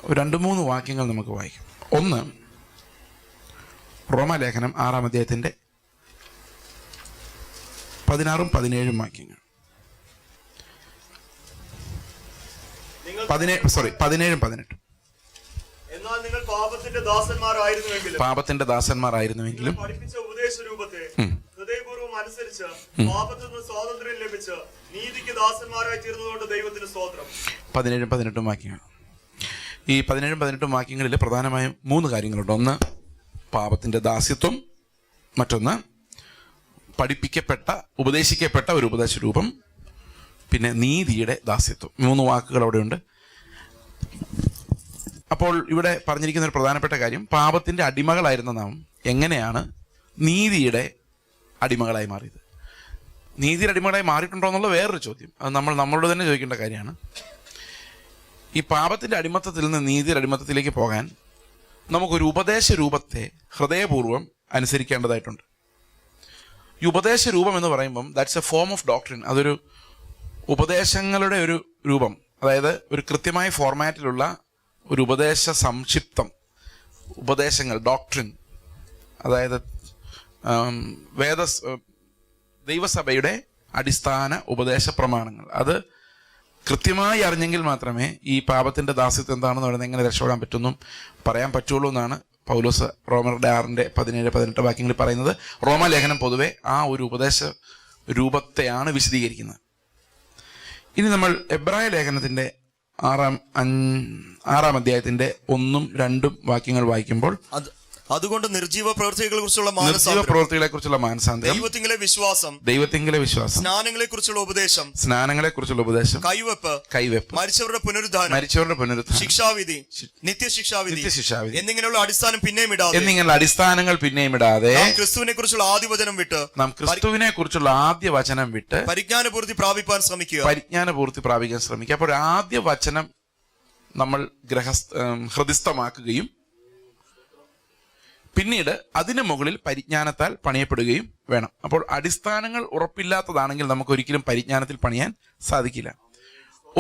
2-3 വാക്യങ്ങൾ നമുക്ക് വായിക്കാം. ഒന്ന്, റോമാലേഖനം 6-ാം അധ്യായത്തിൻ്റെ 16-17 വാക്യങ്ങൾ. 17-18. എന്നാൽ നിങ്ങൾ പാപത്തിന്റെ ദാസന്മാരായിരുന്നുവെങ്കിലും പഠിപ്പിച്ച ഉപദേശരൂപത്തെ ഹൃദയപൂർവ്വം അനുസരിച്ച് പാപത്തിൽ നിന്ന് സ്വാതന്ത്ര്യം ലഭിച്ച് നീതിക്ക് ദാസന്മാരായി തീർന്നതുകൊണ്ട് ദൈവത്തിന് സ്തോത്രം. 17-18 വാക്യങ്ങൾ. ഈ 17-18 വാക്യങ്ങളിൽ പ്രധാനമായും 3 കാര്യങ്ങളുണ്ട്. ഒന്ന്, പാപത്തിന്റെ ദാസ്യത്വം. മറ്റൊന്ന്, പഠിപ്പിക്കപ്പെട്ട ഉപദേശിക്കപ്പെട്ട ഒരു ഉപദേശരൂപം. പിന്നെ നീതിയുടെ ദാസ്യത്വം. 3 വാക്കുകൾ അവിടെയുണ്ട്. അപ്പോൾ ഇവിടെ പറഞ്ഞിരിക്കുന്ന ഒരു പ്രധാനപ്പെട്ട കാര്യം, പാപത്തിന്റെ അടിമകളായിരുന്ന നാം എങ്ങനെയാണ് നീതിയുടെ അടിമകളായി മാറിയത്. നീതിയുടെ അടിമകളായി മാറിയിട്ടുണ്ടോ എന്നുള്ള വേറൊരു ചോദ്യം. അത് നമ്മളോട് തന്നെ ചോദിക്കേണ്ട കാര്യമാണ്. ഈ പാപത്തിന്റെ അടിമത്തത്തിൽ നിന്ന് നീതിയുടെ അടിമത്തത്തിലേക്ക് പോകാൻ നമുക്കൊരു ഉപദേശ രൂപത്തെ ഹൃദയപൂർവ്വം അനുസരിക്കേണ്ടതായിട്ടുണ്ട്. ഈ ഉപദേശ രൂപം എന്ന് പറയുമ്പം that's A form of doctrine. അതൊരു ഉപദേശങ്ങളുടെ ഒരു രൂപം, അതായത് ഒരു കൃത്യമായ ഫോർമാറ്റിലുള്ള ഒരു ഉപദേശ സംക്ഷിപ്തം. ഉപദേശങ്ങൾ, ഡോക്ട്രിൻ, അതായത് ദൈവസഭയുടെ അടിസ്ഥാന ഉപദേശ പ്രമാണങ്ങൾ. അത് കൃത്യമായി അറിഞ്ഞെങ്കിൽ മാത്രമേ ഈ പാപത്തിന്റെ ദാസ്യത്വം എന്താണെന്ന് പറയുന്നത്, എങ്ങനെ രക്ഷപ്പെടാൻ പറ്റുമെന്നും പറയാൻ പറ്റുള്ളൂ എന്നാണ് പൗലോസ് റോമരുടെ 6-17-18 വാക്യങ്ങളിൽ പറയുന്നത്. റോമാലേഖനം പൊതുവെ ആ ഒരു ഉപദേശ രൂപത്തെയാണ് വിശദീകരിക്കുന്നത്. ഇനി നമ്മൾ എബ്രായ ലേഖനത്തിന്റെ 6-ാം അധ്യായത്തിന്റെ 1-2 വാക്യങ്ങൾ വായിക്കുമ്പോൾ, അതുകൊണ്ട് നിർജീവ പ്രവൃത്തികളെ കുറിച്ചുള്ള മാനസാന്തരം, ദൈവത്തിങ്കിലെ വിശ്വാസം, സ്നാനങ്ങളെ കുറിച്ചുള്ള ഉപദേശം, കൈവെപ്പ്, മരിച്ചവരുടെ പുനരുദ്ധാനം, ശിക്ഷാവിധി, നിത്യശിക്ഷാവിധി എന്നിങ്ങനെയുള്ള അടിസ്ഥാനങ്ങൾ പിന്നെയും ഇടാതെ ക്രിസ്തുവിനെ കുറിച്ചുള്ള ആദ്യ വചനം വിട്ട് പരിജ്ഞാനപൂർത്തി പ്രാപിക്കാൻ ശ്രമിക്കുക. അപ്പോൾ ആദ്യ വചനം നമ്മൾ ഹൃദിസ്ഥമാക്കുകയും പിന്നീട് അതിന് മുകളിൽ പരിജ്ഞാനത്താൽ പണിയപ്പെടുകയും വേണം. അപ്പോൾ അടിസ്ഥാനങ്ങൾ ഉറപ്പില്ലാത്തതാണെങ്കിൽ നമുക്ക് ഒരിക്കലും പരിജ്ഞാനത്തിൽ പണിയാൻ സാധിക്കില്ല.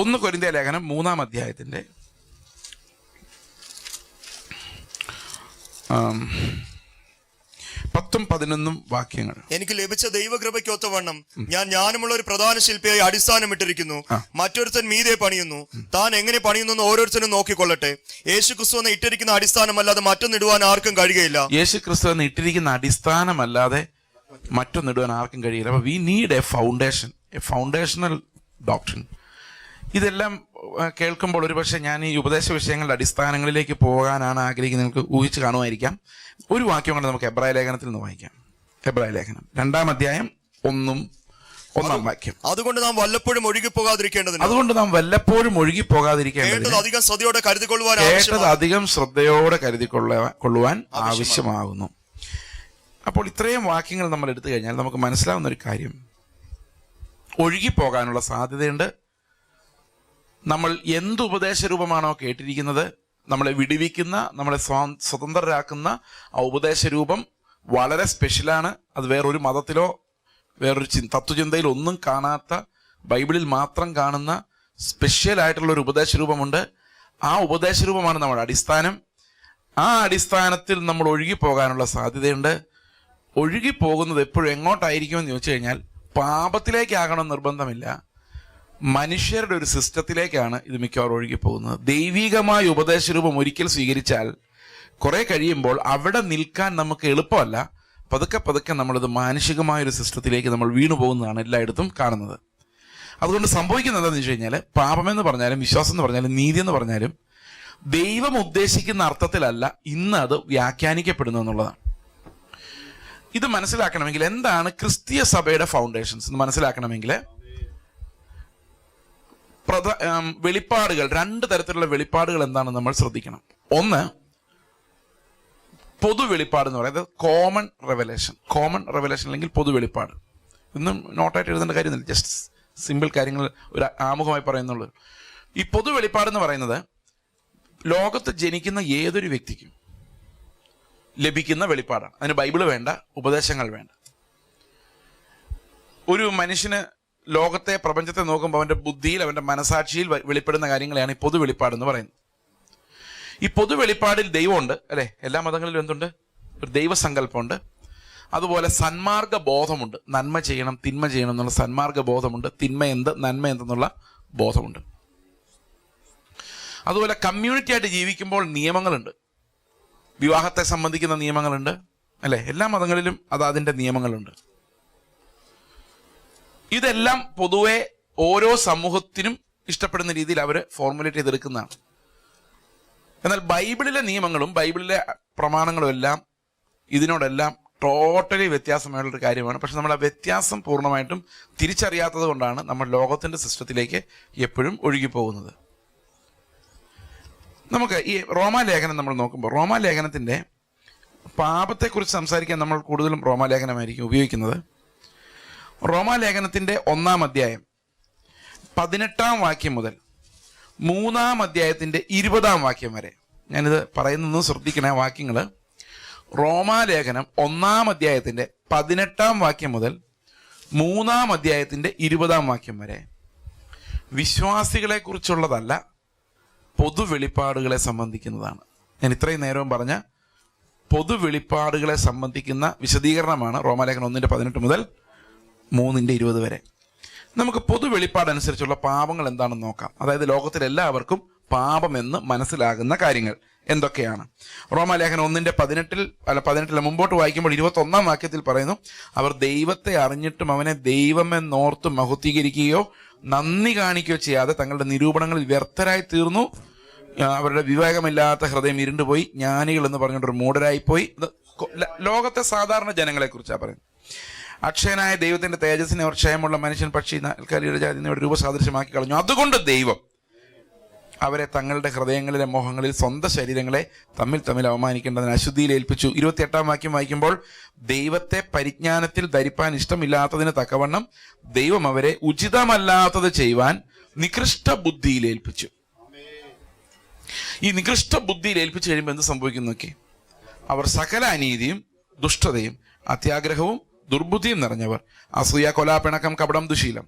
1 കൊരിന്ത്യ ലേഖനം 3-ാം അധ്യായത്തിന്റെ 10-11 വാക്യങ്ങൾ. എനിക്ക് ലഭിച്ച ദൈവകൃപയ്ക്കൊത്തവണ്ണം ഞാൻ ജ്ഞാനമുള്ള ഒരു പ്രധാന ശില്പിയായി അടിസ്ഥാനം ഇട്ടിരിക്കുന്നു. മറ്റൊരുത്തൻ മീതെ പണിയുന്നു. താൻ എങ്ങനെ പണിയുന്നു ഓരോരുത്തരും നോക്കിക്കൊള്ളട്ടെ. യേശുക്രിസ്തു എന്ന് ഇട്ടിരിക്കുന്ന അടിസ്ഥാനമല്ലാതെ മറ്റൊന്നിടുവാൻ ആർക്കും കഴിയുകയില്ല. യേശുക്രിസ്തു എന്ന് ഇട്ടിരിക്കുന്ന അടിസ്ഥാനമല്ലാതെ മറ്റൊന്നിടുവാൻ ആർക്കും കഴിയില്ല. അപ്പൊ we need A foundational doctrine. ഇതെല്ലാം കേൾക്കുമ്പോൾ ഒരുപക്ഷെ ഞാൻ ഈ ഉപദേശ വിഷയങ്ങളുടെ അടിസ്ഥാനങ്ങളിലേക്ക് പോകാനാണ് ആഗ്രഹിക്കുന്നത്. നിങ്ങൾക്ക് ഊഹിച്ച് കാണുമായിരിക്കാം. ഒരു വാക്യം കൊണ്ട് നമുക്ക് എബ്രായ ലേഖനത്തിൽ നിന്ന് വായിക്കാം. എബ്രായ ലേഖനം 2-ാം അധ്യായം 1-ാം വാക്യം. അതുകൊണ്ട് നാം വല്ലപ്പോഴും ഒഴുകി പോകാതിരിക്കേണ്ടതിന് കേട്ടത് അധികം ശ്രദ്ധയോടെ കരുതിക്കൊള്ളുവാൻ ആവശ്യമാകുന്നു. അപ്പോൾ ഇത്രയും വാക്യങ്ങൾ നമ്മൾ എടുത്തു കഴിഞ്ഞാൽ നമുക്ക് മനസ്സിലാവുന്ന ഒരു കാര്യം, ഒഴുകിപ്പോകാനുള്ള സാധ്യതയുണ്ട്. നമ്മൾ എന്ത് ഉപദേശ രൂപമാണോ കേട്ടിരിക്കുന്നത്, നമ്മളെ വിടുവിക്കുന്ന, നമ്മളെ സ്വതന്ത്രരാക്കുന്ന ആ ഉപദേശ രൂപം വളരെ സ്പെഷ്യലാണ്. അത് വേറൊരു മതത്തിലോ വേറൊരു തത്വചിന്തയിലോ ഒന്നും കാണാത്ത, ബൈബിളിൽ മാത്രം കാണുന്ന സ്പെഷ്യൽ ആയിട്ടുള്ളൊരു ഉപദേശ രൂപമുണ്ട്. ആ ഉപദേശ രൂപമാണ് നമ്മുടെ അടിസ്ഥാനം. ആ അടിസ്ഥാനത്തിൽ നമ്മൾ ഒഴുകിപ്പോകാനുള്ള സാധ്യതയുണ്ട്. ഒഴുകിപ്പോകുന്നത് എപ്പോഴും എങ്ങോട്ടായിരിക്കുമെന്ന് ചോദിച്ചു കഴിഞ്ഞാൽ പാപത്തിലേക്കാകണം നിർബന്ധമില്ല. മനുഷ്യരുടെ ഒരു സിസ്റ്റത്തിലേക്കാണ് ഇത് മിക്കവാറും ഒഴുകിപ്പോകുന്നത്. ദൈവികമായ ഉപദേശരൂപം ഒരിക്കൽ സ്വീകരിച്ചാൽ കുറെ കഴിയുമ്പോൾ അവിടെ നിൽക്കാൻ നമുക്ക് എളുപ്പമല്ല. പതുക്കെ നമ്മളിത് മാനുഷികമായൊരു സിസ്റ്റത്തിലേക്ക് നമ്മൾ വീണു പോകുന്നതാണ് എല്ലായിടത്തും കാണുന്നത്. അതുകൊണ്ട് സംഭവിക്കുന്നത് എന്താണെന്ന് വെച്ച് കഴിഞ്ഞാൽ, പാപമെന്ന് പറഞ്ഞാലും വിശ്വാസം എന്ന് പറഞ്ഞാലും നീതി എന്ന് പറഞ്ഞാലും ദൈവം ഉദ്ദേശിക്കുന്ന അർത്ഥത്തിലല്ല ഇന്ന് അത് വ്യാഖ്യാനിക്കപ്പെടുന്നു എന്നുള്ളതാണ്. ഇത് മനസ്സിലാക്കണമെങ്കിൽ എന്താണ് ക്രിസ്തീയ സഭയുടെ ഫൗണ്ടേഷൻസ് എന്ന് മനസ്സിലാക്കണമെങ്കിൽ വെളിപ്പാടുകൾ, 2 തരത്തിലുള്ള വെളിപ്പാടുകൾ എന്താണെന്ന് നമ്മൾ ശ്രദ്ധിക്കണം. ഒന്ന്, പൊതു വെളിപ്പാട് എന്ന് പറയുന്നത് കോമൺ റെവലേഷൻ അല്ലെങ്കിൽ പൊതു വെളിപ്പാട്. ഇന്നും നോട്ടായിട്ട് എഴുതേണ്ട കാര്യമൊന്നുമില്ല, ജസ്റ്റ് സിമ്പിൾ കാര്യങ്ങൾ ഒരു ആമുഖമായി പറയുന്നുള്ളൂ. ഈ പൊതു വെളിപ്പാട് എന്ന് പറയുന്നത് ലോകത്ത് ജനിക്കുന്ന ഏതൊരു വ്യക്തിക്കും ലഭിക്കുന്ന വെളിപ്പാടാണ്. അതിന് ബൈബിള് വേണ്ട, ഉപദേശങ്ങൾ വേണ്ട. ഒരു മനുഷ്യന് ലോകത്തെ, പ്രപഞ്ചത്തെ നോക്കുമ്പോൾ അവൻ്റെ ബുദ്ധിയിൽ, അവൻ്റെ മനസാക്ഷിയിൽ വെളിപ്പെടുന്ന കാര്യങ്ങളെയാണ് ഈ പൊതു വെളിപ്പാടെന്ന് പറയുന്നത്. ഈ പൊതുവെളിപ്പാടിൽ ദൈവമുണ്ട് അല്ലെ, എല്ലാ മതങ്ങളിലും എന്തുണ്ട്? ഒരു ദൈവസങ്കല്പമുണ്ട്. അതുപോലെ സന്മാർഗ ബോധമുണ്ട്. നന്മ ചെയ്യണം, തിന്മ ചെയ്യണം എന്നുള്ള സന്മാർഗ ബോധമുണ്ട്. തിന്മ എന്ത്, നന്മ എന്തെന്നുള്ള ബോധമുണ്ട്. അതുപോലെ കമ്മ്യൂണിറ്റി ആയിട്ട് ജീവിക്കുമ്പോൾ നിയമങ്ങളുണ്ട്. വിവാഹത്തെ സംബന്ധിക്കുന്ന നിയമങ്ങളുണ്ട് അല്ലെ, എല്ലാ മതങ്ങളിലും അതിൻ്റെ നിയമങ്ങളുണ്ട്. ഇതെല്ലാം പൊതുവെ ഓരോ സമൂഹത്തിനും ഇഷ്ടപ്പെടുന്ന രീതിയിൽ അവർ ഫോർമുലേറ്റ് ചെയ്തെടുക്കുന്നതാണ്. എന്നാൽ ബൈബിളിലെ നിയമങ്ങളും ബൈബിളിലെ പ്രമാണങ്ങളും എല്ലാം ഇതിനോടെല്ലാം ടോട്ടലി വ്യത്യാസമായുള്ളൊരു കാര്യമാണ്. പക്ഷെ നമ്മൾ ആ വ്യത്യാസം പൂർണ്ണമായിട്ടും തിരിച്ചറിയാത്തത് കൊണ്ടാണ് നമ്മൾ ലോകത്തിൻ്റെ സിസ്റ്റത്തിലേക്ക് എപ്പോഴും ഒഴുകിപ്പോകുന്നത്. നമുക്ക് ഈ റോമാലേഖനം നമ്മൾ നോക്കുമ്പോൾ, റോമാലേഖനത്തിൻ്റെ പാപത്തെക്കുറിച്ച് സംസാരിക്കാൻ നമ്മൾ കൂടുതലും റോമാലേഖനമായിരിക്കും ഉപയോഗിക്കുന്നത്. റോമാലേഖനത്തിൻ്റെ 1-ാം അധ്യായം 18-ാം വാക്യം മുതൽ 3-ാം അധ്യായത്തിൻ്റെ 20-ാം വാക്യം വരെ, ഞാനിത് പറയുന്നത് ശ്രദ്ധിക്കണേ വാക്യങ്ങൾ. റോമാലേഖനം 1-ാം അധ്യായത്തിൻ്റെ 18-ാം വാക്യം മുതൽ 3-ാം അധ്യായത്തിൻ്റെ 20-ാം വാക്യം വരെ വിശ്വാസികളെ കുറിച്ചുള്ളതല്ല, പൊതുവെളിപ്പാടുകളെ സംബന്ധിക്കുന്നതാണ്. ഞാൻ ഇത്രയും നേരവും പറഞ്ഞ പൊതുവെളിപ്പാടുകളെ സംബന്ധിക്കുന്ന വിശദീകരണമാണ് റോമാലേഖനം 1:18 മുതൽ 3:20 വരെ. നമുക്ക് പൊതുവെളിപ്പാടനുസരിച്ചുള്ള പാപങ്ങൾ എന്താണെന്ന് നോക്കാം. അതായത് ലോകത്തിലെല്ലാവർക്കും പാപമെന്ന് മനസ്സിലാകുന്ന കാര്യങ്ങൾ എന്തൊക്കെയാണ്? റോമാലേഖനം 1:18 മുമ്പോട്ട് വായിക്കുമ്പോൾ 21-ാം വാക്യത്തിൽ പറയുന്നു, അവർ ദൈവത്തെ അറിഞ്ഞിട്ടും അവനെ ദൈവമെന്നോർത്ത് മഹത്വീകരിക്കുകയോ നന്ദി കാണിക്കുകയോ ചെയ്യാതെ തങ്ങളുടെ നിരൂപണങ്ങളിൽ വ്യർത്ഥരായി തീർന്നു. അവരുടെ വിവേകമില്ലാത്ത ഹൃദയം ഇരുണ്ടുപോയി, ജ്ഞാനികൾ എന്ന് പറഞ്ഞുകൊണ്ടൊരു മൂഢരായിപ്പോയി. ലോകത്തെ സാധാരണ ജനങ്ങളെ കുറിച്ചാണ് പറയുന്നത്. അക്ഷയനായ ദൈവത്തിന്റെ തേജസ്സിനെ അവർ ക്ഷയമുള്ള മനുഷ്യൻ, പക്ഷി, നാൽക്കാലിയുടെ ജാതി എന്നിവയുടെ രൂപസാദൃശ്യമാക്കി കളഞ്ഞു. അതുകൊണ്ട് ദൈവം അവരെ തങ്ങളുടെ ഹൃദയങ്ങളിലെ മോഹങ്ങളിൽ സ്വന്തം ശരീരങ്ങളെ തമ്മിൽ അവമാനിക്കേണ്ടതിന് അശുദ്ധിയിൽ ഏൽപ്പിച്ചു. 28-ാം വാക്യം വായിക്കുമ്പോൾ, ദൈവത്തെ പരിജ്ഞാനത്തിൽ ധരിപ്പാൻ ഇഷ്ടമില്ലാത്തതിന് തക്കവണ്ണം ദൈവം അവരെ ഉചിതമല്ലാത്തത് ചെയ്യുവാൻ നികൃഷ്ട ബുദ്ധിയിൽ ഏൽപ്പിച്ചു. ഈ നികൃഷ്ട ബുദ്ധിയിൽ ഏൽപ്പിച്ചു കഴിയുമ്പോൾ എന്ത് സംഭവിക്കുന്നു നോക്കി? അവർ സകല അനീതിയും ദുഷ്ടതയും അത്യാഗ്രഹവും ദുർബുദ്ധിയും നിറഞ്ഞവർ, അസൂയ, കൊലാപിണക്കം, കപടം, ദുശീലം,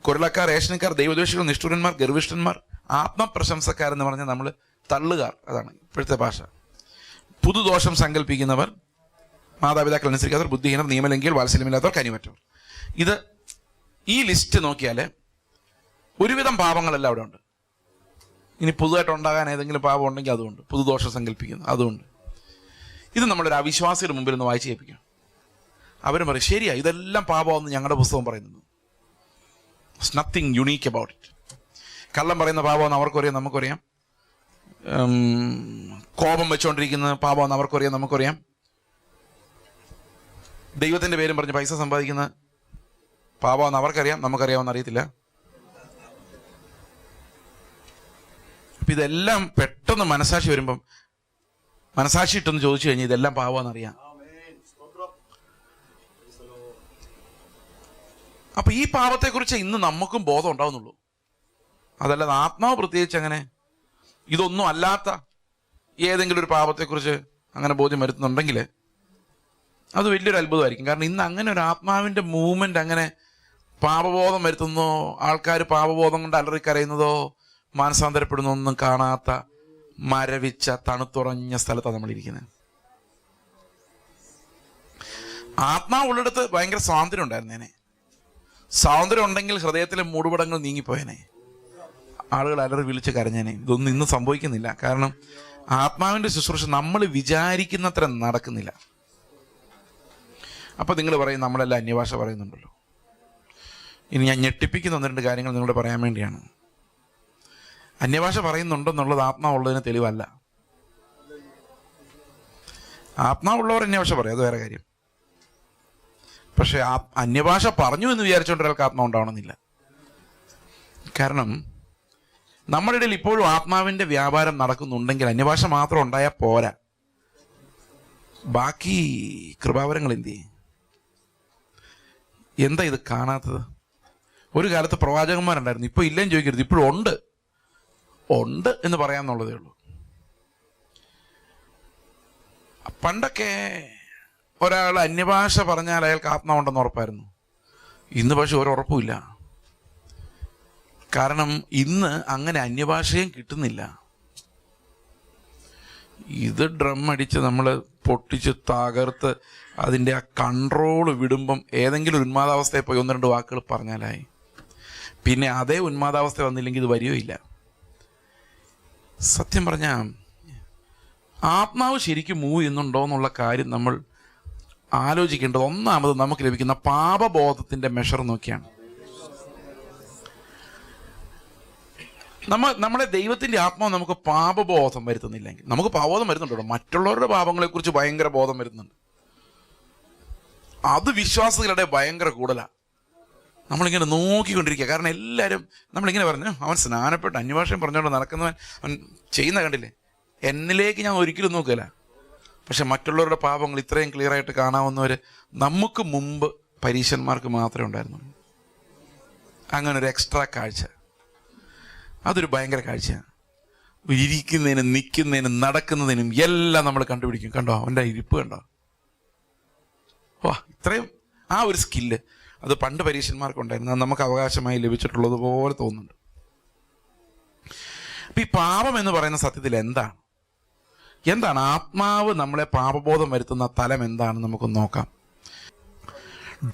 കൊരളക്കാർ, ഏഷണിക്കാർ, ദൈവദ്വേഷികൾ, നിഷ്ഠുരന്മാർ, ഗർവിഷ്ഠന്മാർ, ആത്മപ്രശംസക്കാരെന്ന് പറഞ്ഞാൽ നമ്മൾ തള്ളുകാർ, അതാണ് ഇപ്പോഴത്തെ ഭാഷ. പുതുദോഷം സങ്കല്പിക്കുന്നവർ, മാതാപിതാക്കൾ അനുസരിക്കാത്തവർ, ബുദ്ധിഹീനർ, നിയമലംഘികൾ, വാത്സല്യമില്ലാത്തവർ, കനിമറ്റവർ. ഇത് ഈ ലിസ്റ്റ് നോക്കിയാൽ ഒരുവിധം പാപങ്ങളെല്ലാം അവിടെ ഉണ്ട്. ഇനി പുതുതായിട്ട് ഉണ്ടാകാൻ ഏതെങ്കിലും പാപം ഉണ്ടെങ്കിൽ അതുകൊണ്ട്, പുതുദോഷം സങ്കല്പിക്കുന്നു അതുകൊണ്ട്. ഇത് നമ്മളൊരു അവിശ്വാസിയുടെ മുമ്പിൽ ഒന്ന് വായിച്ച് കേൾപ്പിക്കണം. അവരും പറയും, ശരിയാ, ഇതെല്ലാം പാപമെന്ന് ഞങ്ങളുടെ പുസ്തകം പറയുന്നു. It's nothing unique about it. കള്ളം പറയുന്ന പാപമെന്ന് അവർക്കറിയാം, നമുക്കറിയാം. കോപം വെച്ചുകൊണ്ടിരിക്കുന്ന പാപമെന്ന് അവർക്കറിയാം, നമുക്കറിയാം. ദൈവത്തിന്റെ പേരും പറഞ്ഞ് പൈസ സമ്പാദിക്കുന്ന പാപമെന്ന് അവർക്കറിയാം, നമുക്കറിയാമെന്ന് അറിയത്തില്ല. അപ്പം ഇതെല്ലാം പെട്ടെന്ന് മനസാക്ഷി വരുമ്പം, മനസാക്ഷി ഇട്ടെന്ന് ചോദിച്ചു കഴിഞ്ഞാൽ ഇതെല്ലാം പാപമെന്നറിയാം. അപ്പൊ ഈ പാപത്തെക്കുറിച്ച് ഇന്ന് നമുക്കും ബോധം ഉണ്ടാവുന്നുള്ളൂ. അതല്ലാതെ ആത്മാവ് പ്രത്യേകിച്ച് അങ്ങനെ ഇതൊന്നും അല്ലാത്ത ഏതെങ്കിലും ഒരു പാപത്തെക്കുറിച്ച് അങ്ങനെ ബോധ്യം വരുത്തുന്നുണ്ടെങ്കിൽ അത് വലിയൊരു അത്ഭുതമായിരിക്കും. കാരണം ഇന്ന് അങ്ങനെ ഒരു ആത്മാവിന്റെ മൂവ്മെന്റ്, അങ്ങനെ പാപബോധം വരുത്തുന്നോ, ആൾക്കാർ പാപബോധം കൊണ്ട് അലറിക്കരയുന്നതോ മാനസാന്തരപ്പെടുന്നോ ഒന്നും കാണാത്ത മരവിച്ച തണുത്തുറഞ്ഞ സ്ഥലത്താണ് നമ്മളിരിക്കുന്നത്. ആത്മാവ് ഉള്ളിടത്ത് ഭയങ്കര സ്വാതന്ത്ര്യം ഉണ്ടായിരുന്നേനെ. സ്വാതന്ത്ര്യം ഉണ്ടെങ്കിൽ ഹൃദയത്തിലെ മൂടുപടങ്ങൾ നീങ്ങിപ്പോയനെ, ആളുകൾ അലറി വിളിച്ച് കരഞ്ഞേനെ. ഇതൊന്നും ഇന്ന് സംഭവിക്കുന്നില്ല. കാരണം ആത്മാവിന്റെ ശുശ്രൂഷ നമ്മൾ വിചാരിക്കുന്നത്ര നടക്കുന്നില്ല. അപ്പൊ നിങ്ങൾ പറയും, നമ്മളെല്ലാം അന്യഭാഷ പറയുന്നുണ്ടല്ലോ. ഇനി ഞാൻ ഞെട്ടിപ്പിക്കുന്ന 1-2 കാര്യങ്ങൾ നിങ്ങളോട് പറയാൻ വേണ്ടിയാണ്. അന്യഭാഷ പറയുന്നുണ്ടെന്നുള്ളത് ആത്മാവുള്ളതിന് തെളിവല്ല. ആത്മാവുള്ളവർ അന്യഭാഷ പറയും, അത് വേറെ കാര്യം. പക്ഷെ അന്യഭാഷ പറഞ്ഞു എന്ന് വിചാരിച്ചുകൊണ്ട് ഒരാൾക്ക് ആത്മാവ് ഉണ്ടാവണമെന്നില്ല. കാരണം നമ്മുടെ ഇടയിൽ ഇപ്പോഴും ആത്മാവിന്റെ വ്യാപാരം നടക്കുന്നുണ്ടെങ്കിൽ അന്യഭാഷ മാത്രം ഉണ്ടായാൽ പോരാ, ബാക്കി കൃപാവരങ്ങൾ എന്ത് ചെയ്യും? എന്താ ഇത് കാണാത്തത്? ഒരു കാലത്ത് പ്രവാചകന്മാരുണ്ടായിരുന്നു, ഇപ്പൊ ഇല്ലെന്ന് ചോദിക്കരുത്, ഇപ്പോഴും ഉണ്ട് എന്ന് പറയാമെന്നുള്ളതേ ഉള്ളൂ. പണ്ടൊക്കെ ഒരാൾ അന്യഭാഷ പറഞ്ഞാൽ അയാൾക്ക് ആത്മാവുണ്ടെന്ന് ഉറപ്പായിരുന്നു. ഇന്ന് പക്ഷെ ഒരു ഉറപ്പുമില്ല. കാരണം ഇന്ന് അങ്ങനെ അന്യഭാഷയും കിട്ടുന്നില്ല. ഇത് ഡ്രം അടിച്ച് നമ്മൾ പൊട്ടിച്ച് തകർത്ത് അതിൻ്റെ ആ കൺട്രോൾ വിടുമ്പം ഏതെങ്കിലും ഉന്മാദാവസ്ഥയിൽ പോയി 1-2 വാക്കുകൾ പറഞ്ഞാലായി. പിന്നെ അതേ ഉന്മാദാവസ്ഥ വന്നില്ലെങ്കിൽ ഇത് വരികയില്ല. സത്യം പറഞ്ഞാൽ ആത്മാവ് ശരിക്കും മൂവ് ചെയ്യുന്നുണ്ടോ എന്നുള്ള കാര്യം നമ്മൾ ആലോചിക്കേണ്ടത് ഒന്നാമത് നമുക്ക് ലഭിക്കുന്ന പാപബോധത്തിൻ്റെ മെഷർ നോക്കിയാണ്. നമ്മളെ ദൈവത്തിൻ്റെ ആത്മാവ് നമുക്ക് പാപബോധം വരുത്തുന്നില്ലെങ്കിൽ, നമുക്ക് പാപബോധം വരുന്നുണ്ടോ? മറ്റുള്ളവരുടെ പാപങ്ങളെക്കുറിച്ച് ഭയങ്കര ബോധം വരുന്നുണ്ട്. അത് വിശ്വാസികളുടെ ഭയങ്കര കൂടുതലാണ്. നമ്മളിങ്ങനെ നോക്കിക്കൊണ്ടിരിക്കുക. കാരണം എല്ലാവരും നമ്മളിങ്ങനെ പറഞ്ഞു, അവൻ സ്നാനപ്പെട്ട് അന്യഭാഷയും പറഞ്ഞുകൊണ്ട് നടക്കുന്നവൻ, അവൻ ചെയ്യുന്ന കണ്ടില്ലേ. എന്നിലേക്ക് ഞാൻ ഒരിക്കലും നോക്കില്ല. പക്ഷെ മറ്റുള്ളവരുടെ പാപങ്ങൾ ഇത്രയും ക്ലിയറായിട്ട് കാണാവുന്നവർ നമുക്ക് മുമ്പ് പരീശന്മാർക്ക് മാത്രമേ ഉണ്ടായിരുന്നുള്ളൂ. അങ്ങനെ ഒരു എക്സ്ട്രാ കാഴ്ച, അതൊരു ഭയങ്കര കാഴ്ചയാണ്. ഇരിക്കുന്നതിനും നിൽക്കുന്നതിനും നടക്കുന്നതിനും എല്ലാം നമ്മൾ കണ്ടുപിടിക്കും. കണ്ടോ അവൻ്റെ ഇരിപ്പ് കണ്ടോ, വാ ഇത്രയും ആ ഒരു സ്കില്ല് അത് പണ്ട് പരീക്ഷന്മാർക്കുണ്ടായിരുന്നു. അത് നമുക്ക് അവകാശമായി ലഭിച്ചിട്ടുള്ളത് പോലെ തോന്നുന്നുണ്ട്. അപ്പം ഈ പാപം എന്ന് പറയുന്ന സത്യത്തിൽ എന്താണ് ആത്മാവ് നമ്മളെ പാപബോധം വരുത്തുന്ന തലം എന്താണെന്ന് നമുക്ക് നോക്കാം.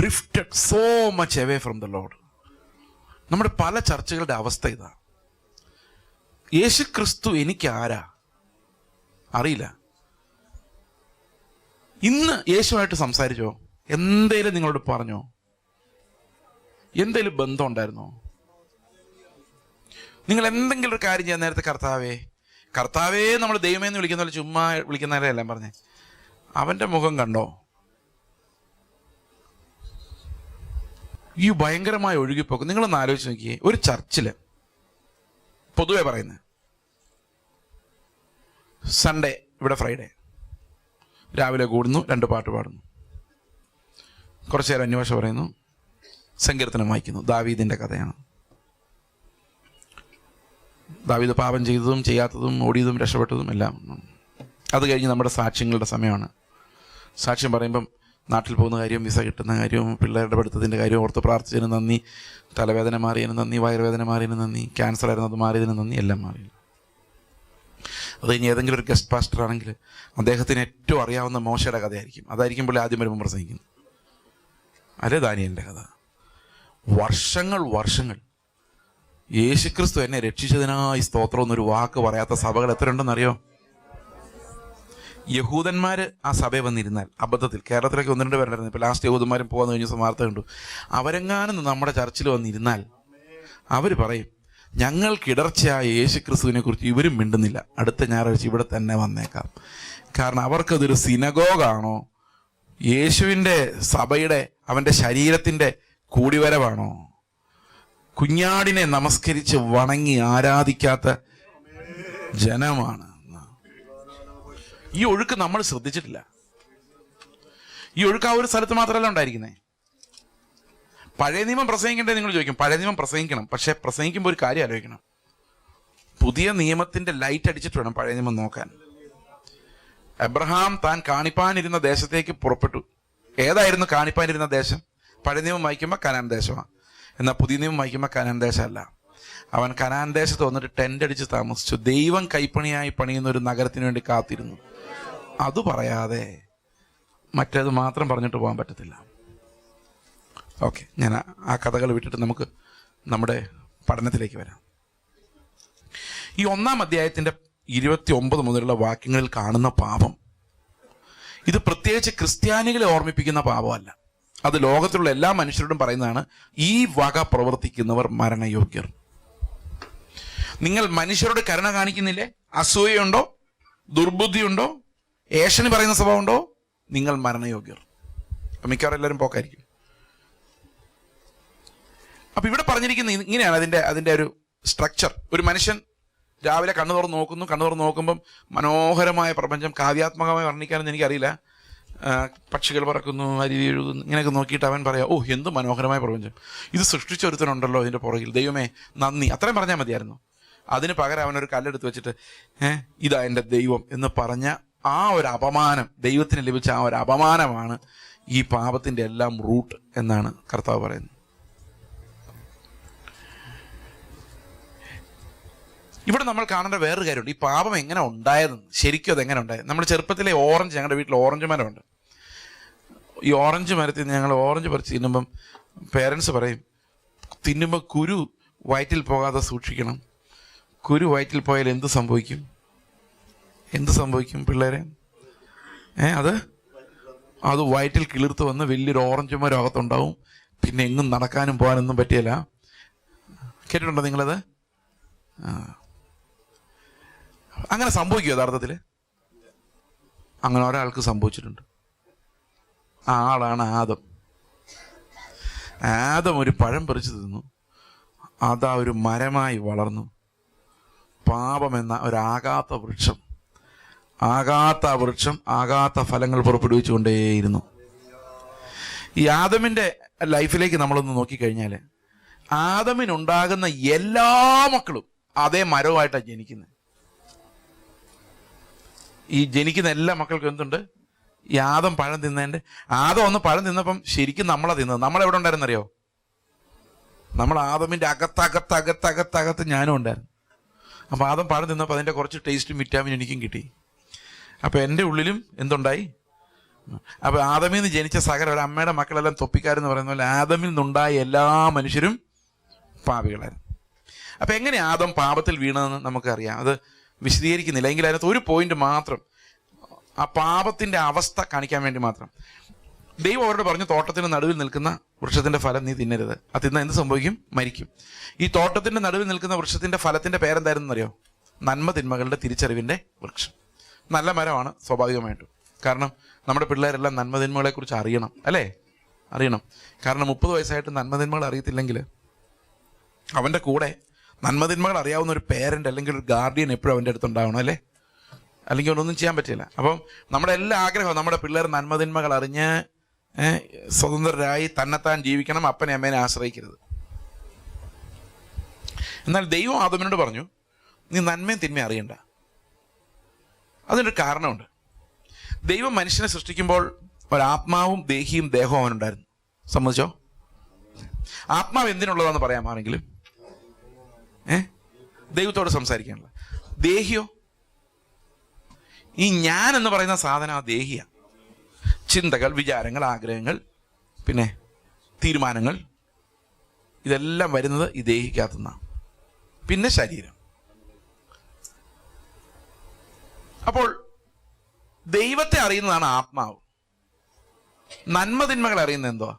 Drifted so much away from the Lord. നമ്മുടെ പല ചർച്ചകളുടെ അവസ്ഥ ഇതാ. യേശു ക്രിസ്തു എനിക്ക് ആരാ അറിയില്ല. ഇന്ന് യേശുവായിട്ട് സംസാരിച്ചോ? എന്തേലും നിങ്ങളോട് പറഞ്ഞോ? എന്തേലും ബന്ധം ഉണ്ടായിരുന്നോ? നിങ്ങൾ എന്തെങ്കിലും ഒരു കാര്യം ചെയ്യാൻ നേരത്തെ കർത്താവേ നമ്മൾ ദൈവമേന്ന് വിളിക്കുന്ന പോലെ ചുമ്മാ വിളിക്കുന്നവരെ എല്ലാം പറഞ്ഞേ, അവൻ്റെ മുഖം കണ്ടോ? ഈ ഭയങ്കരമായ ഒഴുകിപ്പോക്ക് നിങ്ങളൊന്ന് ആലോചിച്ച് നോക്കിയേ. ഒരു ചർച്ചിൽ പൊതുവെ പറയുന്നത് സൺഡേ, ഇവിടെ ഫ്രൈഡേ, രാവിലെ കൂടുന്നു, 2 പാട്ട് പാടുന്നു, കുറച്ചു നേരം അന്വേഷ പറയുന്നു, സങ്കീർത്തനം വായിക്കുന്നു. ദാവീദിൻ്റെ കഥയാണ്. ദാവീദ് പാപം ചെയ്തതും ചെയ്യാത്തതും ഓടിയതും രക്ഷപ്പെട്ടതും എല്ലാം. അത് കഴിഞ്ഞ് നമ്മുടെ സാക്ഷ്യങ്ങളുടെ സമയമാണ്. സാക്ഷ്യം പറയുമ്പം നാട്ടിൽ പോകുന്ന കാര്യം, വിസ കിട്ടുന്ന കാര്യവും, പിള്ളേരുടെ പഠിത്തത്തിൻ്റെ കാര്യവും, ഓർത്ത് പ്രാർത്ഥിച്ചതിന് നന്ദി, തലവേദന മാറിയതിന് നന്ദി, വയറുവേദന മാറിയതിന് നന്ദി, ക്യാൻസർ ആയിരുന്നു അത് മാറിയതിന് നന്ദി, എല്ലാം മാറി. അത് കഴിഞ്ഞ് ഏതെങ്കിലും ഒരു ഗസ്റ്റ് പാസ്റ്റർ ആണെങ്കിൽ അദ്ദേഹത്തിന് ഏറ്റവും അറിയാവുന്ന മോശയുടെ കഥയായിരിക്കും. അതായിരിക്കും പുള്ളി ആദ്യം വരുമ്പോൾ പ്രസംഗിക്കുന്നത്. അല്ലേ ദാനിയേലിൻ്റെ കഥ. വർഷങ്ങൾ യേശുക്രിസ്തു എന്നെ രക്ഷിച്ചതിനായി സ്തോത്രം എന്നൊരു വാക്ക് പറയാത്ത സഭകൾ എത്ര ഉണ്ടെന്നറിയോ? യഹൂദന്മാർ ആ സഭയിൽ വന്നിരുന്നാൽ, അബദ്ധത്തിൽ കേരളത്തിലേക്ക് 1-2 പേരുണ്ടായിരുന്നു. ഇപ്പോൾ ലാസ്റ്റ് യഹൂദന്മാരും പോകാൻ കഴിഞ്ഞ വാർത്ത കണ്ടു. അവരെങ്ങാനും നമ്മുടെ ചർച്ചിൽ വന്നിരുന്നാൽ അവർ പറയും, ഞങ്ങൾക്കിടർച്ചയായ യേശുക്രിസ്തുവിനെ കുറിച്ച് ഇവരും മിണ്ടുന്നില്ല, അടുത്ത ഞായറാഴ്ച ഇവിടെ തന്നെ വന്നേക്കാം. കാരണം അവർക്കതൊരു സിനഗോഗാണോ, യേശുവിൻ്റെ സഭയുടെ അവൻ്റെ ശരീരത്തിൻ്റെ കൂടിവരവാണോ? കുഞ്ഞാടിനെ നമസ്കരിച്ച് വണങ്ങി ആരാധിക്കാത്ത ജനമാണ്. ഈ ഒഴുക്ക് നമ്മൾ ശ്രദ്ധിച്ചിട്ടില്ല. ഈ ഒഴുക്ക് ആ ഒരു സ്ഥലത്ത് മാത്രമല്ല ഉണ്ടായിരിക്കുന്നേ. പഴയ നിയമം പ്രസംഗിക്കണ്ടേ നിങ്ങൾ ചോദിക്കും. പഴയ നിയമം പ്രസംഗിക്കണം, പക്ഷെ പ്രസംഗിക്കുമ്പോൾ ഒരു കാര്യം ആലോചിക്കണം. പുതിയ നിയമത്തിന്റെ ലൈറ്റ് അടിച്ചിട്ട് വേണം പഴയ നിയമം നോക്കാൻ. അബ്രഹാം താൻ കാണിപ്പാനിരുന്ന ദേശത്തേക്ക് പുറപ്പെട്ടു. ഏതായിരുന്നു കാണിപ്പാനിരുന്ന ദേശം? പഴയ നിയമം വായിക്കുമ്പോൾ കനാൻ ദേശമാണ്. എന്നാൽ പുതിയ നിയമം വായിക്കുമ്പോൾ കനാൻ ദേശമല്ല. അവൻ കനാൻ ദേശത്ത് വന്നിട്ട് ടെൻ്റ് അടിച്ച് താമസിച്ചു. ദൈവം കൈപ്പണിയായി പണിയുന്ന ഒരു നഗരത്തിന് വേണ്ടി കാത്തിരുന്നു. അത് പറയാതെ മറ്റേത് മാത്രം പറഞ്ഞിട്ട് പോകാൻ പറ്റത്തില്ല. ഓക്കെ, ഞാൻ ആ കഥകൾ വിട്ടിട്ട് നമുക്ക് നമ്മുടെ പഠനത്തിലേക്ക് വരാം. ഈ 1-ാം അധ്യായത്തിൻ്റെ 29 മുതലുള്ള വാക്യങ്ങളിൽ കാണുന്ന പാപം, ഇത് പ്രത്യേകിച്ച് ക്രിസ്ത്യാനികളെ ഓർമ്മിപ്പിക്കുന്ന പാപമല്ല. അത് ലോകത്തിലുള്ള എല്ലാ മനുഷ്യരോടും പറയുന്നതാണ്. ഈ വക പ്രവർത്തിക്കുന്നവർ മരണയോഗ്യർ. നിങ്ങൾ മനുഷ്യരോട് കരുണ കാണിക്കുന്നില്ലേ? അസൂയയുണ്ടോ? ദുർബുദ്ധിയുണ്ടോ? ഏഷണി പറയുന്ന സ്വഭാവമുണ്ടോ? നിങ്ങൾ മരണയോഗ്യർ. മിക്കവാറും എല്ലാവരും പോക്കായിരിക്കും. അപ്പൊ ഇവിടെ പറഞ്ഞിരിക്കുന്ന ഇങ്ങനെയാണ് അതിന്റെ ഒരു സ്ട്രക്ചർ. ഒരു മനുഷ്യൻ രാവിലെ കണ്ണു തുറന്ന് നോക്കുമ്പം മനോഹരമായ പ്രപഞ്ചം, കാവ്യാത്മകമായി വർണ്ണിക്കാനൊന്നും എനിക്കറിയില്ല. പക്ഷികൾ പറക്കുന്നു, അരുവി ഒഴുകുന്നു, ഇങ്ങനെയൊക്കെ നോക്കിയിട്ട് അവൻ പറയാം, ഓ എന്ത് മനോഹരമായ പ്രപഞ്ചം, ഇത് സൃഷ്ടിച്ച ഒരുത്തനുണ്ടല്ലോ ഇതിൻ്റെ പുറകിൽ, ദൈവമേ നന്ദി, അത്രയും പറഞ്ഞാൽ മതിയായിരുന്നു. അതിന് പകരം അവനൊരു കല്ലെടുത്ത് വെച്ചിട്ട് ഇതാ എൻ്റെ ദൈവം എന്ന് പറഞ്ഞ ആ ഒരു അപമാനം, ദൈവത്തിന് ലഭിച്ച ആ ഒരു അപമാനമാണ് ഈ പാപത്തിൻ്റെ എല്ലാം റൂട്ട് എന്നാണ് കർത്താവ് പറയുന്നത്. ഇവിടെ നമ്മൾ കാണേണ്ട വേറൊരു കാര്യമുണ്ട്. ഈ പാപം എങ്ങനെ ഉണ്ടായതെന്ന്, ശരിക്കും അതെങ്ങനെ ഉണ്ടായത്. നമ്മുടെ ചെറുപ്പത്തിലെ ഓറഞ്ച്, ഞങ്ങളുടെ വീട്ടിൽ ഓറഞ്ച് മരമുണ്ട്. ഈ ഓറഞ്ച് മരത്തിൽ നിന്ന് ഞങ്ങൾ ഓറഞ്ച് പറിച്ച് തിന്നുമ്പം പേരൻസ് പറയും, തിന്നുമ്പോൾ കുരു വയറ്റിൽ പോകാതെ സൂക്ഷിക്കണം. കുരു വയറ്റിൽ പോയാൽ എന്ത് സംഭവിക്കും? എന്ത് സംഭവിക്കും പിള്ളേരെ? അത് വയറ്റിൽ കിളിർത്ത് വന്ന് വലിയൊരു ഓറഞ്ച് മരം അകത്തുണ്ടാവും. പിന്നെ എങ്ങും നടക്കാനും പോകാനൊന്നും പറ്റിയല്ല. കേട്ടിട്ടുണ്ടോ നിങ്ങളത്? അങ്ങനെ സംഭവിക്കും യഥാർത്ഥത്തിൽ? അങ്ങനെ ഒരാൾക്ക് സംഭവിച്ചിട്ടുണ്ട്. ആ ആളാണ് ആദം. ആദം ഒരു പഴം പറിച്ചു തിന്നു. അതാ ഒരു മരമായി വളർന്നു. പാപമെന്ന ഒരാകാത്ത വൃക്ഷം, ആകാത്ത ഫലങ്ങൾ പുറപ്പെടുവിച്ചുകൊണ്ടേയിരുന്നു. ഈ ആദമിൻ്റെ ലൈഫിലേക്ക് നമ്മളൊന്ന് നോക്കിക്കഴിഞ്ഞാൽ, ആദമിനുണ്ടാകുന്ന എല്ലാ മക്കളും അതേ മരവുമായിട്ടാണ് ജനിക്കുന്നത്. ഈ ജനിക്കുന്ന എല്ലാ മക്കൾക്കും എന്തുണ്ട്? ഈ ആദം പഴം തിന്നതിൻ്റെ, ആദം ഒന്ന് പഴം തിന്നപ്പം ശരിക്കും നമ്മളാ തിന്നത്. നമ്മളെവിടെ ഉണ്ടായിരുന്നറിയോ? നമ്മൾ ആദമിൻ്റെ അകത്തകത്ത് ഞാനും ഉണ്ടായിരുന്നു. അപ്പോൾ ആദം പഴം തിന്നപ്പോൾ അതിൻ്റെ കുറച്ച് ടേസ്റ്റും വിറ്റാമിനും എനിക്കും കിട്ടി. അപ്പോൾ എൻ്റെ ഉള്ളിലും എന്തുണ്ടായി? അപ്പോൾ ആദമിൽ നിന്ന് ജനിച്ച സകല ഒരു അമ്മയുടെ മക്കളെല്ലാം തൊപ്പിക്കാരെന്ന് പറയുന്ന പോലെ ആദമിൽ നിന്നുണ്ടായ എല്ലാ മനുഷ്യരും പാപികളായിരുന്നു. അപ്പോൾ എങ്ങനെ ആദം പാപത്തിൽ വീണതെന്ന് നമുക്കറിയാം. അത് വിശദീകരിക്കുന്നില്ല. എങ്കിൽ അതിനകത്ത് ഒരു പോയിന്റ് മാത്രം, ആ പാപത്തിൻ്റെ അവസ്ഥ കാണിക്കാൻ വേണ്ടി മാത്രം. ദൈവം അവരോട് പറഞ്ഞു, തോട്ടത്തിന് നടുവിൽ നിൽക്കുന്ന വൃക്ഷത്തിൻ്റെ ഫലം നീ തിന്നരുത്. അത് തിന്നാൽ എന്ത് സംഭവിക്കും? മരിക്കും. ഈ തോട്ടത്തിൻ്റെ നടുവിൽ നിൽക്കുന്ന വൃക്ഷത്തിൻ്റെ ഫലത്തിൻ്റെ പേരെന്തായിരുന്നു അറിയോ? നന്മ തിന്മകളുടെ തിരിച്ചറിവിൻ്റെ വൃക്ഷം. നല്ല മരമാണ് സ്വാഭാവികമായിട്ടും. കാരണം നമ്മുടെ പിള്ളേരെല്ലാം നന്മതിന്മകളെക്കുറിച്ച് അറിയണം, അല്ലേ? അറിയണം. കാരണം 30 വയസ്സായിട്ട് നന്മതിന്മകൾ അറിയത്തില്ലെങ്കിൽ അവൻ്റെ കൂടെ നന്മതിന്മകൾ അറിയാവുന്ന ഒരു പേരൻ്റ് അല്ലെങ്കിൽ ഒരു ഗാർഡിയൻ എപ്പോഴും അവൻ്റെ അടുത്തുണ്ടാവണം, അല്ലേ? അല്ലെങ്കിൽ ഒന്നും ചെയ്യാൻ പറ്റില്ല. അപ്പം നമ്മുടെ എല്ലാ ആഗ്രഹവും നമ്മുടെ പിള്ളേർ നന്മതിന്മകൾ അറിഞ്ഞ് സ്വതന്ത്രരായി തന്നെത്താൻ ജീവിക്കണം, അപ്പനെ അമ്മേനെ ആശ്രയിക്കരുത്. എന്നാൽ ദൈവം ആദമിനോട് പറഞ്ഞു, നീ നന്മയും തിന്മയും അറിയണ്ട. അതിനൊരു കാരണമുണ്ട്. ദൈവം മനുഷ്യനെ സൃഷ്ടിക്കുമ്പോൾ ഒരാത്മാവും ദേഹിയും ദേഹവും അവനുണ്ടായിരുന്നു. സമ്മതിച്ചോ? ആത്മാവ് എന്തിനുള്ളതാന്ന് പറയാമാണെങ്കിലും ദൈവത്തോട് സംസാരിക്കാനുള്ള. ദേഹിയോ? ഈ ഞാൻ എന്ന് പറയുന്ന സാധനം ആ ദേഹിയ. ചിന്തകൾ, വിചാരങ്ങൾ, ആഗ്രഹങ്ങൾ, പിന്നെ തീരുമാനങ്ങൾ, ഇതെല്ലാം വരുന്നത് ഈ ദേഹിക്കകത്തുനിന്നാണ്. പിന്നെ ശരീരം. അപ്പോൾ ദൈവത്തെ അറിയുന്നതാണ് ആത്മാവ്. നന്മതിന്മകൾ അറിയുന്നത് എന്തുവാ?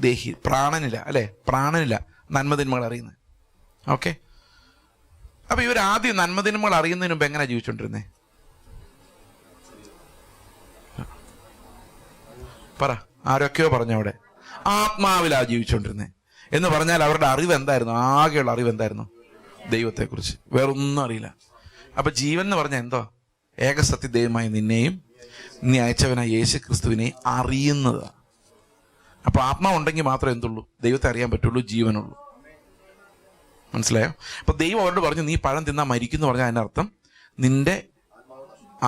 ദേഹി. പ്രാണനില്ല, അല്ലേ? പ്രാണനില്ല നന്മതിന്മകൾ അറിയുന്നത്. ഓക്കെ. അപ്പൊ ഇവർ ആദ്യം നന്മതിന്മകൾ അറിയുന്നതിന് മുമ്പ് എങ്ങനെ ജീവിച്ചോണ്ടിരുന്നേ? പറ. ആരൊക്കെയോ പറഞ്ഞു അവിടെ ആത്മാവിലാ ജീവിച്ചോണ്ടിരുന്നേ എന്ന് പറഞ്ഞാൽ അവരുടെ അറിവ് എന്തായിരുന്നു? ആകെയുള്ള അറിവ് എന്തായിരുന്നു? ദൈവത്തെക്കുറിച്ച്. വേറൊന്നും അറിയില്ല. അപ്പൊ ജീവൻ എന്ന് പറഞ്ഞാൽ എന്തോ? ഏകസത്യ ദൈവമായി നിന്നെയും നീ അയച്ചവനായ യേശു ക്രിസ്തുവിനെ അറിയുന്നത്. അപ്പൊ ആത്മാവുണ്ടെങ്കിൽ മാത്രമേ എന്തുള്ളൂ? ദൈവത്തെ അറിയാൻ പറ്റുള്ളൂ, ജീവനുള്ളൂ. മനസ്സിലായോ? അപ്പൊ ദൈവം അവരോട് പറഞ്ഞു, നീ പഴം തിന്നാ മരിക്കും എന്ന് പറഞ്ഞാൽ അതിൻ്റെ അർത്ഥം നിന്റെ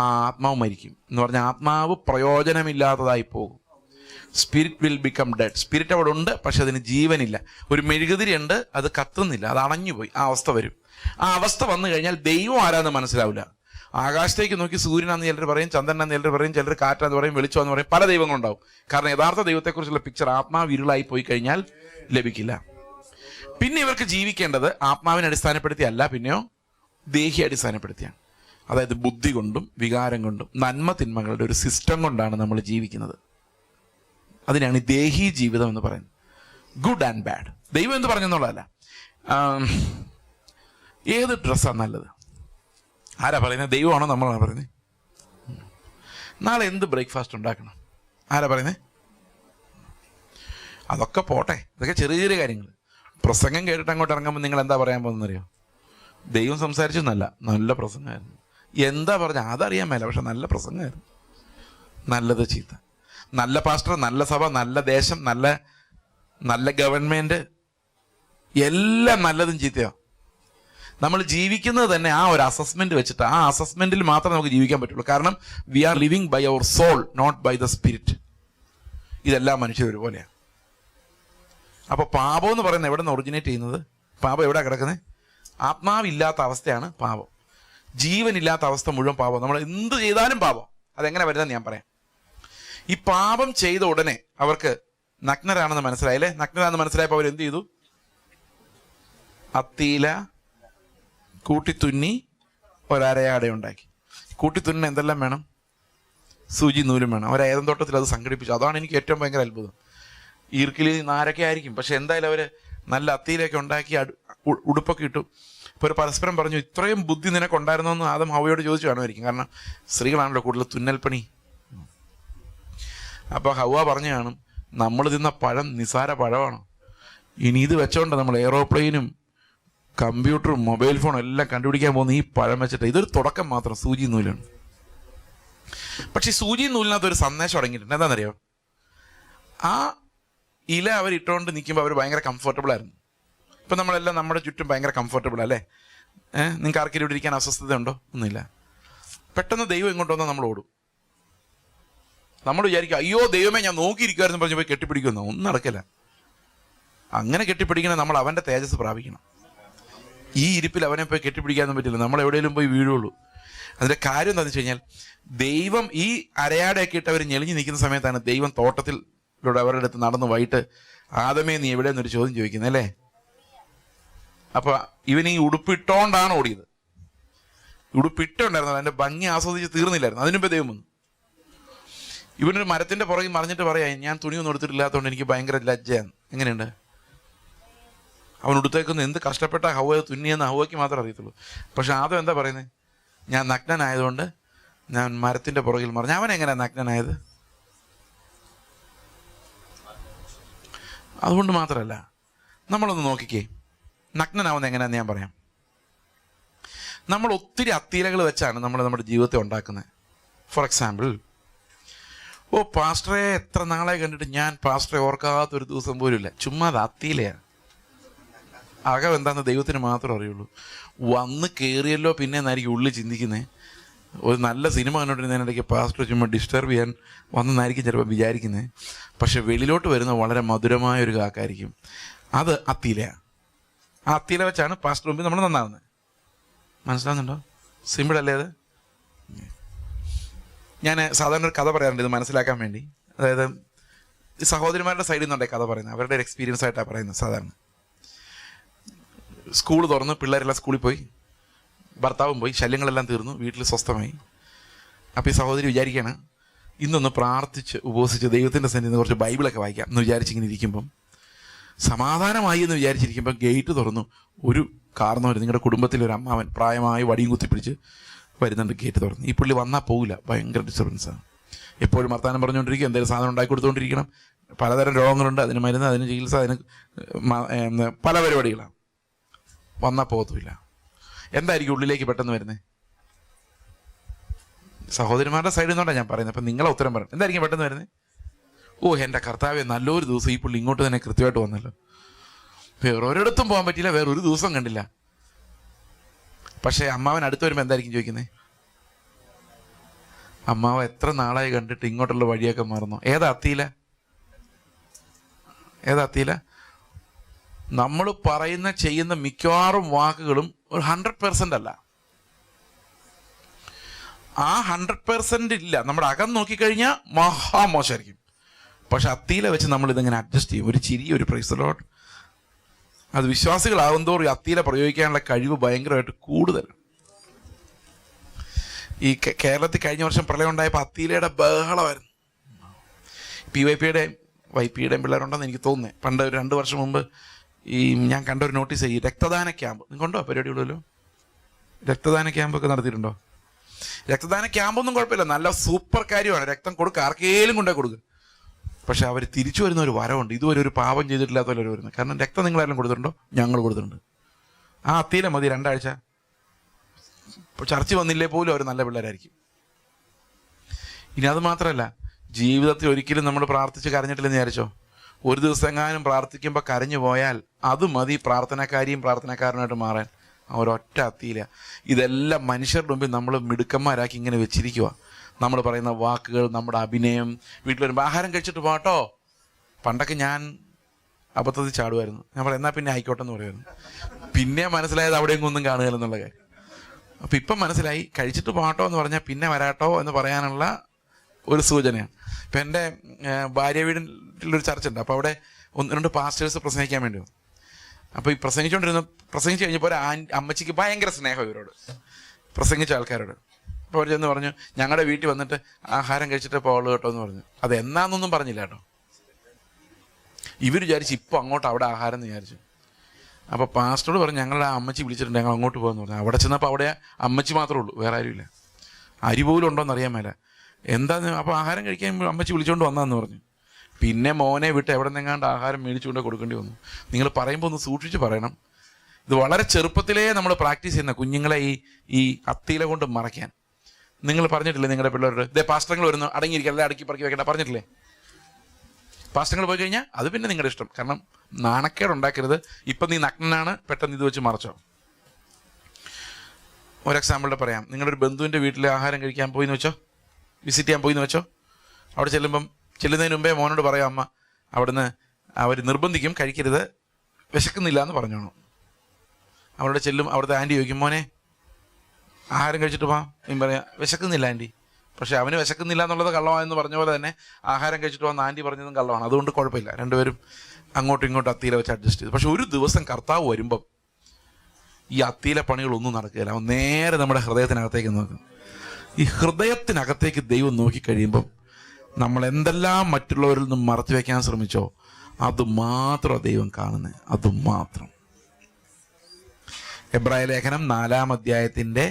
ആത്മാവ് മരിക്കും എന്ന് പറഞ്ഞാൽ ആത്മാവ് പ്രയോജനമില്ലാത്തതായി പോകും. Spirit will become dead. Spirit അവിടെ ഉണ്ട്, പക്ഷെ അതിന് ജീവനില്ല. ഒരു മെഴുകുതിരി ഉണ്ട്, അത് കത്തുന്നില്ല, അത് അണഞ്ഞുപോയി. ആ അവസ്ഥ വരും. ആ അവസ്ഥ വന്നു കഴിഞ്ഞാൽ ദൈവം ആരാന്ന് മനസ്സിലാവില്ല. ആകാശത്തേക്ക് നോക്കി സൂര്യനാന്ന് ചിലർ പറയും, ചന്ദ്രനാന്ന് ചിലർ പറയും, ചിലർ കാറ്റാന്ന് പറയും, വെളിച്ചമെന്ന് പറയും, പല ദൈവങ്ങളുണ്ടാവും. കാരണം യഥാർത്ഥ ദൈവത്തെക്കുറിച്ചുള്ള പിക്ചർ ആത്മാവ് ഇരുളായി പോയി കഴിഞ്ഞാൽ ലഭിക്കില്ല. പിന്നെ ഇവർക്ക് ജീവിക്കേണ്ടത് ആത്മാവിനെ അടിസ്ഥാനപ്പെടുത്തിയല്ല, പിന്നെയോ ദേഹിയെ അടിസ്ഥാനപ്പെടുത്തിയാണ്. അതായത് ബുദ്ധി കൊണ്ടും വികാരം കൊണ്ടും നന്മ തിന്മകളുടെ ഒരു സിസ്റ്റം കൊണ്ടാണ് നമ്മൾ ജീവിക്കുന്നത്. അതിനാണ് ഈ ദേഹി ജീവിതം എന്ന് പറയുന്നത്. Good and bad. ദൈവം എന്ത് പറഞ്ഞെന്നുള്ളതല്ല. ഏത് ഡ്രസ്സാണ് നല്ലത്? ആരാ പറയുന്നത്? ദൈവമാണോ നമ്മളാണോ പറയുന്നത്? നാളെ എന്ത് ബ്രേക്ക്ഫാസ്റ്റ് ഉണ്ടാക്കണം? ആരാ പറയുന്നത്? അതൊക്കെ പോട്ടെ, ഇതൊക്കെ ചെറിയ ചെറിയ കാര്യങ്ങൾ. പ്രസംഗം കേട്ടിട്ട് അങ്ങോട്ട് ഇറങ്ങുമ്പോൾ നിങ്ങൾ എന്താ പറയാൻ പോകുന്നറിയോ? ദൈവം സംസാരിച്ചു നല്ല പ്രസംഗമായിരുന്നു. എന്താ പറഞ്ഞാൽ അതറിയാൻ മേല, പക്ഷെ നല്ല പ്രസംഗമായിരുന്നു. നല്ലത് ചീത്ത, നല്ല പാസ്റ്റർ, നല്ല സഭ, നല്ല ദേശം, നല്ല ഗവൺമെന്റ്, എല്ലാം നല്ലതും ചീത്തയോ. നമ്മൾ ജീവിക്കുന്നത് തന്നെ ആ ഒരു അസസ്മെന്റ് വെച്ചിട്ട്, ആ അസസ്മെന്റിൽ മാത്രമേ നമുക്ക് ജീവിക്കാൻ പറ്റുള്ളൂ. കാരണം we are living by our soul, not by the spirit. ഇതെല്ലാം മനുഷ്യർ ഒരുപോലെയാണ്. അപ്പോൾ പാപം എന്ന് പറയുന്നത് എവിടെ നിന്ന് ഒറിജിനേറ്റ് ചെയ്യുന്നത്? പാപം എവിടെ കിടക്കുന്നത്? ആത്മാവില്ലാത്ത അവസ്ഥയാണ് പാപം. ജീവനില്ലാത്ത അവസ്ഥ മുഴുവൻ പാപം. നമ്മൾ എന്ത് ചെയ്താലും പാപം. അതെങ്ങനെ വരുന്നതെന്ന് ഞാൻ പറയാം. ഈ പാപം ചെയ്ത ഉടനെ അവർക്ക് നഗ്നരാണെന്ന് മനസ്സിലായില്ലേ? നഗ്നരാണെന്ന് മനസ്സിലായപ്പോൾ അവർ എന്ത് ചെയ്തു? അത്തീല കൂട്ടിത്തുന്നി ഒരരയാട ഉണ്ടാക്കി. കൂട്ടിത്തുന്നിന് എന്തെല്ലാം വേണം? സൂചി നൂലും വേണം. അവർ ഏതം തോട്ടത്തിൽ അത് സംഘടിപ്പിച്ചു. അതാണ് എനിക്ക് ഏറ്റവും ഭയങ്കര അത്ഭുതം. ഈർക്കിൽ നാരൊക്കെ ആയിരിക്കും, പക്ഷെ എന്തായാലും അവർ നല്ല അത്തിയിലൊക്കെ ഉണ്ടാക്കി ഉടുപ്പൊക്കെ ഇട്ടു. ഇപ്പോൾ ഒരു പരസ്പരം പറഞ്ഞു, ഇത്രയും ബുദ്ധി നിനക്കുണ്ടായിരുന്നോ എന്ന് ആദം ഹവ്വയോട് ചോദിച്ചു കാണുമായിരിക്കും. കാരണം സ്ത്രീകളാണല്ലോ കൂടുതൽ തുന്നൽപ്പണി. അപ്പോൾ ഹവ്വ പറഞ്ഞു കാണും, നമ്മൾ തിന്ന പഴം നിസാര പഴമാണ്, ഇനി ഇത് വെച്ചോണ്ട് നമ്മൾ എയ്റോപ്ലെയിനും കമ്പ്യൂട്ടറും മൊബൈൽ ഫോണും എല്ലാം കണ്ടുപിടിക്കാൻ പോകുന്ന ഈ പഴം വെച്ചിട്ട്. ഇതൊരു തുടക്കം മാത്രം, സൂചി നൂലാണ്. പക്ഷെ സൂചി നൂലിനകത്ത് ഒരു സന്ദേശം അടങ്ങിയിട്ടുണ്ട്. എന്താണെന്നറിയോ? ആ ഇല അവർ ഇട്ടുകൊണ്ട് നിൽക്കുമ്പോൾ അവർ ഭയങ്കര കംഫർട്ടബിൾ ആയിരുന്നു. ഇപ്പം നമ്മളെല്ലാം നമ്മുടെ ചുറ്റും ഭയങ്കര കംഫർട്ടബിൾ അല്ലേ? നിങ്ങൾക്ക് ആർക്കെങ്കിലും ഇവിടെ ഇരിക്കാൻ അസ്വസ്ഥത ഉണ്ടോ? ഒന്നുമില്ല. പെട്ടെന്ന് ദൈവം ഇങ്ങോട്ട് വന്നാൽ നമ്മൾ ഓടും. നമ്മൾ വിചാരിക്കും, അയ്യോ ദൈവമേ ഞാൻ നോക്കിയിരിക്കുമായിരുന്നു പറഞ്ഞ് പോയി കെട്ടിപ്പിടിക്കുന്നു. ഒന്നും നടക്കില്ല. അങ്ങനെ കെട്ടിപ്പിടിക്കണം, നമ്മൾ അവൻ്റെ തേജസ് പ്രാപിക്കണം. ഈ ഇരിപ്പിൽ അവനെ പോയി കെട്ടിപ്പിടിക്കാനൊന്നും പറ്റില്ല. നമ്മൾ എവിടെയെങ്കിലും പോയി വീഴുള്ളൂ. അതിൻ്റെ കാര്യം എന്താണെന്ന് വെച്ച് കഴിഞ്ഞാൽ, ദൈവം ഈ അരയാടയൊക്കെ ഇട്ട് അവർ ഞെളിഞ്ഞ് നിൽക്കുന്ന സമയത്താണ് ദൈവം തോട്ടത്തിലൂടെ അവരുടെ അടുത്ത് നടന്ന് വൈകിട്ട്, ആദമേ നീ എവിടെയെന്നൊരു ചോദ്യം ചോദിക്കുന്നത് അല്ലേ? അപ്പോൾ ഇവൻ ഈ ഉടുപ്പിട്ടോണ്ടാണ് ഓടിയത്. ഉടുപ്പിട്ടുണ്ടായിരുന്നു, അതിൻ്റെ ഭംഗി ആസ്വദിച്ച് തീർന്നില്ലായിരുന്നു. അതിനുമ്പേ ദൈവം വന്നു. ഇവനൊരു മരത്തിൻ്റെ പുറകിൽ മറിഞ്ഞിട്ട് പറയാം, ഞാൻ തുണിയൊന്നും എടുത്തിട്ടില്ലാത്തതുകൊണ്ട് എനിക്ക് ഭയങ്കര ലജ്ജയാണ്. എങ്ങനെയുണ്ട്? അവൻ ഉടുത്തേക്കുന്ന എന്ത് കഷ്ടപ്പെട്ട ഹവ്വ തുന്നിയെന്ന് ഹവ്വയ്ക്ക് മാത്രമേ അറിയത്തുള്ളൂ. പക്ഷെ ആദം എന്താ പറയുന്നത്? ഞാൻ നഗ്നനായതുകൊണ്ട് ഞാൻ മരത്തിൻ്റെ പുറകിൽ മറിഞ്ഞു. അവൻ എങ്ങനെയാണ് നഗ്നനായത്? അതുകൊണ്ട് മാത്രമല്ല, നമ്മളൊന്ന് നോക്കിക്കേ, നഗ്നനാവുന്ന എങ്ങനെയാണെന്ന് ഞാൻ പറയാം. നമ്മൾ ഒത്തിരി അത്തീലകൾ വെച്ചാണ് നമ്മൾ നമ്മുടെ ജീവിതത്തെ ഉണ്ടാക്കുന്നത്. ഫോർ എക്സാമ്പിൾ, പാസ്റ്ററെ എത്ര നാളെ കണ്ടിട്ട് ഞാൻ പാസ്റ്ററെ ഓർക്കാത്തൊരു ദിവസം പോലും ഇല്ല. ചുമ്മാ അത് അത്തീലയാണ്. അകം എന്താണെന്ന് ദൈവത്തിന് മാത്രമേ അറിയുള്ളൂ. വന്ന് കയറിയല്ലോ പിന്നെ എന്നായിരിക്കും ഉള്ളിൽ ചിന്തിക്കുന്നത്. ഒരു നല്ല സിനിമ കണ്ടുകൊണ്ടിരുന്നതിനിടയ്ക്ക് പാസ്റ്റർ ചുമ്മാ ഡിസ്റ്റർബ് ചെയ്യാൻ വന്നെന്നായിരിക്കും ചിലപ്പോൾ വിചാരിക്കുന്നത്. പക്ഷെ വെളിയിലോട്ട് വരുന്ന വളരെ മധുരമായ ഒരു കാക്കായിരിക്കും. അത് അത്തീലയാണ്. ആ അത്തീല വെച്ചാണ് പാസ്റ്റർ മുമ്പിൽ നമ്മൾ നന്നാകുന്നത്. മനസ്സിലാകുന്നുണ്ടോ? സിമ്പിൾ അല്ലേ അത്? ഞാൻ സാധാരണ ഒരു കഥ പറയാറുണ്ട് ഇത് മനസ്സിലാക്കാൻ വേണ്ടി. അതായത് ഈ സഹോദരിമാരുടെ സൈഡിൽ നിന്നുണ്ടേ കഥ പറയുന്നത്, അവരുടെ ഒരു എക്സ്പീരിയൻസ് ആയിട്ടാണ് പറയുന്നത്. സാധാരണ സ്കൂൾ തുറന്ന് പിള്ളേരെല്ലാം സ്കൂളിൽ പോയി, ഭർത്താവും പോയി, ശല്യങ്ങളെല്ലാം തീർന്നു, വീട്ടിൽ സ്വസ്ഥമായി. അപ്പോൾ ഈ സഹോദരി വിചാരിക്കുകയാണ്, ഇന്നൊന്ന് പ്രാർത്ഥിച്ച് ഉപവസിച്ച് ദൈവത്തിൻ്റെ സന്നിധിയിൽ കുറച്ച് ബൈബിളൊക്കെ വായിക്കാം എന്ന് വിചാരിച്ചിങ്ങനെ ഇരിക്കുമ്പം, സമാധാനമായി എന്ന് വിചാരിച്ചിരിക്കുമ്പം ഗേറ്റ് തുറന്നു. ഒരു കാരണവർ, നിങ്ങളുടെ കുടുംബത്തിലൊരു അമ്മാവൻ പ്രായമായി വടിയും കുത്തിപ്പിടിച്ച് വരുന്നുണ്ട്. ഗേറ്റ് തുറന്നു. ഈ പുള്ളി വന്നാൽ പോകില്ല, ഭയങ്കര ഡിസ്റ്റർബൻസാണ്. എപ്പോഴും വർത്താനം പറഞ്ഞുകൊണ്ടിരിക്കും, എന്തെങ്കിലും സാധനം ഉണ്ടാക്കി കൊടുത്തുകൊണ്ടിരിക്കണം. പലതരം രോഗങ്ങളുണ്ട്, അതിന് മരുന്ന്, അതിന് ചികിത്സ, അതിന് പല പരിപാടികളാണ്. വന്നാൽ പോകത്തുമില്ല. എന്തായിരിക്കും ഉള്ളിലേക്ക് പെട്ടെന്ന് വരുന്നത്? സഹോദരിമാരുടെ സൈഡിൽ നിന്നുകൊണ്ടാണ് ഞാൻ പറയുന്നത്. അപ്പം നിങ്ങളെ ഉത്തരം പറയണം. എന്തായിരിക്കും പെട്ടെന്ന് വരുന്നത്? എൻ്റെ കർത്താവേ, നല്ലൊരു ദിവസം ഈ പുള്ളി ഇങ്ങോട്ട് തന്നെ കൃത്യമായിട്ട് വന്നല്ലോ. വേറൊരിടത്തും പോകാൻ പറ്റില്ല, വേറൊരു ദിവസം കണ്ടില്ല. പക്ഷേ അമ്മാവൻ അടുത്ത് വരുമ്പോൾ എന്തായിരിക്കും ചോദിക്കുന്നത്? അമ്മാവ എത്ര നാളായി കണ്ടിട്ട് ഇങ്ങോട്ടുള്ള വഴിയൊക്കെ മറന്നോ? ഏതാ അത്തീല? നമ്മൾ പറയുന്ന ചെയ്യുന്ന മിക്കവാറും വാക്കുകളും ഒരു 100% അല്ല. ആ 100% ഇല്ല. നമ്മുടെ അകം നോക്കിക്കഴിഞ്ഞാൽ മഹാമോശമായിരിക്കും. പക്ഷെ അത്തീല വെച്ച് നമ്മളിതിങ്ങനെ അഡ്ജസ്റ്റ് ചെയ്യും. ഒരു ചിരി, ഒരു പ്രൈസ് ദി ലോർഡ്. അത് വിശ്വാസികളാകും തോറും അത്തീല പ്രയോഗിക്കാനുള്ള കഴിവ് ഭയങ്കരമായിട്ട് കൂടുതൽ. ഈ കേരളത്തിൽ കഴിഞ്ഞ വർഷം പ്രളയം ഉണ്ടായപ്പോൾ അത്തീലയുടെ ബഹളമായിരുന്നു. YPയുടെയും പിള്ളേരുണ്ടെന്ന് എനിക്ക് തോന്നുന്നത്. പണ്ട് ഒരു 2 വർഷം മുമ്പ് ഞാൻ കണ്ട ഒരു നോട്ടീസ്, ഈ രക്തദാന ക്യാമ്പ് നിങ്ങൾക്കുണ്ടോ? പരിപാടികളല്ലോ, രക്തദാന ക്യാമ്പൊക്കെ നടത്തിയിട്ടുണ്ടോ? രക്തദാന ക്യാമ്പൊന്നും കുഴപ്പമില്ല, നല്ല സൂപ്പർ കാര്യമാണ്. രക്തം കൊടുക്കുക, ആർക്കേലും കൊണ്ടേ കൊടുക്കുക. പക്ഷെ അവർ തിരിച്ചു വരുന്ന ഒരു വരവുണ്ട്. ഇതുവരെ ഒരു പാപം ചെയ്തിട്ടില്ലാത്തവർ വരുന്നത്. കാരണം രക്തം നിങ്ങളാരും കൊടുത്തിട്ടുണ്ടോ? ഞങ്ങൾ കൊടുത്തിട്ടുണ്ട്. ആ അത്തീല മതി 2 ആഴ്ച. ഇപ്പോൾ ചർച്ച വന്നില്ലേ പോലും അവർ നല്ല പിള്ളേരായിരിക്കും. ഇനി അത് മാത്രമല്ല, ജീവിതത്തിൽ ഒരിക്കലും നമ്മൾ പ്രാർത്ഥിച്ച് കരഞ്ഞിട്ടില്ലെന്ന് വിചാരിച്ചോ? ഒരു ദിവസം എങ്ങാനും പ്രാർത്ഥിക്കുമ്പോൾ കരഞ്ഞു പോയാൽ അത് മതി പ്രാർത്ഥനക്കാരിയും പ്രാർത്ഥനക്കാരനായിട്ട് മാറാൻ. ഒരൊറ്റ അത്തീല. ഇതെല്ലാം മനുഷ്യരുടെ മുമ്പിൽ നമ്മൾ മിടുക്കന്മാരാക്കി ഇങ്ങനെ വെച്ചിരിക്കുക. നമ്മൾ പറയുന്ന വാക്കുകൾ, നമ്മുടെ അഭിനയം. വീട്ടിൽ വരുമ്പോൾ ആഹാരം കഴിച്ചിട്ട് പോട്ടോ. പണ്ടൊക്കെ ഞാൻ അബദ്ധത്തിൽ ചാടുമായിരുന്നു. ഞാൻ പറയാം, എന്നാൽ പിന്നെ ആയിക്കോട്ടെ എന്ന് പറയുമായിരുന്നു. പിന്നെ മനസ്സിലായത് അവിടെയെങ്കിലും ഒന്നും കാണുകയില്ലെന്നുള്ള കാര്യം. അപ്പം ഇപ്പം മനസ്സിലായി കഴിച്ചിട്ട് പോകട്ടോ എന്ന് പറഞ്ഞാൽ പിന്നെ വരാട്ടോ എന്ന് പറയാനുള്ള ഒരു സൂചനയാണ്. ഇപ്പം എൻ്റെ ഭാര്യ വീടിലൊരു ചർച്ച ഉണ്ട്. അപ്പോൾ അവിടെ 1-2 പാസ്റ്റേഴ്സ് പ്രസംഗിക്കാൻ വേണ്ടി വന്നു. അപ്പോൾ ഈ പ്രസംഗിച്ച് കഴിഞ്ഞപ്പോൾ ഒരു അമ്മച്ചിക്ക് ഭയങ്കര സ്നേഹം ഇവരോട്, പ്രസംഗിച്ച ആൾക്കാരോട്. അപ്പോൾ അവർ ചെന്ന് പറഞ്ഞു, ഞങ്ങളുടെ വീട്ടിൽ വന്നിട്ട് ആഹാരം കഴിച്ചിട്ട് പോകുള്ളൂ കേട്ടോ എന്ന് പറഞ്ഞു. അത് എന്നാന്നൊന്നും പറഞ്ഞില്ല കേട്ടോ. ഇവർ വിചാരിച്ചു ഇപ്പോൾ അങ്ങോട്ട് അവിടെ ആഹാരം എന്ന് വിചാരിച്ചു. അപ്പോൾ പാസ്റ്ററോട് പറഞ്ഞു, ഞങ്ങളുടെ അമ്മച്ചി വിളിച്ചിട്ടുണ്ട്, ഞങ്ങൾ അങ്ങോട്ട് പോകാമെന്ന് പറഞ്ഞു. അവിടെ ചെന്നപ്പോൾ അവിടെ അമ്മച്ചി മാത്രമേ ഉള്ളൂ, വേറെ ആരുമില്ല. അരി പോലും ഉണ്ടോയെന്ന് അറിയാൻ മേല. എന്താന്ന് അപ്പോൾ ആഹാരം കഴിക്കാൻ അമ്മച്ചി വിളിച്ചുകൊണ്ട് വന്നതെന്ന് പറഞ്ഞു. പിന്നെ മോനെ വിട്ട് എവിടെ നിന്നെങ്ങാണ്ട് ആഹാരം മേടിച്ചുകൊണ്ട് കൊടുക്കേണ്ടി വന്നു. നിങ്ങൾ പറയുമ്പോൾ ഒന്ന് സൂക്ഷിച്ച് പറയണം. ഇത് വളരെ ചെറുപ്പത്തിലേ നമ്മൾ പ്രാക്ടീസ് ചെയ്യുന്ന കുഞ്ഞുങ്ങളെ ഈ അത്തിയില കൊണ്ട് മറയ്ക്കാൻ. നിങ്ങൾ പറഞ്ഞിട്ടില്ലേ നിങ്ങളുടെ പിള്ളേരോട്, ഇതേ പാസ്റ്റങ്ങൾ വരുന്നു, അടങ്ങിയിരിക്കുക, അല്ലെ അടക്കി പറക്കി വെക്കണ്ട പറഞ്ഞിട്ടില്ലേ? പാസ്റ്റങ്ങൾ പോയി കഴിഞ്ഞാൽ അത് പിന്നെ നിങ്ങളുടെ ഇഷ്ടം. കാരണം നാണക്കേട് ഉണ്ടാക്കരുത്. ഇപ്പം നീ നഗ്നനാണ്, പെട്ടെന്ന് ഇത് വെച്ച് മറച്ചോ. ഒരു എക്സാമ്പിളിൽ പറയാം. നിങ്ങളുടെ ഒരു ബന്ധുവിൻ്റെ വീട്ടിൽ ആഹാരം കഴിക്കാൻ പോയി എന്ന് വെച്ചോ, വിസിറ്റ് ചെയ്യാൻ പോയി എന്ന് വെച്ചോ. അവിടെ ചെല്ലുന്നതിന് മുമ്പേ മോനോട് പറയാം, അമ്മ അവിടുന്ന് അവർ നിർബന്ധിക്കും കഴിക്കരുത്, വിശക്കുന്നില്ല എന്ന് പറഞ്ഞോണം. അവരോട് ചെല്ലും, അവിടുത്തെ ആൻറ്റി ചോദിക്കും, മോനെ ആഹാരം കഴിച്ചിട്ട് പോകാം. നീ പറയാം വിശക്കുന്നില്ല ആൻറ്റി. പക്ഷേ അവന് വിശക്കുന്നില്ല എന്നുള്ളത് കള്ളമാണെന്ന് പറഞ്ഞ പോലെ തന്നെ ആഹാരം കഴിച്ചിട്ട് പോകുന്ന ആൻറ്റി പറഞ്ഞതും കള്ളമാണ്. അതുകൊണ്ട് കുഴപ്പമില്ല, രണ്ടുപേരും അങ്ങോട്ടും ഇങ്ങോട്ടും അത്തിയില വെച്ച് അഡ്ജസ്റ്റ് ചെയ്തു. പക്ഷെ ഒരു ദിവസം കർത്താവ് വരുമ്പം ഈ അത്തിയില പണികളൊന്നും നടക്കുകയില്ല. അവൻ നേരെ നമ്മുടെ ഹൃദയത്തിനകത്തേക്ക് നോക്കും. ഈ ഹൃദയത്തിനകത്തേക്ക് ദൈവം നോക്കിക്കഴിയുമ്പം നമ്മൾ എന്തെല്ലാം മറ്റുള്ളവരിൽ നിന്നും മറച്ചു വയ്ക്കാൻ ശ്രമിച്ചോ അതുമാത്രം ദൈവം കാണുന്നത്, അതുമാത്രം. എബ്രായ ലേഖനം 4-ാം അധ്യായത്തിൻ്റെ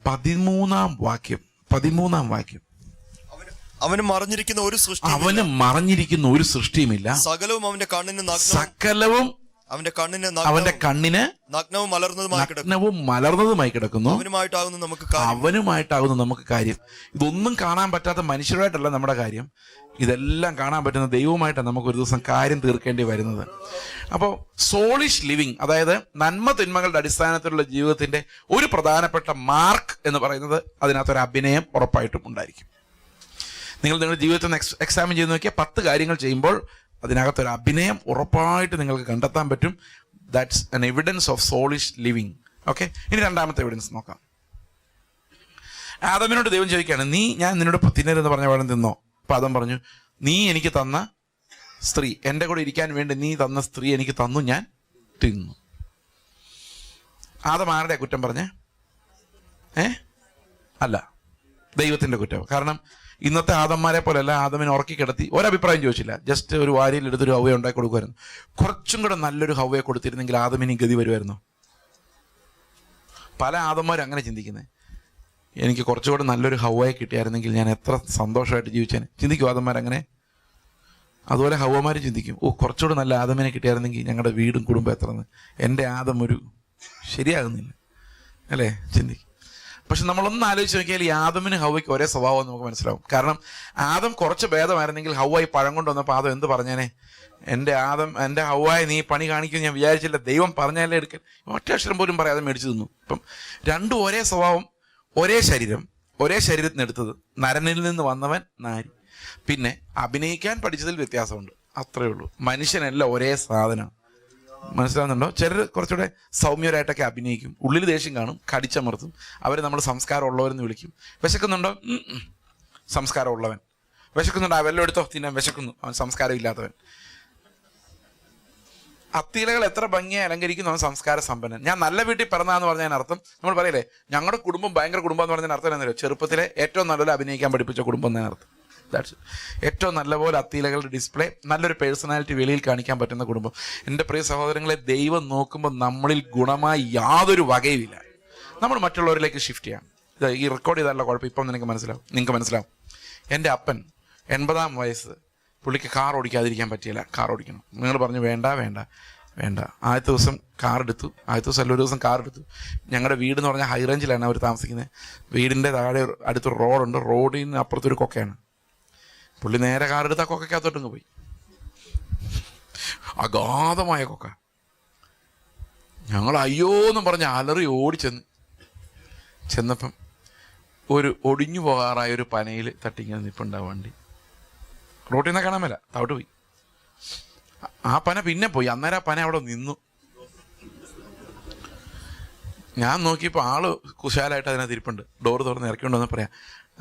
13-ാം വാക്യം. അവന് മറഞ്ഞിരിക്കുന്ന ഒരു സൃഷ്ടിയുമില്ല, സകലവും അവന്റെ കണ്ണിന് നഗ്നവും മലർന്നതുമായി കിടക്കുന്നു. അവനുമായിട്ടാകുന്നു നമുക്ക് കാര്യം. ഇതൊന്നും കാണാൻ പറ്റാത്ത മനുഷ്യരായിട്ടല്ല നമ്മുടെ കാര്യം, ഇതെല്ലാം കാണാൻ പറ്റുന്ന ദൈവവുമായിട്ടാണ് നമുക്ക് ഒരു ദിവസം കാര്യം തീർക്കേണ്ടി വരുന്നത്. അപ്പോൾ സോളിഷ് ലിവിങ്, അതായത് നന്മ തിന്മകളുടെ അടിസ്ഥാനത്തിലുള്ള ജീവിതത്തിന്റെ ഒരു പ്രധാനപ്പെട്ട മാർക്ക് എന്ന് പറയുന്നത് അതിനകത്തൊരു അഭിനയം ഉറപ്പായിട്ടും ഉണ്ടായിരിക്കും. നിങ്ങളുടെ ജീവിതത്തിൽ എക്സാമിൻ ചെയ്ത് നോക്കിയാൽ 10 കാര്യങ്ങൾ ചെയ്യുമ്പോൾ അതിനകത്തൊരു അഭിനയം ഉറപ്പായിട്ട് നിങ്ങൾക്ക് കണ്ടെത്താൻ പറ്റും. That's an evidence of സോളിഷ് living. Okay, ഇനി 2ാമത്തെ എവിഡൻസ് നോക്കാം. ആദമിനോട് ദൈവം ചോദിക്കുകയാണ്, ഞാൻ നിന്നോട് തിന്നരുതെന്ന് പറഞ്ഞ പാടം തിന്നോ? അപ്പം ആദം പറഞ്ഞു, നീ എനിക്ക് തന്ന സ്ത്രീ, എൻ്റെ കൂടെ ഇരിക്കാൻ വേണ്ടി നീ തന്ന സ്ത്രീ എനിക്ക് തന്നു, ഞാൻ തിന്നു. ആദം ആരുടെ കുറ്റം പറഞ്ഞേ? അല്ല, ദൈവത്തിൻ്റെ കുറ്റം. കാരണം ഇന്നത്തെ ആദന്മാരെ പോലെയല്ല ആദമിനെ ഉറക്കി കിടത്തി ഒരഭിപ്രായം ചോദിച്ചില്ല. ജസ്റ്റ് ഒരു വാരിയിൽ എടുത്തൊരു ഹവ്വ ഉണ്ടാക്കി കൊടുക്കുമായിരുന്നു. കുറച്ചും കൂടെ നല്ലൊരു ഹവ്വയെ കൊടുത്തിരുന്നെങ്കിൽ ആദമിന് ഗതി വരുമായിരുന്നു. പല ആദന്മാരും അങ്ങനെ ചിന്തിക്കുന്നത്, എനിക്ക് കുറച്ചുകൂടെ നല്ലൊരു ഹവ്വയെ കിട്ടിയായിരുന്നെങ്കിൽ ഞാൻ എത്ര സന്തോഷമായിട്ട് ജീവിച്ചേനെ. ചിന്തിക്കും ആദന്മാരങ്ങനെ. അതുപോലെ ഹവ്വമാർ ചിന്തിക്കും, കുറച്ചുകൂടെ നല്ല ആദമിനെ കിട്ടിയായിരുന്നെങ്കിൽ ഞങ്ങളുടെ വീടും കുടുംബം എത്രന്ന്. എൻ്റെ ആദം ശരിയാകുന്നില്ല അല്ലേ, ചിന്തിക്കും. പക്ഷെ നമ്മളൊന്ന് ആലോചിച്ച് നോക്കിയാൽ ഈ ആദമിന് ഹവ്വയ്ക്ക് ഒരേ സ്വഭാവം നമുക്ക് മനസ്സിലാവും. കാരണം ആദം കുറച്ച് ഭേദമായിരുന്നെങ്കിൽ ഹവ്വ ഈ പഴം കൊണ്ടുവന്നപ്പോൾ ആദം എന്ത് പറഞ്ഞേനെ? എൻ്റെ ഹവ്വായി നീ പണി കാണിക്കും ഞാൻ വിചാരിച്ചില്ല, ദൈവം പറഞ്ഞാലേ എടുക്കൽ. ഒറ്റ അക്ഷരം പോലും പറയാതെ മേടിച്ചു തിന്നു. ഇപ്പം രണ്ടും ഒരേ സ്വഭാവം, ഒരേ ശരീരത്തിന് എടുത്തത്. നരനിൽ നിന്ന് വന്നവൻ നാരി. പിന്നെ അഭിനയിക്കാൻ പഠിച്ചതിൽ വ്യത്യാസമുണ്ട്, അത്രയേ ഉള്ളൂ. മനുഷ്യനല്ല ഒരേ സാധനം. മനസ്സിലാവുന്നുണ്ടോ? ചിലർ കുറച്ചുകൂടെ സൗമ്യരായിട്ടൊക്കെ അഭിനയിക്കും, ഉള്ളിൽ ദേഷ്യം കാണും, കടിച്ചമർത്തും. അവർ നമ്മൾ സംസ്കാരം ഉള്ളവരെന്ന് വിളിക്കും. വിശക്കുന്നുണ്ടോ? സംസ്കാരം ഉള്ളവൻ. വിശക്കുന്നുണ്ടോ? വെള്ളം എടുത്തോ, തിന്നാൻ വിശക്കുന്നു, അവൻ സംസ്കാരം ഇല്ലാത്തവൻ. അത്തിയിലകൾ എത്ര ഭംഗിയായി അലങ്കരിക്കുന്നു, അവൻ സംസ്കാര സമ്പന്നൻ. ഞാൻ നല്ല വീട്ടിൽ പിറന്നാന്ന് പറഞ്ഞതിന് അർത്ഥം, നമ്മൾ പറയില്ലേ ഞങ്ങളുടെ കുടുംബം ഭയങ്കര കുടുംബം എന്ന് പറഞ്ഞതിന് അർത്ഥം എന്നറിയോ? ചെറുപ്പത്തിലെ ഏറ്റവും നല്ലപോലെ അഭിനയിക്കാൻ പഠിപ്പിച്ച കുടുംബം എന്നതിനർത്ഥം. ദാറ്റ്സ് ഏറ്റവും നല്ലപോലെ അത്തിയിലകളുടെ ഡിസ്പ്ലേ, നല്ലൊരു പേഴ്സണാലിറ്റി വെളിയിൽ കാണിക്കാൻ പറ്റുന്ന കുടുംബം. എൻ്റെ പ്രിയ സഹോദരങ്ങളെ, ദൈവം നോക്കുമ്പോൾ നമ്മളിൽ ഗുണമായി യാതൊരു വകയുമില്ല. നമ്മൾ മറ്റുള്ളവരിലേക്ക് ഷിഫ്റ്റ് ചെയ്യാം. ഇത് ഈ റെക്കോർഡ് ചെയ്താലുള്ള കുഴപ്പം ഇപ്പം നിങ്ങൾക്ക് മനസ്സിലാവും. എൻ്റെ അപ്പൻ 80-ാം വയസ്സ്, പുള്ളിക്ക് കാർ ഓടിക്കാതിരിക്കാൻ പറ്റിയില്ല, കാർ ഓടിക്കണം. നിങ്ങൾ പറഞ്ഞു വേണ്ട. ആദ്യത്തെ ദിവസം കാർ എടുത്തു. ഒരു ദിവസം കാർ എടുത്തു. ഞങ്ങളുടെ വീട് എന്ന് പറഞ്ഞാൽ ഹൈ റേഞ്ചിലാണ് അവർ താമസിക്കുന്നത്. വീടിൻ്റെ താഴെ അടുത്തൊരു റോഡുണ്ട്, റോഡിന് അപ്പുറത്തൊരു കൊക്കയാണ്. പുള്ളി നേരെ കാർ എടുത്ത് ആ കൊക്കകത്തോട്ടങ്ങ് പോയി. അഗാധമായ കൊക്ക. ഞങ്ങൾ അയ്യോ എന്നും പറഞ്ഞ് അലറി ചെന്നപ്പം ഒരു ഒടിഞ്ഞു പോകാറായ ഒരു പനയിൽ തട്ടിങ്ങനെ നിൽപ്പുണ്ടാവും വണ്ടി. റോട്ടിൽ നിന്ന് കാണാൻ മേല, താവട്ട് പോയി. ആ പന പിന്നെ പോയി. അന്നേരം ആ പന അവിടെ നിന്നു. ഞാൻ നോക്കിയപ്പോൾ ആള് കുശാലായിട്ട് അതിനകത്ത് ഇരിപ്പുണ്ട്. ഡോറ് തുറന്ന് ഇറക്കിക്കൊണ്ടെന്ന് പറയാം,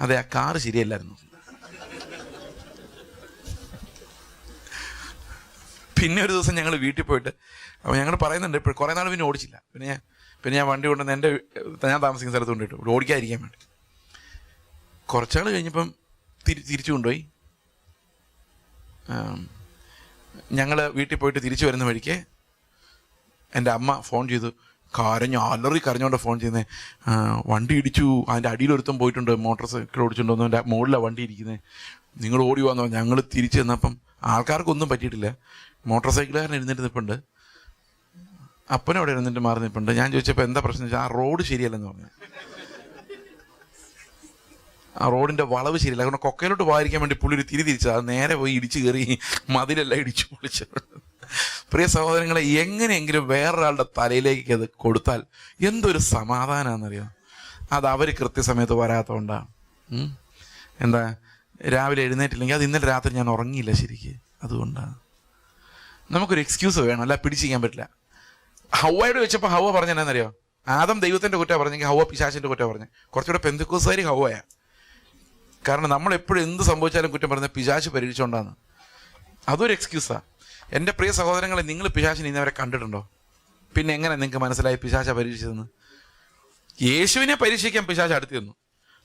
അതെ ആ കാറ് ശരിയല്ലായിരുന്നു. പിന്നെ ഒരു ദിവസം ഞങ്ങൾ വീട്ടിൽ പോയിട്ട്, അപ്പോൾ ഞങ്ങൾ പറയുന്നുണ്ട്, ഇപ്പോൾ കുറേ നാൾ പിന്നെ ഓടിച്ചില്ല. പിന്നെ ഞാൻ വണ്ടി കൊണ്ടുവന്ന് ഞാൻ താമസിക്കുന്ന സ്ഥലത്ത് കൊണ്ടിട്ടു, ഓടിക്കാതിരിക്കാൻ വേണ്ടി. കുറച്ചാൾ കഴിഞ്ഞപ്പം തിരിച്ചു കൊണ്ടുപോയി. ഞങ്ങൾ വീട്ടിൽ പോയിട്ട് തിരിച്ചു വരുന്ന വഴിക്ക് എൻ്റെ അമ്മ ഫോൺ ചെയ്തു, കരഞ്ഞുകൊണ്ട് ഫോൺ ചെയ്യുന്നത്, വണ്ടി ഇടിച്ചു, അതിൻ്റെ അടിയിലൊരുത്തം പോയിട്ടുണ്ട്, മോട്ടോർ സൈക്കിൾ ഓടിച്ചുകൊണ്ട് വന്നു, എൻ്റെ മുകളിലാണ് വണ്ടി ഇരിക്കുന്നത്, നിങ്ങൾ ഓടി വന്നോ. ഞങ്ങൾ തിരിച്ചു ചെന്നപ്പം ആൾക്കാർക്കൊന്നും പറ്റിയിട്ടില്ല. മോട്ടോർ സൈക്കിളുകാരൻ എഴുന്നേറ്റ് നിൽപ്പുണ്ട്, അപ്പനവിടെ എഴുന്നേറ്റ് മാറി നിൽപ്പുണ്ട്. ഞാൻ ചോദിച്ചപ്പോൾ എന്താ പ്രശ്നം വെച്ചാൽ, ആ റോഡ് ശരിയല്ലെന്ന് പറഞ്ഞു. ആ റോഡിൻ്റെ വളവ് ശരിയല്ല, അതുകൊണ്ട് കൊക്കയിലോട്ട് പോകാതിരിക്കാൻ വേണ്ടി പുള്ളി ഒരു തിരിച്ചത്, അത് നേരെ പോയി ഇടിച്ച് കയറി മതിലെല്ലാം ഇടിച്ചു പൊളിച്ചു. പ്രിയ സഹോദരങ്ങളെ, എങ്ങനെയെങ്കിലും വേറൊരാളുടെ തലയിലേക്ക് അത് കൊടുത്താൽ എന്തൊരു സമാധാനമാണെന്നറിയാം. അത് അവർ കൃത്യസമയത്ത് വരാത്തതുകൊണ്ടാണ്. എന്താ, രാവിലെ എഴുന്നേറ്റില്ലെങ്കിൽ അത് ഇന്നലെ രാത്രി ഞാൻ ഉറങ്ങിയില്ല ശരിക്ക്, അതുകൊണ്ടാണ്. നമുക്കൊരു എക്സ്ക്യൂസ് വേണം, അല്ല പിടിച്ചിരിക്കാൻ പറ്റില്ല. ഹൗവയോട് വെച്ചപ്പോൾ ഹൗവ പറഞ്ഞെന്നറിയോ, ആദം ദൈവത്തിൻ്റെ കുറ്റമാണ് പറഞ്ഞെങ്കിൽ ഹൗവ പിശാചിൻ്റെ കുറ്റമാണ് പറഞ്ഞത്. കുറച്ചുകൂടെ പെന്തക്കോസ്തുകാരി ഹൗവയാ. കാരണം നമ്മളെപ്പോഴും എന്ത് സംഭവിച്ചാലും കുറ്റം പറയുന്നത് പിശാച് പരീക്ഷിച്ചുകൊണ്ടാണ്. അതൊരു എക്സ്ക്യൂസാണ്. എൻ്റെ പ്രിയ സഹോദരങ്ങളെ, നിങ്ങൾ പിശാചിനെ ഇന്നവരെ കണ്ടിട്ടുണ്ടോ? പിന്നെ എങ്ങനെ നിങ്ങൾക്ക് മനസ്സിലായി പിശാച പരീക്ഷിച്ചതെന്ന്? യേശുവിനെ പരീക്ഷിക്കാൻ പിശാച് അടുത്ത് വന്നു,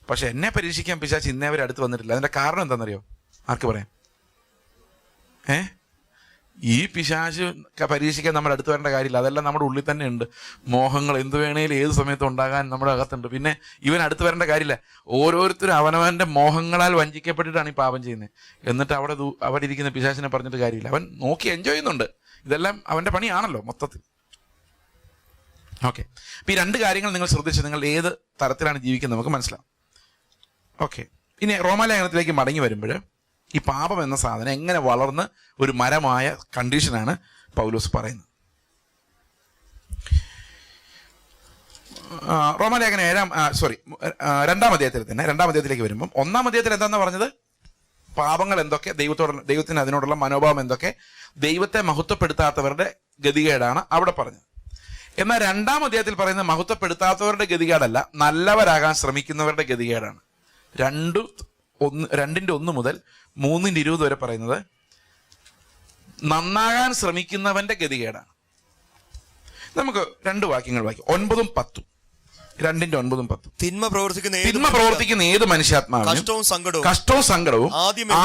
പക്ഷെ എന്നെ പരീക്ഷിക്കാൻ പിശാച് ഇന്നേവരെ അടുത്ത് വന്നിട്ടില്ല. അതിൻ്റെ കാരണം എന്താണെന്നറിയോ? ആർക്ക് പറയാം? ഈ പിശാച് പരീക്ഷിക്കാൻ നമ്മുടെ അടുത്ത് വരേണ്ട കാര്യമില്ല. അതെല്ലാം നമ്മുടെ ഉള്ളിൽ തന്നെ ഉണ്ട്. മോഹങ്ങൾ എന്ത് വേണേലും ഏത് സമയത്തും ഉണ്ടാകാൻ നമ്മുടെ അകത്തുണ്ട്. പിന്നെ ഇവൻ അടുത്ത് വരേണ്ട കാര്യമില്ല. ഓരോരുത്തരും അവനവൻ്റെ മോഹങ്ങളാൽ വഞ്ചിക്കപ്പെട്ടിട്ടാണ് ഈ പാപം ചെയ്യുന്നത്. എന്നിട്ട് അവിടെ ഇരിക്കുന്ന പിശാചിനെ പറഞ്ഞിട്ട് കാര്യമില്ല. അവൻ നോക്കി എൻജോയ് ചെയ്യുന്നുണ്ട്. ഇതെല്ലാം അവൻ്റെ പണിയാണല്ലോ മൊത്തത്തിൽ. ഓക്കെ, അപ്പോൾ ഈ രണ്ട് കാര്യങ്ങൾ നിങ്ങൾ ശ്രദ്ധിച്ച് നിങ്ങൾ ഏത് തരത്തിലാണ് ജീവിക്കുന്നത് നമുക്ക് മനസ്സിലാവും. ഓക്കെ, ഇനി റോമാലേഖനത്തിലേക്ക് മടങ്ങി വരുമ്പോൾ ഈ പാപം എന്ന സാധനം എങ്ങനെ വളർന്ന് ഒരു മരമായ കണ്ടീഷനാണ് പൗലോസ് പറയുന്നത്. റോമാലേഖനം 2-ാം അധ്യായത്തിലേക്ക് വരുമ്പം 1-ാം അധ്യായത്തിൽ എന്താണെന്ന് പറഞ്ഞത്? പാപങ്ങൾ എന്തൊക്കെ, ദൈവത്തിന് അതിനോടുള്ള മനോഭാവം എന്തൊക്കെ, ദൈവത്തെ മഹത്വപ്പെടുത്താത്തവരുടെ ഗതികേടാണ് അവിടെ പറഞ്ഞത്. എന്നാൽ 2-ാം അധ്യായത്തിൽ പറയുന്നത് മഹത്വപ്പെടുത്താത്തവരുടെ ഗതികേടല്ല, നല്ലവരാകാൻ ശ്രമിക്കുന്നവരുടെ ഗതികേടാണ്. 2:1 മുതൽ 3:20 വരെ പറയുന്നത് നന്നാകാൻ ശ്രമിക്കുന്നവന്റെ ഗതികേടാണ്. നമുക്ക് 2 വാക്യങ്ങൾ വായിക്കാം, 9-ഉം 10-ഉം. 2:9-10. തിന്മ പ്രവർത്തിക്കുന്ന ഏത് മനുഷ്യാത്മാവിനും കഷ്ടവും സങ്കടവും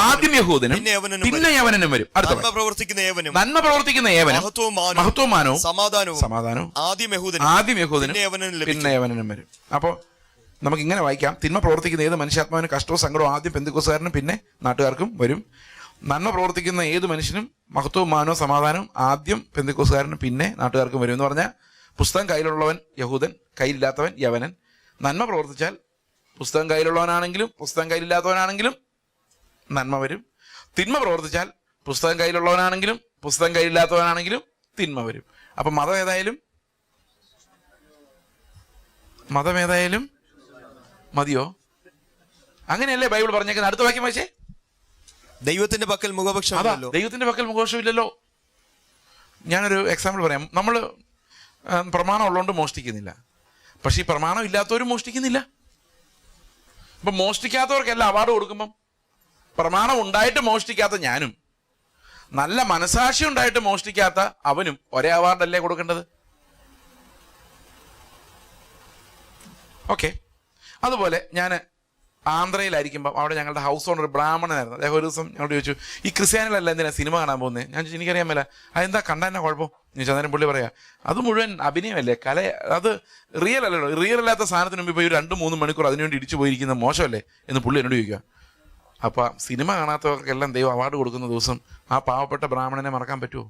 ആദ്യം യഹൂദനും പിന്നെ യവനനും വരും. നന്മ പ്രവർത്തിക്കുന്ന ഏവനും മഹത്വവും മാനവും സമാധാനവും ആദ്യം യഹൂദനും പിന്നെ യവനനും വരും. അപ്പോൾ നമുക്ക് ഇങ്ങനെ വായിക്കാം, തിന്മ പ്രവർത്തിക്കുന്ന ഏത് മനുഷ്യാത്മാവിനും കഷ്ടവും സങ്കടവും ആദ്യം പെന്തക്കോസ്തുകാരനും പിന്നെ നാട്ടുകാർക്കും വരും. നന്മ പ്രവർത്തിക്കുന്ന ഏത് മനുഷ്യനും മഹത്വവും മാനവും സമാധാനവും ആദ്യം പെന്തക്കോസ്തുകാരനും പിന്നെ നാട്ടുകാർക്കും വരും എന്ന് പറഞ്ഞാൽ, പുസ്തകം കയ്യിലുള്ളവൻ യഹൂദൻ, കയ്യിലില്ലാത്തവൻ യവനൻ. നന്മ പ്രവർത്തിച്ചാൽ പുസ്തകം കയ്യിലുള്ളവനാണെങ്കിലും പുസ്തകം കയ്യിലില്ലാത്തവനാണെങ്കിലും നന്മ വരും. തിന്മ പ്രവർത്തിച്ചാൽ പുസ്തകം കയ്യിലുള്ളവനാണെങ്കിലും പുസ്തകം കയ്യിലില്ലാത്തവനാണെങ്കിലും തിന്മ വരും. അപ്പം മതമേതായാലും മതിയോ? അങ്ങനെയല്ലേ ബൈബിൾ പറഞ്ഞേക്കുന്നത്? അടുത്ത വാക്യം വായിച്ചേ. ദൈവത്തിന്റെ പക്കൽ മുഖപക്ഷമില്ലല്ലോ. ഞാനൊരു എക്സാമ്പിൾ പറയാം. നമ്മൾ പ്രമാണം ഉള്ളതുകൊണ്ട് മോഷ്ടിക്കുന്നില്ല, പക്ഷെ ഈ പ്രമാണം ഇല്ലാത്തവരും മോഷ്ടിക്കുന്നില്ല. ഇപ്പം മോഷ്ടിക്കാത്തവർക്കെല്ലാം അവാർഡ് കൊടുക്കുമ്പം പ്രമാണം ഉണ്ടായിട്ട് മോഷ്ടിക്കാത്ത ഞാനും നല്ല മനസാക്ഷി ഉണ്ടായിട്ട് മോഷ്ടിക്കാത്ത അവനും ഒരേ അവാർഡല്ലേ കൊടുക്കേണ്ടത്? ഓക്കെ, അതുപോലെ ഞാൻ ആന്ധ്രയിലായിരിക്കുമ്പോൾ അവിടെ ഞങ്ങളുടെ ഹൗസ് ഓണർ ഒരു ബ്രാഹ്മണനായിരുന്നു. അദ്ദേഹം ഒരു ദിവസം ഞങ്ങളോട് ചോദിച്ചു, ഈ ക്രിസ്ത്യാനികളല്ല എന്തിനാ സിനിമ കാണാൻ പോകുന്നത്? ഞാൻ ചോദിച്ചു, എനിക്കറിയാൻ മേല, അതെന്താ കണ്ടാൽ എന്നാ കുഴപ്പം ചോദിച്ചാൽ അന്നേരം പുള്ളി പറയാം, അത് മുഴുവൻ അഭിനയമല്ലേ, അത് റിയൽ അല്ലല്ലോ. റിയൽ അല്ലാത്ത സാധനത്തിന് മുമ്പ് പോയി 2-3 മണിക്കൂർ അതിനുവേണ്ടി ഇടിച്ചു പോയിരിക്കുന്ന മോശമല്ലേ എന്ന് പുള്ളി എന്നോട് ചോദിക്കുക. അപ്പം സിനിമ കാണാത്തവർക്കെല്ലാം ദൈവം അവാർഡ് കൊടുക്കുന്ന ദിവസം ആ പാവപ്പെട്ട ബ്രാഹ്മണനെ മറക്കാൻ പറ്റുമോ?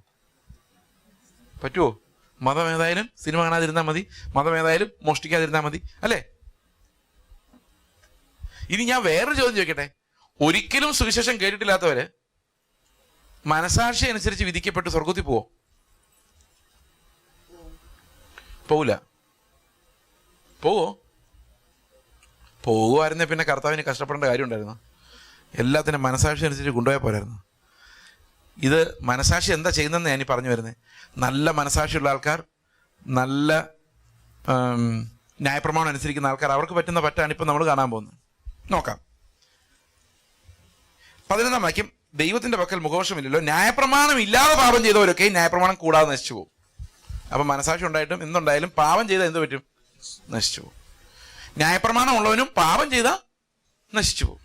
മതം ഏതായാലും സിനിമ കാണാതിരുന്നാൽ മതി, മതം ഏതായാലും മോഷ്ടിക്കാതിരുന്നാൽ മതി, അല്ലേ? ഇനി ഞാൻ വേറൊരു ചോദ്യം ചോദിക്കട്ടെ. ഒരിക്കലും സുവിശേഷം കേട്ടിട്ടില്ലാത്തവര് മനസാക്ഷി അനുസരിച്ച് വിധിക്കപ്പെട്ട് സ്വർഗത്തിൽ പോവില്ല? പോകുമായിരുന്നേ പിന്നെ കർത്താവിന് കഷ്ടപ്പെടേണ്ട കാര്യം ഉണ്ടായിരുന്നു? എല്ലാത്തിനും മനസാക്ഷി അനുസരിച്ച് കൊണ്ടുപോയാൽ പോരായിരുന്നു. ഇത് മനസാക്ഷി എന്താ ചെയ്യുന്നതെന്ന് ഞാൻ പറഞ്ഞു വരുന്നത്. നല്ല മനസാക്ഷിയുള്ള ആൾക്കാർ, നല്ല ന്യായപ്രമാണം അനുസരിക്കുന്ന ആൾക്കാർ, അവർക്ക് പറ്റുന്ന പറ്റാണ് ഇപ്പം നമ്മൾ കാണാൻ പോകുന്നത്. നോക്കാം. 11-ാം വാക്യം, ദൈവത്തിന്റെ പക്കൽ മുഖവശമില്ലല്ലോ, ന്യായപ്രമാണം ഇല്ലാതെ പാപം ചെയ്തവരൊക്കെ ന്യായപ്രമാണം കൂടാതെ നശിച്ചു പോകും. അപ്പം മനസാക്ഷി ഉണ്ടായിട്ടും എന്തുണ്ടായാലും പാപം ചെയ്താൽ എന്ത് പറ്റും? നശിച്ചു പോകും. ന്യായപ്രമാണം ഉള്ളവനും പാപം ചെയ്താൽ നശിച്ചു പോകും.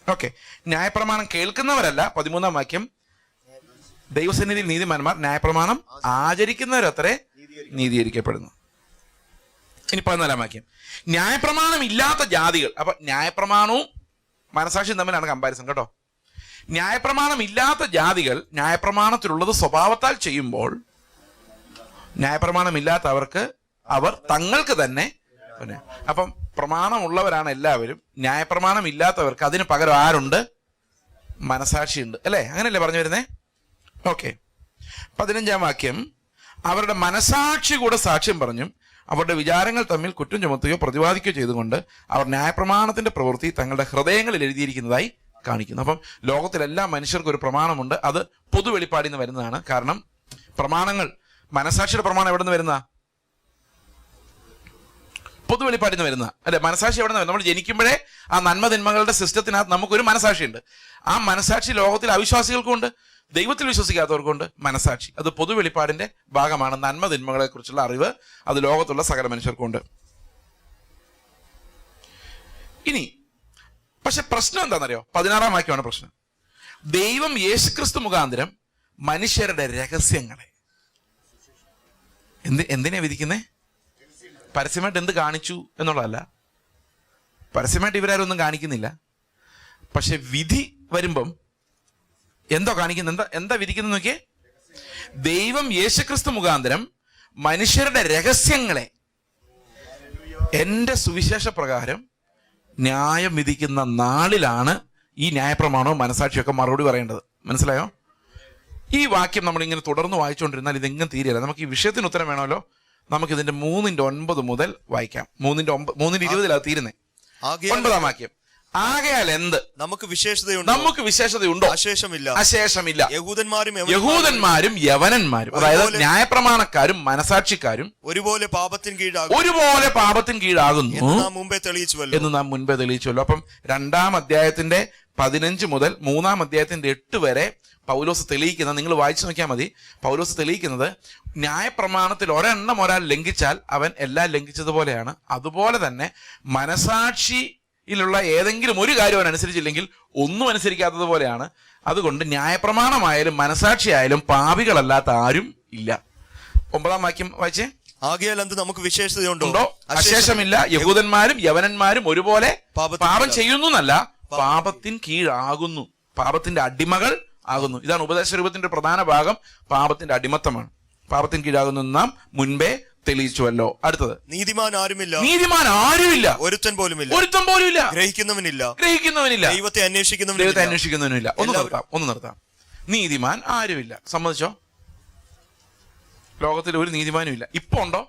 ഓക്കെ, ന്യായപ്രമാണം കേൾക്കുന്നവരല്ല. 13-ാം വാക്യം, ദൈവസന്നിധിയിൽ നീതിമാന്മാർ, ന്യായപ്രമാണം ആചരിക്കുന്നവരത്രേ നീതീകരിക്കപ്പെടുന്നു. ഇനി 14-ാം വാക്യം, ന്യായപ്രമാണം ഇല്ലാത്ത ജാതികൾ. അപ്പൊ ന്യായപ്രമാണവും മനസാക്ഷിയും തമ്മിലാണ് കമ്പാരിസൺ കേട്ടോ. ന്യായപ്രമാണം ഇല്ലാത്ത ജാതികൾ ന്യായപ്രമാണത്തിലുള്ളത് സ്വഭാവത്താൽ ചെയ്യുമ്പോൾ ന്യായപ്രമാണം ഇല്ലാത്തവർക്ക് അവർ തങ്ങൾക്ക് തന്നെ. അപ്പം പ്രമാണമുള്ളവരാണ് എല്ലാവരും. ന്യായപ്രമാണം ഇല്ലാത്തവർക്ക് അതിന് പകരം ആരുണ്ട്? മനസാക്ഷിയുണ്ട്, അല്ലേ? അങ്ങനെയല്ലേ പറഞ്ഞു വരുന്നേ? ഓക്കെ. 15-ാം വാക്യം, അവരുടെ മനസാക്ഷി കൂടെ സാക്ഷ്യം പറഞ്ഞും അവരുടെ വിചാരങ്ങൾ തമ്മിൽ കുറ്റം ചുമത്തുകയോ പ്രതിവാദിക്കുകയോ ചെയ്തുകൊണ്ട് അവർ ന്യായപ്രമാണത്തിന്റെ പ്രവൃത്തി തങ്ങളുടെ ഹൃദയങ്ങളിൽ എഴുതിയിരിക്കുന്നതായി കാണിക്കുന്നു. അപ്പം ലോകത്തിലെല്ലാ മനുഷ്യർക്കും ഒരു പ്രമാണമുണ്ട്. അത് പൊതു വെളിപ്പാടിൽ നിന്ന് വരുന്നതാണ്. കാരണം പ്രമാണങ്ങൾ, മനസാക്ഷിയുടെ പ്രമാണം എവിടെ നിന്ന് വരുന്ന? പൊതു വെളിപ്പാടിൽ നിന്ന് വരുന്ന, അല്ലെ? മനസാക്ഷി എവിടെ നിന്ന്? നമ്മൾ ജനിക്കുമ്പോഴേ ആ നന്മ തിന്മകളുടെ സിസ്റ്റത്തിനകത്ത് നമുക്കൊരു മനസാക്ഷിയുണ്ട്. ആ മനസാക്ഷി ലോകത്തിൽ അവിശ്വാസികൾക്കുണ്ട്, ദൈവത്തിൽ വിശ്വസിക്കാത്തവർക്കുണ്ട് മനസാക്ഷി. അത് പൊതു വെളിപ്പാടിന്റെ ഭാഗമാണ്. നന്മ തിന്മകളെ കുറിച്ചുള്ള അറിവ് അത് ലോകത്തുള്ള സകല മനുഷ്യർക്കുണ്ട്. ഇനി പക്ഷെ പ്രശ്നം എന്താണെന്നറിയോ? 16-ാം വാക്യമാണ് പ്രശ്നം. ദൈവം യേശുക്രിസ്തു മുഖാന്തരം മനുഷ്യരുടെ രഹസ്യങ്ങളെ എന്തിനാ വിധിക്കുന്നേ? പരസ്യമായിട്ട് എന്ത് കാണിച്ചു എന്നുള്ളതല്ല. പരസ്യമായിട്ട് ഇവരാരും ഒന്നും കാണിക്കുന്നില്ല. പക്ഷെ വിധി വരുമ്പം എന്തോ കാണിക്കുന്നത്? എന്താ വിധിക്കുന്നത് നോക്കിയേ. ദൈവം യേശുക്രിസ്തു മുഖാന്തരം മനുഷ്യരുടെ രഹസ്യങ്ങളെ എന്റെ സുവിശേഷ പ്രകാരം ന്യായം വിധിക്കുന്ന നാളിലാണ് ഈ ന്യായപ്രമാണവും മനസാക്ഷിയൊക്കെ മറുപടി പറയേണ്ടത്. മനസ്സിലായോ? ഈ വാക്യം നമ്മളിങ്ങനെ തുടർന്ന് വായിച്ചുകൊണ്ടിരുന്നാൽ ഇതെങ്ങനെ തീരെയല്ല. നമുക്ക് ഈ വിഷയത്തിന് ഉത്തരം വേണമല്ലോ. നമുക്കിതിന്റെ 3:9 മുതൽ വായിക്കാം. 3:20 തീരുന്നേ. 9-ാം വാക്യം, ആകയാൽ എന്ത്? നമുക്ക് വിശേഷതയുണ്ടോ? അശേഷമില്ല. യഹൂദന്മാരും യവനന്മാരും, അതായത് ന്യായപ്രമാണക്കാരും മനസാക്ഷിക്കാരും ഒരുപോലെ പാപത്തിന് കീഴാകുന്നു എന്ന് നാം മുൻപേ തെളിയിച്ചുവല്ലോ. അപ്പം 2-ാം അധ്യായത്തിന്റെ 15 മുതൽ 3-ാം അധ്യായത്തിന്റെ 8 വരെ പൗലോസ് തെളിയിക്കുന്നത്, നിങ്ങൾ വായിച്ചു നോക്കിയാൽ മതി. പൗലോസ് തെളിയിക്കുന്നത് ന്യായപ്രമാണത്തിൽ ഒരാൾ ലംഘിച്ചാൽ അവൻ എല്ലാം ലംഘിച്ചതുപോലെയാണ്. അതുപോലെ തന്നെ മനസാക്ഷിയിലുള്ള ഏതെങ്കിലും ഒരു കാര്യം അവൻ അനുസരിച്ചില്ലെങ്കിൽ ഒന്നും അനുസരിക്കാത്തത് പോലെയാണ്. അതുകൊണ്ട് ന്യായപ്രമാണമായാലും മനസാക്ഷിയായാലും പാപികളല്ലാത്ത ആരും ഇല്ല. 9-ാം വാക്യം വായിച്ചേ. ആകയാൽ എന്ത്? നമുക്ക് വിശേഷതയുണ്ടോ? അശേഷമില്ല. യഹൂദന്മാരും യവനന്മാരും ഒരുപോലെ പാപം ചെയ്യുന്നു എന്നല്ല, പാപത്തിന് കീഴാകുന്നു, പാപത്തിന്റെ അടിമകൾ ആകുന്നു. ഇതാണ് ഉപദേശ രൂപത്തിന്റെ പ്രധാന ഭാഗം. പാപത്തിന്റെ അടിമത്തമാണ്. പാപത്തിന് കീഴാകുന്നു നാം മുൻപേ തെളിയിച്ചുവല്ലോ. അടുത്തത്, നീതിമാൻ ആരുമില്ല, ഒരുത്തൻ പോലുമില്ല, ഗ്രഹിക്കുന്നവനില്ല, ദൈവത്തെ അന്വേഷിക്കുന്നവനില്ല. ഒന്ന് നിർത്താം. നീതിമാൻ ആരുമില്ല, സമ്മതിച്ചോ? ലോകത്തിൽ ഒരു നീതിമാനും ഇല്ല. ഇപ്പൊ ഉണ്ടോ?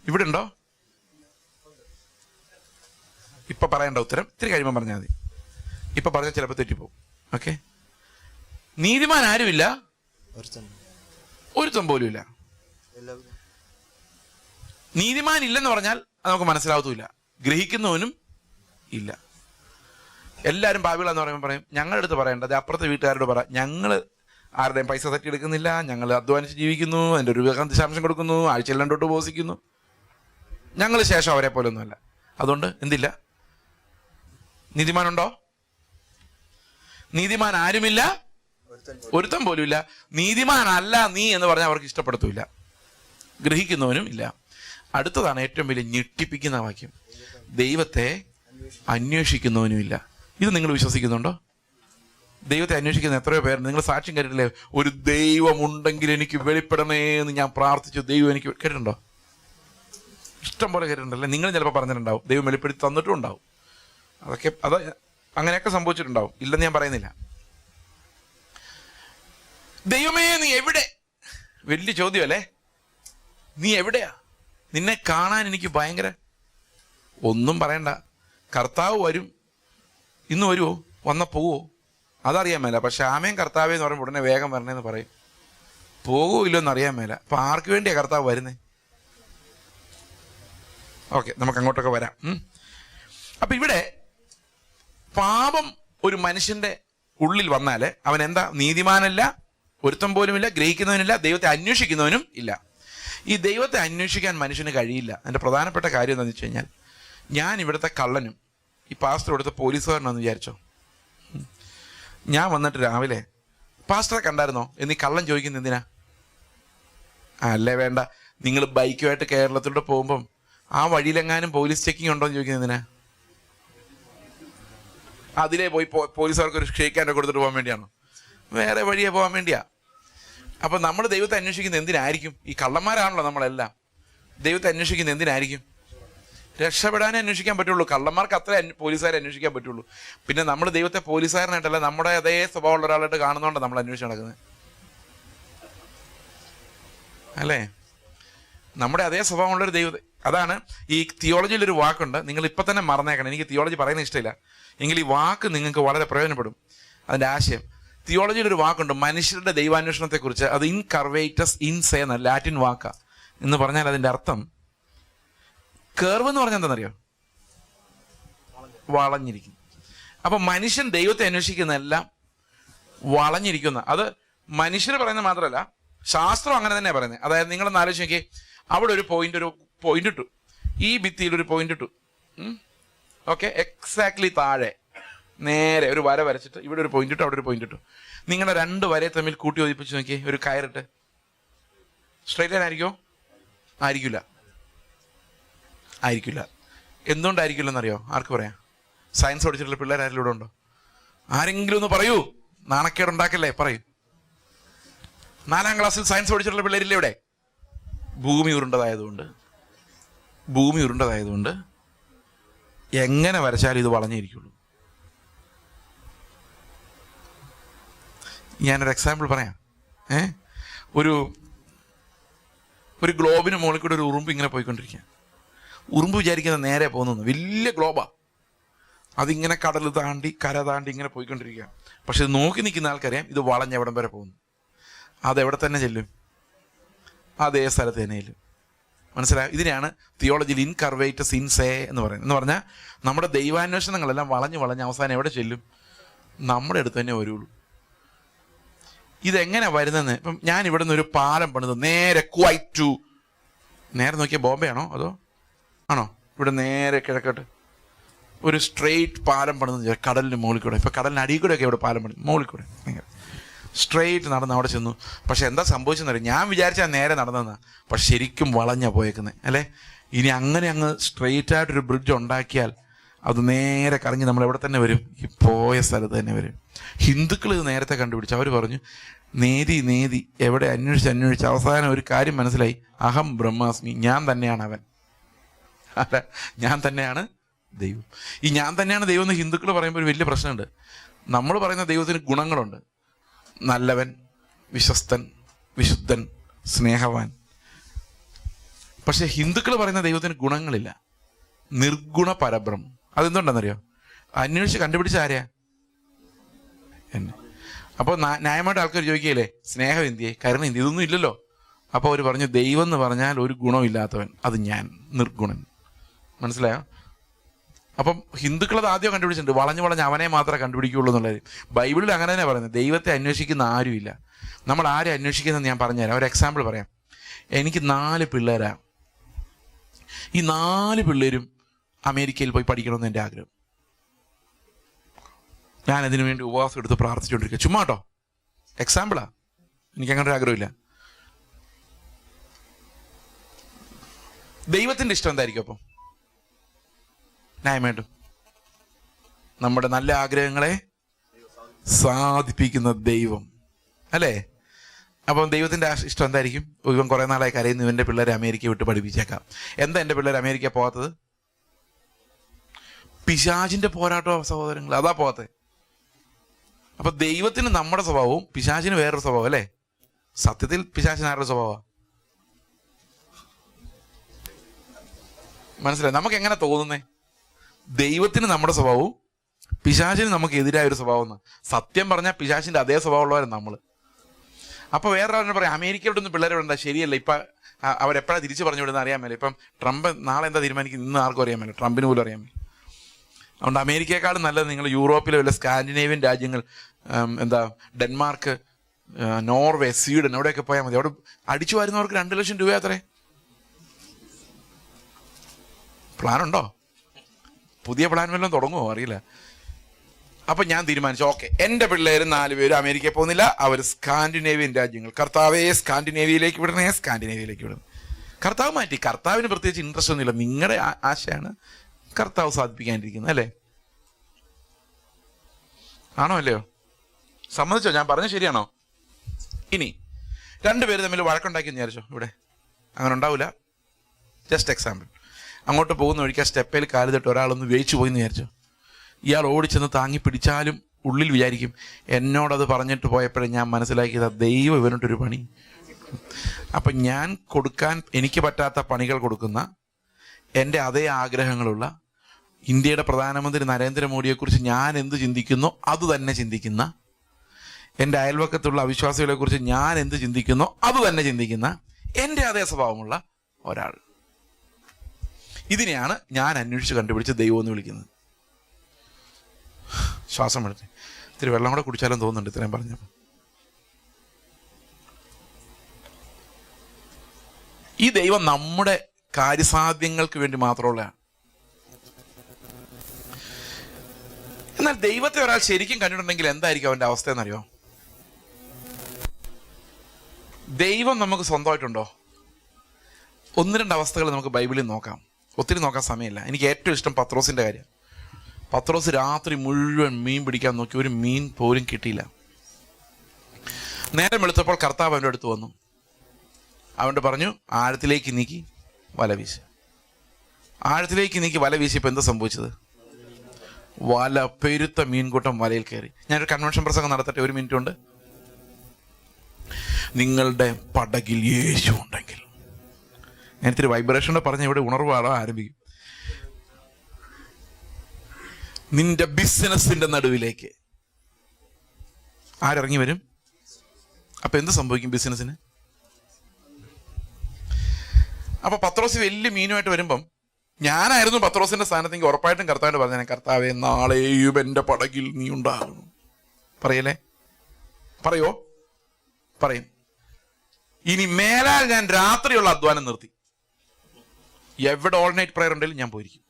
ഇവിടെ ഉണ്ടോ? ഇപ്പൊ പറയേണ്ട ഉത്തരം ഇത്തിരി കഴിയുമ്പോൾ പറഞ്ഞാൽ മതി. ഇപ്പൊ പറഞ്ഞാൽ ചിലപ്പോൾ തെറ്റിപ്പോകും. ഓക്കെ, നീതിമാൻ ആരുമില്ല, ഒരുത്തൻ പോലും ഇല്ല. നീതിമാൻ ഇല്ലെന്ന് പറഞ്ഞാൽ അത് നമുക്ക് മനസ്സിലാവത്തുമില്ല. ഗ്രഹിക്കുന്നവനും ഇല്ല. എല്ലാവരും പാപികളെന്ന് പറയുമ്പോൾ പറയും, ഞങ്ങളുടെ അടുത്ത് പറയേണ്ടത് അപ്പുറത്തെ വീട്ടുകാരോട് പറ, ഞങ്ങൾ ആരുടെയും പൈസ തട്ടിയെടുക്കുന്നില്ല, ഞങ്ങൾ അധ്വാനിച്ച് ജീവിക്കുന്നു, അതിൻ്റെ ഒരു ദശാംശം കൊടുക്കുന്നു, ആഴ്ചയിൽ 2 തൊട്ട് ഉപവസിക്കുന്നു, ഞങ്ങൾ ശേഷം അവരെ പോലെ ഒന്നുമല്ല. അതുകൊണ്ട് എന്തില്ല? നീതിമാനുണ്ടോ? നീതിമാൻ ആരുമില്ല, ഒരുത്തൻ പോലും ഇല്ല. നീതിമാനല്ല നീ എന്ന് പറഞ്ഞാൽ അവർക്ക് ഇഷ്ടപ്പെടുത്തില്ല. ഗ്രഹിക്കുന്നവനും ഇല്ല. അടുത്തതാണ് ഏറ്റവും വലിയ ഞെട്ടിപ്പിക്കുന്ന വാക്യം, ദൈവത്തെ അന്വേഷിക്കുന്നവനും ഇല്ല. ഇത് നിങ്ങൾ വിശ്വസിക്കുന്നുണ്ടോ? ദൈവത്തെ അന്വേഷിക്കുന്ന എത്രയോ പേരുണ്ട്. നിങ്ങൾ സാക്ഷ്യം കേട്ടിട്ടില്ലേ? ഒരു ദൈവമുണ്ടെങ്കിൽ എനിക്ക് വെളിപ്പെടണേ എന്ന് ഞാൻ പ്രാർത്ഥിച്ചു, ദൈവം എനിക്ക്. കേട്ടിട്ടുണ്ടോ? ഇഷ്ടം പോലെ കേട്ടിട്ടുണ്ടല്ലേ? നിങ്ങൾ ചിലപ്പോൾ പറഞ്ഞിട്ടുണ്ടാവും, ദൈവം വെളിപ്പെടുത്തി തന്നിട്ടും ഉണ്ടാവും. അത് അങ്ങനെയൊക്കെ സംഭവിച്ചിട്ടുണ്ടാവും, ഇല്ലെന്ന് ഞാൻ പറയുന്നില്ല. ദൈവമേ നീ എവിടെ? വലിയ ചോദ്യമല്ലേ? നീ എവിടെയാ? നിന്നെ കാണാൻ എനിക്ക് ഭയങ്കര. ഒന്നും പറയണ്ട, കർത്താവ് വരും. ഇന്ന് വരുമോ? വന്ന പോവോ? അതറിയാൻ മേല. പക്ഷെ ആമേൻ കർത്താവേ എന്ന് പറയുമ്പോൾ ഉടനെ വേഗം വരണേന്ന് പറയും. പോകുമല്ലോ എന്നറിയാൻ മേല. അപ്പൊ ആർക്ക് വേണ്ടിയാ കർത്താവ് വരുന്നേ? ഓക്കെ, നമുക്ക് അങ്ങോട്ടൊക്കെ വരാം. അപ്പൊ ഇവിടെ പാപം ഒരു മനുഷ്യന്റെ ഉള്ളിൽ വന്നാല് അവൻ എന്താ? നീതിമാനല്ല, ഒരുത്തം പോലുമില്ല, ഗ്രഹിക്കുന്നവനില്ല, ദൈവത്തെ അന്വേഷിക്കുന്നവനും ഇല്ല. ഈ ദൈവത്തെ അന്വേഷിക്കാൻ മനുഷ്യന് കഴിയില്ല. അതിന്റെ പ്രധാനപ്പെട്ട കാര്യം എന്താണെന്ന് വെച്ച് കഴിഞ്ഞാൽ, ഞാൻ ഇവിടുത്തെ കള്ളനും ഈ പാസ്റ്റർ ഇവിടുത്തെ പോലീസുകാരനാണെന്ന് വിചാരിച്ചോ. ഞാൻ വന്നിട്ട് രാവിലെ പാസ്റ്ററെ കണ്ടായിരുന്നോ എന്നീ കള്ളൻ ചോദിക്കുന്നത് എന്തിനാ? അല്ലേ വേണ്ട, നിങ്ങൾ ബൈക്കുമായിട്ട് കേരളത്തിലൂടെ പോകുമ്പം ആ വഴിയിലെങ്ങാനും പോലീസ് ചെക്കിങ് ഉണ്ടോ എന്ന് ചോദിക്കുന്നത് എന്തിനാ? അതിലേ പോയി പോലീസുകാർക്ക് ഒരു ഷേക്കാൻ്റെ കൊടുത്തിട്ട് പോകാൻ വേണ്ടിയാണോ? വേറെ വഴിയെ പോകാൻ വേണ്ടിയാ. അപ്പൊ നമ്മൾ ദൈവത്തെ അന്വേഷിക്കുന്നത് എന്തിനായിരിക്കും? ഈ കള്ളന്മാരാണല്ലോ നമ്മളെല്ലാം. ദൈവത്തെ അന്വേഷിക്കുന്നത് എന്തിനായിരിക്കും? രക്ഷപ്പെടാനേ അന്വേഷിക്കാൻ പറ്റുള്ളൂ. കള്ളന്മാർക്ക് അത്ര പോലീസുകാരെ അന്വേഷിക്കാൻ പറ്റുള്ളൂ. പിന്നെ നമ്മൾ ദൈവത്തെ പോലീസുകാരനായിട്ടല്ല, നമ്മുടെ അതേ സ്വഭാവമുള്ള ഒരാളായിട്ട് കാണുന്നതുകൊണ്ടാണ് നമ്മൾ അന്വേഷിച്ച് നടക്കുന്നത്, അല്ലേ? നമ്മുടെ അതേ സ്വഭാവമുള്ളൊരു ദൈവത്തെ. അതാണ് ഈ തിയോളജിയിലൊരു വാക്കുണ്ട്, നിങ്ങൾ ഇപ്പം തന്നെ മറന്നേക്കണം. എനിക്ക് തിയോളജി പറയുന്നത് ഇഷ്ടമില്ല, എങ്കിൽ ഈ വാക്ക് നിങ്ങൾക്ക് വളരെ പ്രയോജനപ്പെടും. അതിൻ്റെ ആശയം, തിയോളജിയിലൊരു വാക്കുണ്ട് മനുഷ്യരുടെ ദൈവാന്വേഷണത്തെക്കുറിച്ച്. അത് ഇൻകർവേറ്റസ് ഇൻസേ എന്ന ലാറ്റിൻ വാക്കാ. എന്ന് പറഞ്ഞാൽ അതിൻ്റെ അർത്ഥം, കർവ് എന്ന് പറഞ്ഞാൽ എന്താണെന്നറിയോ? വളഞ്ഞിരിക്കുന്നു. അപ്പൊ മനുഷ്യൻ ദൈവത്തെ അന്വേഷിക്കുന്നതെല്ലാം വളഞ്ഞിരിക്കുന്ന. അത് മനുഷ്യർ പറയുന്നത് മാത്രമല്ല, ശാസ്ത്രം അങ്ങനെ തന്നെ പറയുന്നത്. അതായത് നിങ്ങളൊന്ന് ആലോചിച്ച് നോക്കിയേ, അവിടെ ഒരു പോയിന്റ് ഇട്ടു, ഈ ഭിത്തിയിൽ ഒരു പോയിന്റ് ഇട്ടു, ഓക്കെ, എക്സാക്ട്ലി താഴെ നേരെ ഒരു വര വരച്ചിട്ട് ഇവിടെ ഒരു പോയിന്റ് ഇട്ടു, അവിടെ ഒരു പോയിന്റ് ഇട്ടു. നിങ്ങളുടെ രണ്ട് വരയെ തമ്മിൽ കൂട്ടി യോജിപ്പിച്ച് നോക്കിയേ, ഒരു കയറിട്ട് സ്ട്രൈറ്റ് ലൈൻ ആയിരിക്കുമോ? ആയിരിക്കില്ല. എന്തുകൊണ്ടായിരിക്കില്ലെന്നറിയോ? ആർക്ക് പറയാം? സയൻസ് പഠിച്ചിട്ടുള്ള പിള്ളേർ ആരെങ്കിലും ഇവിടെ ഉണ്ടോ? ആരെങ്കിലും ഒന്ന് പറയൂ, നാണക്കേടുണ്ടാക്കല്ലേ, പറയൂ. 4ാം ക്ലാസ്സിൽ സയൻസ് പഠിച്ചിട്ടുള്ള പിള്ളേരില്ലേ ഇവിടെ? ഭൂമി ഉരുണ്ടതായതുകൊണ്ട് എങ്ങനെ വരച്ചാലും ഇത് വളഞ്ഞിരിക്കുള്ളൂ. ഞാനൊരു എക്സാമ്പിൾ പറയാം. ഒരു ഗ്ലോബിന് മുകളിൽ കൂടെ ഒരു ഉറുമ്പ് ഇങ്ങനെ പോയിക്കൊണ്ടിരിക്കുക. ഉറുമ്പ് വിചാരിക്കുന്നത് നേരെ പോകുന്നു, വലിയ ഗ്ലോബാ, അതിങ്ങനെ കടൽ താണ്ടി കര താണ്ടി ഇങ്ങനെ പോയിക്കൊണ്ടിരിക്കുക. പക്ഷെ ഇത് നോക്കി നിൽക്കുന്ന ആൾക്കറിയാം ഇത് വളഞ്ഞ എവിടം വരെ പോകുന്നു. അതെവിടെ തന്നെ ചെല്ലും? അതേ സ്ഥലത്ത് തന്നെ ചെല്ലും. മനസ്സിലായോ? ഇതിനെയാണ് തിയോളജിയിൽ ഇൻകർവേറ്റസ് ഇൻസേ എന്ന് പറയുന്നത്. എന്ന് പറഞ്ഞാൽ നമ്മുടെ ദൈവാന്വേഷണങ്ങളെല്ലാം വളഞ്ഞ് അവസാനം എവിടെ ചെല്ലും? നമ്മുടെ അടുത്ത് തന്നെ വരുള്ളൂ. ഇതെങ്ങനെ വരുന്നതെന്ന്, ഇപ്പം ഞാൻ ഇവിടെ നിന്ന് ഒരു പാലം പണിത് നേരെ ക്വൈറ്റ് നേരെ നോക്കിയാൽ ബോംബെ ആണോ അതോ ആണോ? ഇവിടെ നേരെ കിഴക്കോട്ട് ഒരു സ്ട്രെയിറ്റ് പാലം പണിത് കടലിന് മുകളിൽ കൂടെ. ഇപ്പം കടലിന് അടിയിൽ കൂടെയൊക്കെ ഇവിടെ പാലം പണി, മുകളിൽ കൂടെ സ്ട്രെയിറ്റ് നടന്ന് അവിടെ ചെന്നു. പക്ഷെ എന്താ സംഭവിച്ചെന്നറിയാം? ഞാൻ വിചാരിച്ചാൽ നേരെ നടന്നതെന്നാ, പക്ഷെ ശരിക്കും വളഞ്ഞാ പോയേക്കുന്നത്, അല്ലേ? ഇനി അങ്ങ് സ്ട്രെയിറ്റ് ആയിട്ടൊരു ബ്രിഡ്ജ് ഉണ്ടാക്കിയാൽ അത് നേരെ കറങ്ങി നമ്മൾ എവിടെ തന്നെ വരും? ഈ പോയ സ്ഥലത്ത് തന്നെ വരും. ഹിന്ദുക്കൾ ഇത് നേരത്തെ കണ്ടുപിടിച്ചു. അവർ പറഞ്ഞു നേതി എവിടെ അന്വേഷിച്ച് അവസാനം ഒരു കാര്യം മനസ്സിലായി, അഹം ബ്രഹ്മാസ്മി, ഞാൻ തന്നെയാണ് അവൻ, അല്ല ഞാൻ തന്നെയാണ് ദൈവം. ഈ ഞാൻ തന്നെയാണ് ദൈവം എന്ന് ഹിന്ദുക്കൾ പറയുമ്പോൾ ഒരു വലിയ പ്രശ്നമുണ്ട്. നമ്മൾ പറയുന്ന ദൈവത്തിന് ഗുണങ്ങളുണ്ട്, നല്ലവൻ, വിശ്വസ്തൻ, വിശുദ്ധൻ, സ്നേഹവാൻ. പക്ഷെ ഹിന്ദുക്കൾ പറയുന്ന ദൈവത്തിന് ഗുണങ്ങളില്ല, നിർഗുണ പരബ്രഹ്മം. അതെന്തുണ്ടെന്നറിയോ? അന്വേഷിച്ച് കണ്ടുപിടിച്ച ആരെയാ? എന്നെ. അപ്പോൾ ന്യായമായിട്ട് ആൾക്കാർ ചോദിക്കുകയല്ലേ, സ്നേഹം എന്തിയെ, കരുണ എന്തി, ഇതൊന്നും ഇല്ലല്ലോ. അപ്പോൾ അവർ പറഞ്ഞു ദൈവം എന്ന് പറഞ്ഞാൽ ഒരു ഗുണമില്ലാത്തവൻ, അത് ഞാൻ, നിർഗുണൻ. മനസ്സിലായോ? അപ്പം ഹിന്ദുക്കളത് ആദ്യം കണ്ടുപിടിച്ചിട്ടുണ്ട്, വളഞ്ഞ് അവനെ മാത്രമേ കണ്ടുപിടിക്കുകയുള്ളൂ എന്നുള്ളത്. ബൈബിളിൽ അങ്ങനെ തന്നെ പറയുന്നത്, ദൈവത്തെ അന്വേഷിക്കുന്ന ആരുമില്ല. നമ്മൾ ആരെ അന്വേഷിക്കുന്നതെന്ന് ഞാൻ പറഞ്ഞുതരാം. ഒരു എക്സാമ്പിൾ പറയാം. എനിക്ക് 4 പിള്ളേരാണ്. ഈ 4 പിള്ളേരും അമേരിക്കയിൽ പോയി പഠിക്കണമെന്ന് എൻ്റെ ആഗ്രഹം. ഞാൻ അതിനു വേണ്ടി ഉപവാസം എടുത്ത് പ്രാർത്ഥിച്ചുകൊണ്ടിരിക്കുക. ചുമ്മാ കേട്ടോ, എക്സാമ്പിളാ. എനിക്കങ്ങനെ ഒരു ആഗ്രഹമില്ല. ദൈവത്തിൻ്റെ ഇഷ്ടം എന്തായിരിക്കും അപ്പം? ന്യായമായിട്ടും നമ്മുടെ നല്ല ആഗ്രഹങ്ങളെ സാധിപ്പിക്കുന്ന ദൈവം, അല്ലേ? അപ്പം ദൈവത്തിൻ്റെ ഇഷ്ടം എന്തായിരിക്കും? ഇവൻ കുറേ നാളായി കരയുന്നു, ഇവൻ്റെ പിള്ളേരെ അമേരിക്ക വിട്ട് പഠിപ്പിച്ചേക്കാം. എന്താ എൻ്റെ പിള്ളേർ അമേരിക്ക പോകാത്തത്? പിശാചിൻ്റെ പോരാട്ടോ സഹോദരങ്ങൾ, അതാ പോകാത്തത്. അപ്പൊ ദൈവത്തിന് നമ്മുടെ സ്വഭാവവും പിശാചിന് വേറൊരു സ്വഭാവം, അല്ലേ? സത്യത്തിൽ പിശാചിന് ആരുടെ സ്വഭാവമാണ്? മനസ്സിലായി? നമുക്ക് എങ്ങനെ തോന്നുന്നേ? ദൈവത്തിന് നമ്മുടെ സ്വഭാവവും പിശാചിന് നമുക്ക് എതിരായ ഒരു സ്വഭാവം. സത്യം പറഞ്ഞാൽ പിശാചിന്റെ അതേ സ്വഭാവമുള്ളവരാണ് നമ്മൾ. അപ്പൊ വേറൊരാളിനെ പറയാം, അമേരിക്കയിലോട്ടൊന്നും പിള്ളേരെ വിടണ്ട, ശരിയല്ല, ഇപ്പൊ അവരെപ്പോഴാണ് തിരിച്ചു പറഞ്ഞു വിടുന്ന അറിയാൻ മേലെ. ഇപ്പം ട്രംപ് നാളെ എന്താ തീരുമാനിക്കുന്നത് ഇന്ന് ആർക്കും അറിയാൻ മേലെ, ട്രംപിന് പോലും അറിയാൻ മേലെ. അതുകൊണ്ട് അമേരിക്കയെക്കാളും നല്ലത് നിങ്ങൾ യൂറോപ്പിലെ വല്ല സ്കാൻഡിനേവിയൻ രാജ്യങ്ങൾ, ഡെൻമാർക്ക്, നോർവേ, സ്വീഡൻ, അവിടെയൊക്കെ പോയാൽ മതി. അവിടെ അടിച്ചു വരുന്നവർക്ക് 2 ലക്ഷം രൂപ അത്രേ. പ്ലാനുണ്ടോ? പുതിയ പ്ലാൻ വല്ലതും തുടങ്ങുമോ അറിയില്ല. അപ്പൊ ഞാൻ തീരുമാനിച്ചു, ഓക്കെ, എന്റെ പിള്ളേർ 4 പേരും അമേരിക്കയിൽ പോകുന്നില്ല, അവർ സ്കാൻഡിനേവിയൻ രാജ്യങ്ങൾ. കർത്താവേ സ്കാൻഡിനേവിയയിലേക്ക് വിടണേ, സ്കാൻഡിനേവിയയിലേക്ക് വിടണം. കർത്താവ് മാറ്റി. കർത്താവിന് പ്രത്യേകിച്ച് ഇൻട്രസ്റ്റ് ഒന്നുമില്ല, നിങ്ങളുടെ ആശയാണ് കർത്താവ് സാധിപ്പിക്കാനിരിക്കുന്നത്, അല്ലേ? ആണോ അല്ലയോ? സമ്മതിച്ചോ? ഞാൻ പറഞ്ഞ ശരിയാണോ? ഇനി 2 പേര് തമ്മിൽ വഴക്കുണ്ടാക്കി വിചാരിച്ചോ, ഇവിടെ അങ്ങനെ ഉണ്ടാവില്ല. Just example. അങ്ങോട്ട് പോകുന്ന വഴിക്ക് ആ സ്റ്റെപ്പയിൽ കാല് തട്ട് ഒരാളൊന്ന് വേയിച്ചു പോയി എന്ന് വിചാരിച്ചോ. ഇയാൾ ഓടിച്ചെന്ന് താങ്ങി പിടിച്ചാലും ഉള്ളിൽ വിചാരിക്കും, എന്നോടത് പറഞ്ഞിട്ട് പോയപ്പോഴേ ഞാൻ മനസ്സിലാക്കിയത് ദൈവം ഇവനോട്ടൊരു പണി. അപ്പം ഞാൻ കൊടുക്കാൻ എനിക്ക് പറ്റാത്ത പണികൾ കൊടുക്കുന്ന, എൻ്റെ അതേ ആഗ്രഹങ്ങളുള്ള ഇന്ത്യയുടെ പ്രധാനമന്ത്രി നരേന്ദ്രമോദിയെക്കുറിച്ച് ഞാൻ എന്ത് ചിന്തിക്കുന്നോ അത് തന്നെ ചിന്തിക്കുന്ന, എൻ്റെ അയൽവക്കത്തുള്ള അവിശ്വാസികളെക്കുറിച്ച് ഞാൻ എന്ത് ചിന്തിക്കുന്നോ അത് തന്നെ ചിന്തിക്കുന്ന എൻ്റെ അതേ സ്വഭാവമുള്ള ഒരാൾ. ഇതിനെയാണ് ഞാൻ അന്വേഷിച്ച് കണ്ടുപിടിച്ച് ദൈവം എന്ന് വിളിക്കുന്നത്. ശ്വാസം എടുത്ത് ഇത്തിരി വെള്ളം കൂടെ കുടിച്ചാലും തോന്നുന്നുണ്ട് ഇത്രയും പറഞ്ഞപ്പോൾ. ഈ ദൈവം നമ്മുടെ കാര്യസാധ്യങ്ങൾക്ക് വേണ്ടി മാത്രമുള്ളതാണ്. എന്നാൽ ദൈവത്തെ ഒരാൾ ശരിക്കും കണ്ടിട്ടുണ്ടെങ്കിൽ എന്തായിരിക്കും അവന്റെ അവസ്ഥ എന്നറിയോ? ദൈവം നമുക്ക് സ്വന്തമായിട്ടുണ്ടോ? 1-2 അവസ്ഥകൾ നമുക്ക് ബൈബിളിൽ നോക്കാം. ഒത്തിരി നോക്കാൻ സമയമില്ല. എനിക്ക് ഏറ്റവും ഇഷ്ടം പത്രോസിന്റെ കാര്യം. പത്രോസ് രാത്രി മുഴുവൻ മീൻ പിടിക്കാൻ നോക്കി, ഒരു മീൻ പോലും കിട്ടിയില്ല. നേരം വെളുത്തപ്പോൾ കർത്താവ് അവൻ്റെ അടുത്ത് വന്നു. അവൻ്റെ പറഞ്ഞു, ആഴത്തിലേക്ക് നീക്കി വല വീശ്. ആഴത്തിലേക്ക് നീക്കി വല വീശിയപ്പോൾ എന്താ സംഭവിച്ചത്? വല പെരുത്ത മീൻകൂട്ടം വലയിൽ കയറി. ഞാനൊരു കൺവെൻഷൻ പ്രസംഗം നടത്തട്ടെ, 1 മിനിറ്റ് കൊണ്ട്. നിങ്ങളുടെ പടകിൽ യേശു ഉണ്ടെങ്കിൽ, ഞാൻ ഇത്തിരി വൈബ്രേഷനോടെ പറഞ്ഞ ഇവിടെ ഉണർവാടോ ആരംഭിക്കും. നിന്റെ ബിസിനസിന്റെ നടുവിലേക്ക് ആരിറങ്ങി വരും? അപ്പൊ എന്ത് സംഭവിക്കും ബിസിനസ്സിന്? അപ്പൊ പത്രോസ് വലിയ മീനുമായിട്ട് വരുമ്പം, ഞാനായിരുന്നു പത്രോസിന്റെ സ്ഥാനത്തെങ്കിൽ ഉറപ്പായിട്ടും കർത്താവിന്റെ പറഞ്ഞ, കർത്താവെ നാളെയും എന്റെ പടകിൽ നീ ഉണ്ടാകും. പറയല്ലേ? പറയോ? പറയും. ഇനി മേലാൽ ഞാൻ രാത്രിയുള്ള അധ്വാനം നിർത്തി. എവിടെ ഓൾ നൈറ്റ് പ്രയർ ഉണ്ടെങ്കിലും ഞാൻ പോയിരിക്കും.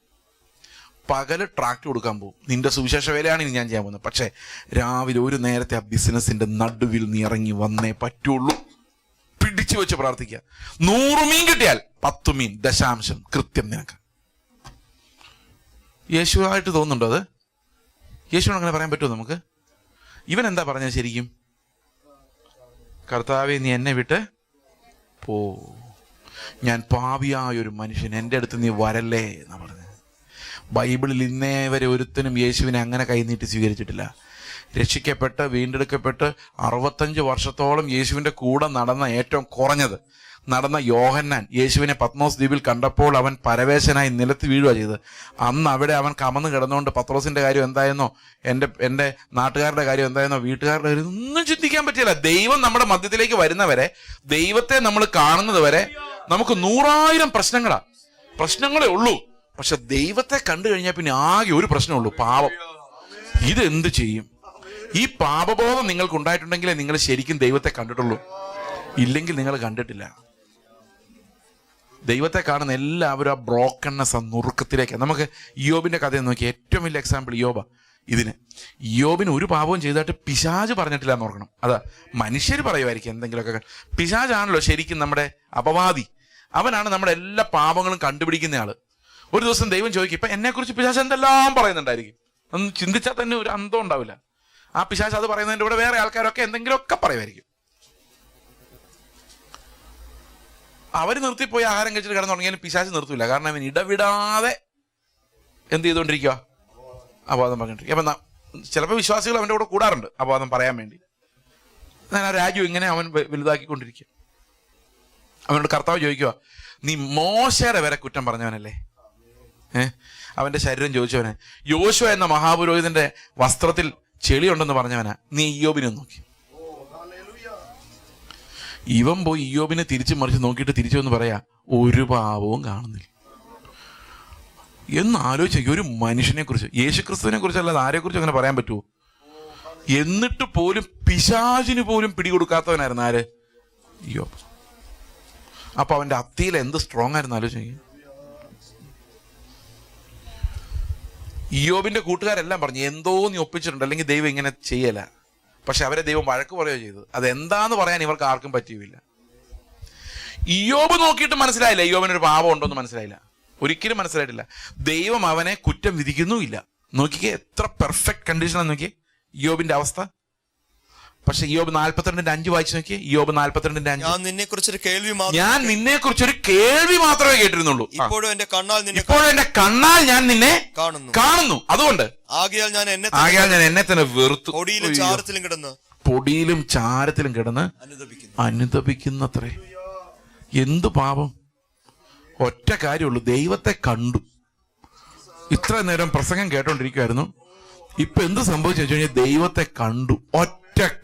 പകല് ട്രാക്ട് കൊടുക്കാൻ പോകും. നിന്റെ സുവിശേഷ വേലയാണ് ഇനി ഞാൻ ചെയ്യാൻ പോകുന്നത്. പക്ഷെ രാവിലെ ഒരു നേരത്തെ ആ ബിസിനസിന്റെ നടുവിൽ നീ ഇറങ്ങി വന്നേ പറ്റുള്ളൂ. പിടിച്ചു വെച്ച് പ്രാർത്ഥിക്കുക. 100 മീൻ കിട്ടിയാൽ 10 മീൻ ദശാംശം കൃത്യം നിനക്ക്. യേശുവായിട്ട് തോന്നുന്നുണ്ടോ അത്? യേശുവിന് അങ്ങനെ പറയാൻ പറ്റുമോ നമുക്ക്? ഇവൻ എന്താ പറഞ്ഞത് ശരിക്കും? കർത്താവേ നീ എന്നെ വിട്ട് പോ, ഞാൻ പാപിയായൊരു മനുഷ്യൻ, എൻ്റെ അടുത്ത് നീ വരല്ലേ എന്നാ പറഞ്ഞത്. ബൈബിളിൽ ഇന്നേ വരെ ഒരുത്തനും യേശുവിനെ അങ്ങനെ കൈനീട്ടി സ്വീകരിച്ചിട്ടില്ല. രക്ഷിക്കപ്പെട്ട് വീണ്ടെടുക്കപ്പെട്ട് 65 വർഷത്തോളം യേശുവിൻ്റെ കൂടെ നടന്ന, ഏറ്റവും കുറഞ്ഞത് നടന്ന യോഹന്നാൻ യേശുവിനെ പത്മോസ് ദ്വീപിൽ കണ്ടപ്പോൾ അവൻ പരവേശനായി നിലത്ത് വീഴുക ചെയ്ത്. അന്ന് അവിടെ അവൻ കമന്ന് കിടന്നുകൊണ്ട് പത്രോസിന്റെ കാര്യം എന്തായെന്നോ, എൻ്റെ നാട്ടുകാരുടെ കാര്യം എന്തായെന്നോ, വീട്ടുകാരുടെ കാര്യം ഒന്നും ചിന്തിക്കാൻ പറ്റില്ല. ദൈവം നമ്മുടെ മധ്യത്തിലേക്ക് വരുന്നവരെ, ദൈവത്തെ നമ്മൾ കാണുന്നത് വരെ നമുക്ക് 100,000 പ്രശ്നങ്ങളേ ഉള്ളൂ. പക്ഷെ ദൈവത്തെ കണ്ടു കഴിഞ്ഞാൽ പിന്നെ ആകെ ഒരു പ്രശ്നമുള്ളൂ, പാപം. ഇതെന്ത് ചെയ്യും? ഈ പാപബോധം നിങ്ങൾക്ക് ഉണ്ടായിട്ടുണ്ടെങ്കിലേ നിങ്ങൾ ശരിക്കും ദൈവത്തെ കണ്ടിട്ടുള്ളൂ. ഇല്ലെങ്കിൽ നിങ്ങൾ കണ്ടിട്ടില്ല. ദൈവത്തെ കാണുന്ന എല്ലാവരും ആ ബ്രോക്കൺനെസ്, ആ നുറുക്കത്തിലേക്ക്. നമുക്ക് യോബിന്റെ കഥയെ നോക്കി, ഏറ്റവും വലിയ എക്സാമ്പിൾ യോബ. യോബിന് ഒരു പാപവും ചെയ്തിട്ട് പിശാച് പറഞ്ഞിട്ടില്ല എന്ന് ഓർക്കണം. അതാ മനുഷ്യർ പറയുമായിരിക്കും എന്തെങ്കിലുമൊക്കെ. പിശാചാണല്ലോ ശരിക്കും നമ്മുടെ അപവാദി. അവനാണ് നമ്മുടെ എല്ലാ പാപങ്ങളും കണ്ടുപിടിക്കുന്ന ആള്. ഒരു ദിവസം ദൈവം ചോദിക്കും, ഇപ്പൊ എന്നെക്കുറിച്ച് പിശാച് എന്തെല്ലാം പറയുന്നുണ്ടായിരിക്കും. ഒന്ന് ചിന്തിച്ചാൽ തന്നെ ഒരു അന്തം ഉണ്ടാവില്ല. ആ പിശാച് അത് പറയുന്നതിൻ്റെ കൂടെ വേറെ ആൾക്കാരൊക്കെ എന്തെങ്കിലുമൊക്കെ പറയുമായിരിക്കും. അവർ നിർത്തിപ്പോയി ആഹാരം കഴിച്ചിട്ട് കിടന്നു തുടങ്ങിയാലും പിശാച് നിർത്തൂല. കാരണം അവൻ ഇടവിടാതെ എന്ത് ചെയ്തുകൊണ്ടിരിക്കുക? അപവാദം പറഞ്ഞിട്ടിരിക്കുക. അപ്പം ചിലപ്പോൾ വിശ്വാസികൾ അവൻ്റെ കൂടെ കൂടാറുണ്ട് അപവാദം പറയാൻ വേണ്ടി. എന്നാൽ ആ രാജ്യം ഇങ്ങനെ അവൻ വലുതാക്കിക്കൊണ്ടിരിക്കുക. അവനോട് കർത്താവ് ചോദിക്കുക, നീ മോശയുടെ വരെ കുറ്റം പറഞ്ഞവനല്ലേ? അവന്റെ ശരീരം ചോദിച്ചവനെ, യോശുവ എന്ന മഹാപുരോഹിതന്റെ വസ്ത്രത്തിൽ ചെളിയുണ്ടെന്ന് പറഞ്ഞവനാ, നീ ഇയ്യോബിനെ നോക്കി. ഇവൻ പോയി ഇയ്യോബിനെ തിരിച്ചു മറിച്ച് നോക്കിയിട്ട് തിരിച്ചു വന്ന് പറയാ, ഒരു പാപവും കാണുന്നില്ല. എന്ന് ആലോചിച്ച ഒരു മനുഷ്യനെ കുറിച്ച്, യേശുക്രിസ്തുവിനെ കുറിച്ചല്ലാതെ ആരെക്കുറിച്ച് അങ്ങനെ പറയാൻ പറ്റുമോ? എന്നിട്ട് പോലും പിശാചിന് പോലും പിടികൊടുക്കാത്തവനായിരുന്നു ആര്? ഇയ്യോബ്. അപ്പൊ അവന്റെ അത്തിയിൽ എന്ത് സ്ട്രോങ് ആയിരുന്നു ആലോചിക്കുക. ഇയ്യോബിന്റെ കൂട്ടുകാരെല്ലാം പറഞ്ഞു, എന്തോ നീ ഒപ്പിച്ചിട്ടുണ്ട്, അല്ലെങ്കിൽ ദൈവം ഇങ്ങനെ ചെയ്യല. പക്ഷെ അവരെ ദൈവം വഴക്ക് പറയുകയോ ചെയ്തത്. അതെന്താന്ന് പറയാൻ ഇവർക്ക് ആർക്കും പറ്റിയില്ല. ഇയ്യോബ് നോക്കിയിട്ട് മനസ്സിലായില്ല ഇയ്യോബിനൊരു പാപം ഉണ്ടോന്ന് മനസ്സിലായില്ല, ഒരിക്കലും മനസ്സിലായിട്ടില്ല. ദൈവം അവനെ കുറ്റം വിധിക്കുന്നുമില്ല. നോക്കിക്കേ എത്ര പെർഫെക്റ്റ് കണ്ടീഷനാണ് നോക്കിയേ ഇയ്യോബിന്റെ അവസ്ഥ. പക്ഷെ ഇയ്യോബ് 42:5 വായിച്ചു നോക്കിയേ. ഇയ്യോബ് 42:5, ഞാൻ നിന്നെ കുറിച്ചൊരു കേൾവി മാത്രമേ കേട്ടിരുന്നുള്ളൂ, ഇപ്പോഴും എന്റെ കണ്ണാൽ ഞാൻ നിന്നെ കാണുന്നു. അതുകൊണ്ട് ആകയാൽ ഞാൻ എന്നെ തന്നെ വെറുത്തു, പൊടിയിലും ചാരത്തിലും കിടന്ന് അനുതപിക്കുന്നത്രേ. എന്തു പാപം! ഒറ്റ കാര്യമുള്ളൂ, ദൈവത്തെ കണ്ടു. ഇത്ര നേരം പ്രസംഗം കേട്ടോണ്ടിരിക്കുവായിരുന്നു. ഇപ്പൊ എന്ത് സംഭവിച്ചു വെച്ച് കഴിഞ്ഞാൽ ദൈവത്തെ കണ്ടു. ഒറ്റ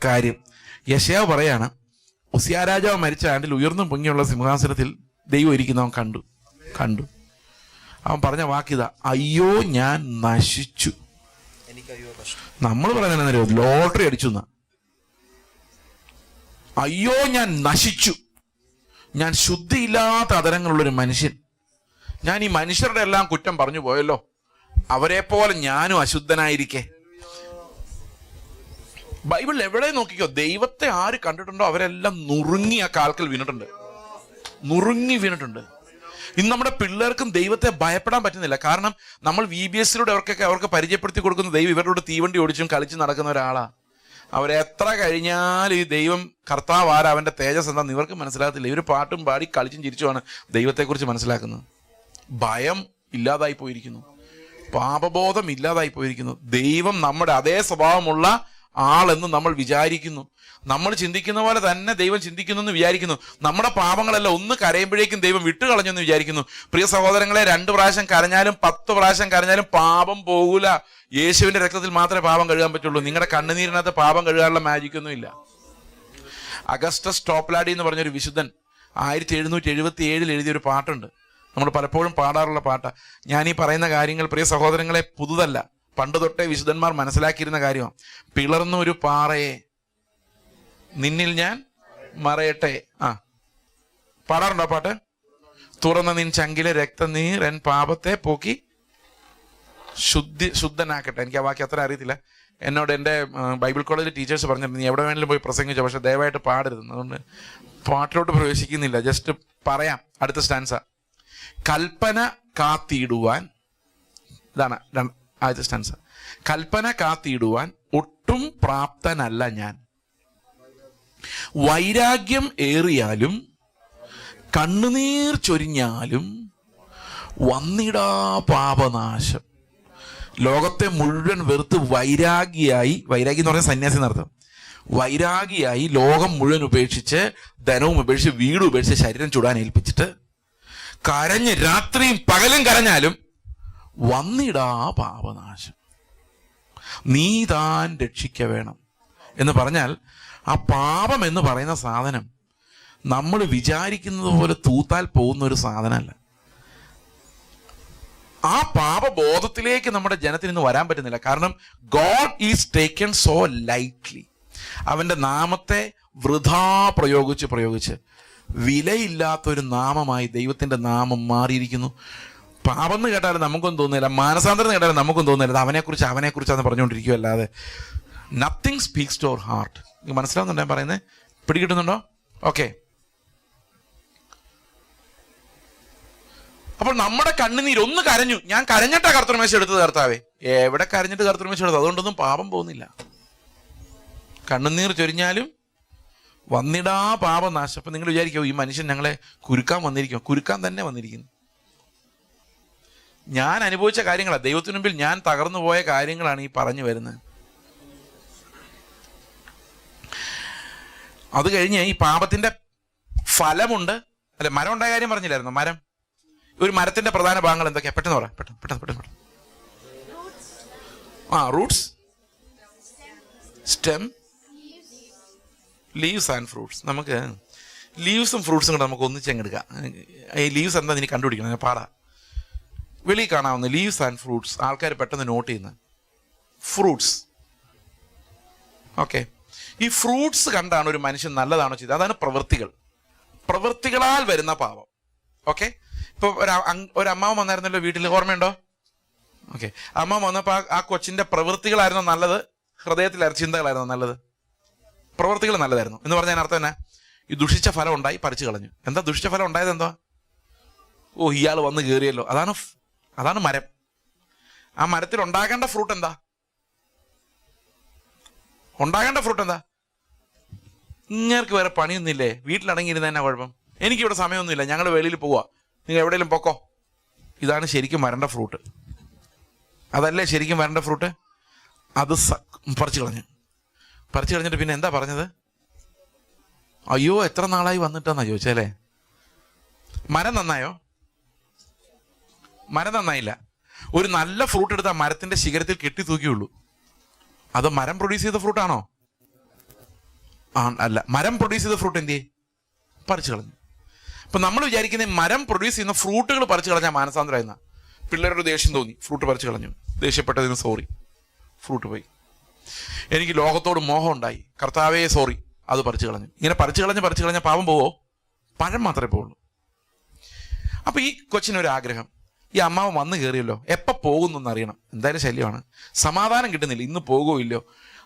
കാര്യം. യെശയ്യാവ് പറയാണ്, ഉസിയാ രാജാവ് മരിച്ച ആണ്ടിൽ ഉയർന്നു പൊങ്ങിയുള്ള സിംഹാസനത്തിൽ ദൈവം ഇരിക്കുന്നവൻ കണ്ടു. അവൻ പറഞ്ഞ വാക്കിതാ, അയ്യോ ഞാൻ നശിച്ചു. നമ്മൾ പറയുന്നറിയോ, ലോട്ടറി അടിച്ചു എന്നാ. അയ്യോ ഞാൻ നശിച്ചു, ഞാൻ ശുദ്ധിയില്ലാത്ത അതരങ്ങളുള്ളൊരു മനുഷ്യൻ. ഞാൻ ഈ മനുഷ്യരുടെ എല്ലാം കുറ്റം പറഞ്ഞു പോയല്ലോ, അവരെ പോലെ ഞാനും അശുദ്ധനായിരിക്കെ. ബൈബിളിൽ എവിടെ നോക്കിക്കോ, ദൈവത്തെ ആര് കണ്ടിട്ടുണ്ടോ അവരെല്ലാം നുറുങ്ങി ആ കാൽക്കൽ വീണിട്ടുണ്ട്. ഇന്ന് നമ്മുടെ പിള്ളേർക്കും ദൈവത്തെ ഭയപ്പെടാൻ പറ്റുന്നില്ല. കാരണം നമ്മൾ VBSലൂടെ അവർക്ക് പരിചയപ്പെടുത്തി കൊടുക്കുന്ന ദൈവം ഇവരുടെ തീവണ്ടി ഓടിച്ചും കളിച്ചും നടക്കുന്ന ഒരാളാ. അവരെത്ര കഴിഞ്ഞാൽ ഈ ദൈവം കർത്താവ് ആരാ, അവന്റെ തേജസ് എന്താന്ന് ഇവർക്ക് മനസ്സിലാകത്തില്ല. ഇവർ പാട്ടും പാടി കളിച്ചും ചിരിച്ചുമാണ് ദൈവത്തെക്കുറിച്ച് മനസ്സിലാക്കുന്നത്. ഭയം ഇല്ലാതായി പോയിരിക്കുന്നു, പാപബോധം ഇല്ലാതായി പോയിരിക്കുന്നു. ദൈവം നമ്മുടെ അതേ സ്വഭാവമുള്ള ആളെന്ന് നമ്മൾ വിചാരിക്കുന്നു. നമ്മൾ ചിന്തിക്കുന്ന പോലെ തന്നെ ദൈവം ചിന്തിക്കുന്നു എന്ന് വിചാരിക്കുന്നു. നമ്മുടെ പാപങ്ങളെല്ലാം ഒന്ന് കരയുമ്പോഴേക്കും ദൈവം വിട്ടുകളഞ്ഞെന്ന് വിചാരിക്കുന്നു. പ്രിയ സഹോദരങ്ങളെ, 2 പ്രാവശ്യം കരഞ്ഞാലും 10 പ്രാവശ്യം കരഞ്ഞാലും പാപം പോകൂല. യേശുവിന്റെ രക്തത്തിൽ മാത്രമേ പാപം കഴുകാൻ പറ്റുള്ളൂ. നിങ്ങളുടെ കണ്ണുനീരിനകത്ത് പാപം കഴുകാനുള്ള മാജിക് ഒന്നും ഇല്ല. അഗസ്റ്റസ് ടോപ്ലാഡി എന്ന് പറഞ്ഞൊരു വിശുദ്ധൻ 1777 എഴുതിയൊരു പാട്ടുണ്ട്. നമ്മൾ പലപ്പോഴും പാടാറുള്ള പാട്ടാ. ഞാൻ ഈ പറയുന്ന കാര്യങ്ങൾ പ്രിയ സഹോദരങ്ങളെ പുതുതല്ല, പണ്ട് തൊട്ടേ വിശുദ്ധന്മാർ മനസ്സിലാക്കിയിരുന്ന കാര്യമാണ്. പിളർന്ന ഒരു പാറയെ നിന്നിൽ ഞാൻ മറയട്ടെ. പാടാറുണ്ടോ പാട്ട്? തുറന്ന നിൻ ചങ്കിലെ രക്തനീർ എൻ പാപത്തെ പോക്കി ശുദ്ധനാക്കട്ടെ. എനിക്ക് ആ വാക്യം അത്ര അറിയത്തില്ല. എന്നോട് എൻ്റെ ബൈബിൾ കോളേജിൽ ടീച്ചേഴ്സ് പറഞ്ഞിട്ടുണ്ട്, നീ എവിടെ വേണമെങ്കിലും പോയി പ്രസംഗിച്ചോ, പക്ഷെ ദയവായിട്ട് പാടരുത്. അതുകൊണ്ട് പാട്ടിലോട്ട് പ്രവേശിക്കുന്നില്ല, ജസ്റ്റ് പറയാം. അടുത്ത സ്റ്റാൻസ, കൽപ്പന കാത്തിടുവാൻ. ഇതാണ് ആദ്യത്തെ സ്റ്റാൻസ. കൽപ്പന കാത്തിടുവാൻ ഒട്ടും പ്രാപ്തനല്ല ഞാൻ. വൈരാഗ്യം ഏറിയാലും കണ്ണുനീർ ചൊരിഞ്ഞാലും വന്നിടാ പാപനാശം. ലോകത്തെ മുഴുവൻ വെറുത്ത് വൈരാഗി എന്ന് പറഞ്ഞ സന്യാസി നടത്തും. വൈരാഗിയായി ലോകം മുഴുവൻ ഉപേക്ഷിച്ച്, ധനവും ഉപേക്ഷിച്ച്, വീടും ഉപേക്ഷിച്ച്, ശരീരം ചുടാൻ ഏൽപ്പിച്ചിട്ട് കരഞ്ഞ് രാത്രിയും പകലും കരഞ്ഞാലും വന്നിടാ പാപനാശം. നീ താൻ രക്ഷിക്ക വേണം എന്ന് പറഞ്ഞാൽ, ആ പാപം എന്ന് പറയുന്ന സാധനം നമ്മൾ വിചാരിക്കുന്നത് പോലെ തൂത്താൽ പോകുന്ന ഒരു സാധനമല്ല. ആ പാപബോധത്തിലേക്ക് നമ്മുടെ ജനത്തിന് ഇന്ന് വരാൻ പറ്റുന്നില്ല. കാരണം God is taken so lightly. അവന്റെ നാമത്തെ വൃഥാ പ്രയോഗിച്ച് വിലയില്ലാത്തൊരു നാമമായി ദൈവത്തിന്റെ നാമം മാറിയിരിക്കുന്നു. പാപം എന്ന് കേട്ടാലും നമുക്കൊന്നും തോന്നുന്നില്ല, മാനസാന്തരം കേട്ടാലും നമുക്കൊന്നും തോന്നുന്നില്ല. അവനെക്കുറിച്ചാണ് പറഞ്ഞുകൊണ്ടിരിക്കുക, അല്ലാതെ nothing speaks to our heart. മനസ്സിലാവുന്നുണ്ടോ ഞാൻ പറയുന്നത്? പിടികിട്ടുന്നുണ്ടോ? ഓക്കെ. അപ്പോൾ നമ്മുടെ കണ്ണുനീര് ഒന്ന് കരഞ്ഞു, ഞാൻ കരഞ്ഞിട്ടാ കർത്തൃമേശ എടുത്തത് കർത്താവേ. എവിടെ കരഞ്ഞിട്ട് കർത്തൃമേശ എടുത്തു? അതുകൊണ്ടൊന്നും പാപം പോകുന്നില്ല. കണ്ണുനീർ ചൊരിഞ്ഞാലും വന്നിടാ പാപനാശം. അപ്പൊ നിങ്ങൾ വിചാരിക്കോ, ഈ മനുഷ്യൻ ഞങ്ങളെ കുരുക്കാൻ വന്നിരിക്കും. കുരുക്കാൻ തന്നെ വന്നിരിക്കുന്നു. ഞാൻ അനുഭവിച്ച കാര്യങ്ങളാണ്, ദൈവത്തിന് മുമ്പിൽ ഞാൻ തകർന്നു പോയ കാര്യങ്ങളാണ് ഈ പറഞ്ഞു വരുന്നത്. അത് കഴിഞ്ഞ് ഈ പാപത്തിന്റെ ഫലമുണ്ട്. അല്ലെ, മരം ഉണ്ടായ കാര്യം പറഞ്ഞില്ലായിരുന്നു? മരം, ഒരു മരത്തിന്റെ പ്രധാന ഭാഗങ്ങൾ എന്തൊക്കെയാ? പെട്ടെന്ന് പറ, പെട്ടെന്ന്. Roots, stem, leaves and fruits. നമുക്ക് ലീവ്സും ഫ്രൂട്ട്സും കൂടെ നമുക്ക് ഒന്നിച്ചെടുക്കാം. ഈ ലീവ്സ് എന്താ എനിക്ക് കണ്ടുപിടിക്കണം, ഞാൻ പാടാ. വെളിയിൽ കാണാവുന്ന ലീവ്സ് ആൻഡ് ഫ്രൂട്ട്സ് ആൾക്കാർ പെട്ടെന്ന് നോട്ട് ചെയ്യുന്നത്. Fruits, okay. ഈ ഫ്രൂട്ട്സ് കണ്ടാണ് ഒരു മനുഷ്യൻ നല്ലതാണോ ചെയ്തത്, അതാണ് പ്രവൃത്തികൾ. പ്രവൃത്തികളാൽ വരുന്ന പാപം. ഓക്കെ. ഇപ്പോൾ ഒരു അമ്മാവൻ വന്നായിരുന്നല്ലോ വീട്ടിൽ, ഓർമ്മയുണ്ടോ? ഓക്കെ. അമ്മാവൻ വന്നപ്പോൾ ആ കൊച്ചിൻ്റെ പ്രവൃത്തികളായിരുന്നു നല്ലത്, ഹൃദയത്തിലായിരുന്നു ചിന്തകളായിരുന്നു നല്ലത്? പ്രവൃത്തികൾ നല്ലതായിരുന്നു എന്ന് പറഞ്ഞാൽ അർത്ഥം തന്നെ ഈ ദുഷിച്ച ഫലം ഉണ്ടായി പറിച്ചു കളഞ്ഞു. എന്താ ദുഷിച്ച ഫലം ഉണ്ടായത്? എന്താ? ഇയാൾ വന്ന് കയറിയല്ലോ. അതാണ് മരം. ആ മരത്തിൽ ഉണ്ടാകേണ്ട ഫ്രൂട്ട് എന്താ? ഇങ്ങേർക്ക് വേറെ പണിയൊന്നുമില്ലേ? വീട്ടിലടങ്ങിയിരുന്ന എന്നാ കുഴപ്പം? എനിക്കിവിടെ സമയമൊന്നുമില്ല, ഞങ്ങൾ വെളിയിൽ പോവാ, നിങ്ങൾ എവിടെയെങ്കിലും പൊക്കോ. ഇതാണ് ശരിക്കും വരേണ്ട ഫ്രൂട്ട്. അതല്ലേ ശരിക്കും വരേണ്ട ഫ്രൂട്ട്? അത് പറിച്ചു കളഞ്ഞിട്ട് പിന്നെ എന്താ പറഞ്ഞത്? അയ്യോ എത്ര നാളായി വന്നിട്ടെന്നാ ചോദിച്ചല്ലേ. മരം നന്നായോ? മരം നന്നായില്ല. ഒരു നല്ല ഫ്രൂട്ട് എടുത്ത് ആ മരത്തിന്റെ ശിഖരത്തിൽ കെട്ടി തൂക്കിയുള്ളൂ. അത് മരം പ്രൊഡ്യൂസ് ചെയ്ത ഫ്രൂട്ടാണോ? അല്ല. മരം പ്രൊഡ്യൂസ് ചെയ്ത ഫ്രൂട്ട് എന്തിയെ? പറിച്ചു കളഞ്ഞു. അപ്പൊ നമ്മൾ വിചാരിക്കുന്ന മരം പ്രൊഡ്യൂസ് ചെയ്യുന്ന ഫ്രൂട്ടുകൾ പറിച്ചു കളഞ്ഞാൽ മാനസാന്തരമായിരുന്ന. പിള്ളേരോട് ദേഷ്യം തോന്നി, ഫ്രൂട്ട് പറിച്ചു കളഞ്ഞു, ദേഷ്യപ്പെട്ടതിന് സോറി, ഫ്രൂട്ട് പോയി. എനിക്ക് ലോകത്തോട് മോഹം ഉണ്ടായി, കർത്താവേ സോറി, അത് പറിച്ചു കളഞ്ഞു. ഇങ്ങനെ പറിച്ചു കളഞ്ഞ പാപം പോവോ? പഴം മാത്രമേ പോവുള്ളൂ. അപ്പൊ ഈ കൊച്ചിനൊരു ആഗ്രഹം, ഈ അമ്മാവൻ വന്നു കയറിയല്ലോ, എപ്പോൾ പോകുന്നു അറിയണം. എന്തായാലും ശല്യമാണ്, സമാധാനം കിട്ടുന്നില്ല. ഇന്ന് പോകുമോ ഇല്ലയോ,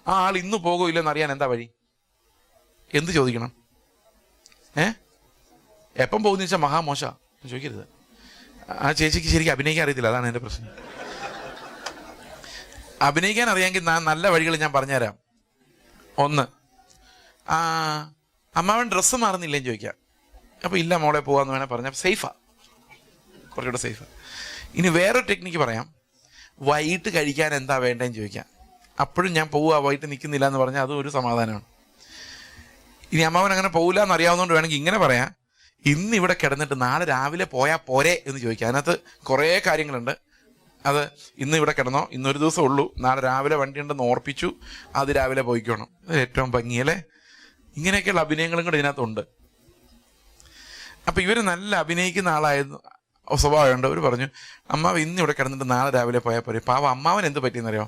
ആ ആൾ ഇന്ന് പോകുമോ ഇല്ലയോ എന്നറിയാൻ എന്താ വഴി? എന്ത് ചോദിക്കണം? എപ്പം പോകുന്ന വെച്ചാൽ മഹാമോശ ചോദിക്കരുത്. ആ ചേച്ചിക്ക് ശരിക്കും അഭിനയിക്കാൻ അറിയത്തില്ല, അതാണ് എൻ്റെ പ്രശ്നം. അഭിനയിക്കാൻ അറിയാമെങ്കിൽ നല്ല വഴികൾ ഞാൻ പറഞ്ഞുതരാം. ഒന്ന്, അമ്മാവൻ ഡ്രസ്സ് മാറുന്നില്ലേന്ന് ചോദിക്കാം. അപ്പോൾ ഇല്ല മോളെ പോകാമെന്ന് വേണേൽ പറഞ്ഞാൽ സേഫാ, കുറച്ചുകൂടെ സേഫാ. ഇനി വേറൊരു ടെക്നിക്ക് പറയാം. വൈകിട്ട് കഴിക്കാൻ എന്താ വേണ്ടതെന്ന് ചോദിക്കാം. അപ്പോഴും ഞാൻ പോവുക, വൈകിട്ട് നിൽക്കുന്നില്ല എന്ന് പറഞ്ഞാൽ അതും ഒരു സമാധാനമാണ്. ഇനി അമ്മാവൻ അങ്ങനെ പോകില്ല എന്നറിയാവുന്നതുകൊണ്ട് വേണമെങ്കിൽ ഇങ്ങനെ പറയാം, ഇന്ന് ഇവിടെ കിടന്നിട്ട് നാളെ രാവിലെ പോയാൽ പോരെ എന്ന് ചോദിക്കാം. അതിനകത്ത് കുറേ കാര്യങ്ങളുണ്ട്. അത് ഇന്ന് ഇവിടെ കിടന്നോ, ഇന്നൊരു ദിവസം ഉള്ളൂ, നാളെ രാവിലെ വണ്ടി ഉണ്ടെന്ന് ഓർപ്പിച്ചു, അത് രാവിലെ പോയിക്കോണം. അത് ഏറ്റവും ഭംഗിയല്ലേ? ഇങ്ങനെയൊക്കെയുള്ള അഭിനയങ്ങളും കൂടെ ഇതിനകത്തുണ്ട്. അപ്പം ഇവർ നല്ല അഭിനയിക്കുന്ന ആളായിരുന്നു, സ്വഭാവമുണ്ട്. അവർ പറഞ്ഞു, അമ്മാവ് ഇന്ന് ഇവിടെ കിടന്നിട്ട് നാളെ രാവിലെ പോയാൽ പോരെ. പാവം അമ്മാവൻ എന്ത് പറ്റിയെന്നറിയോ?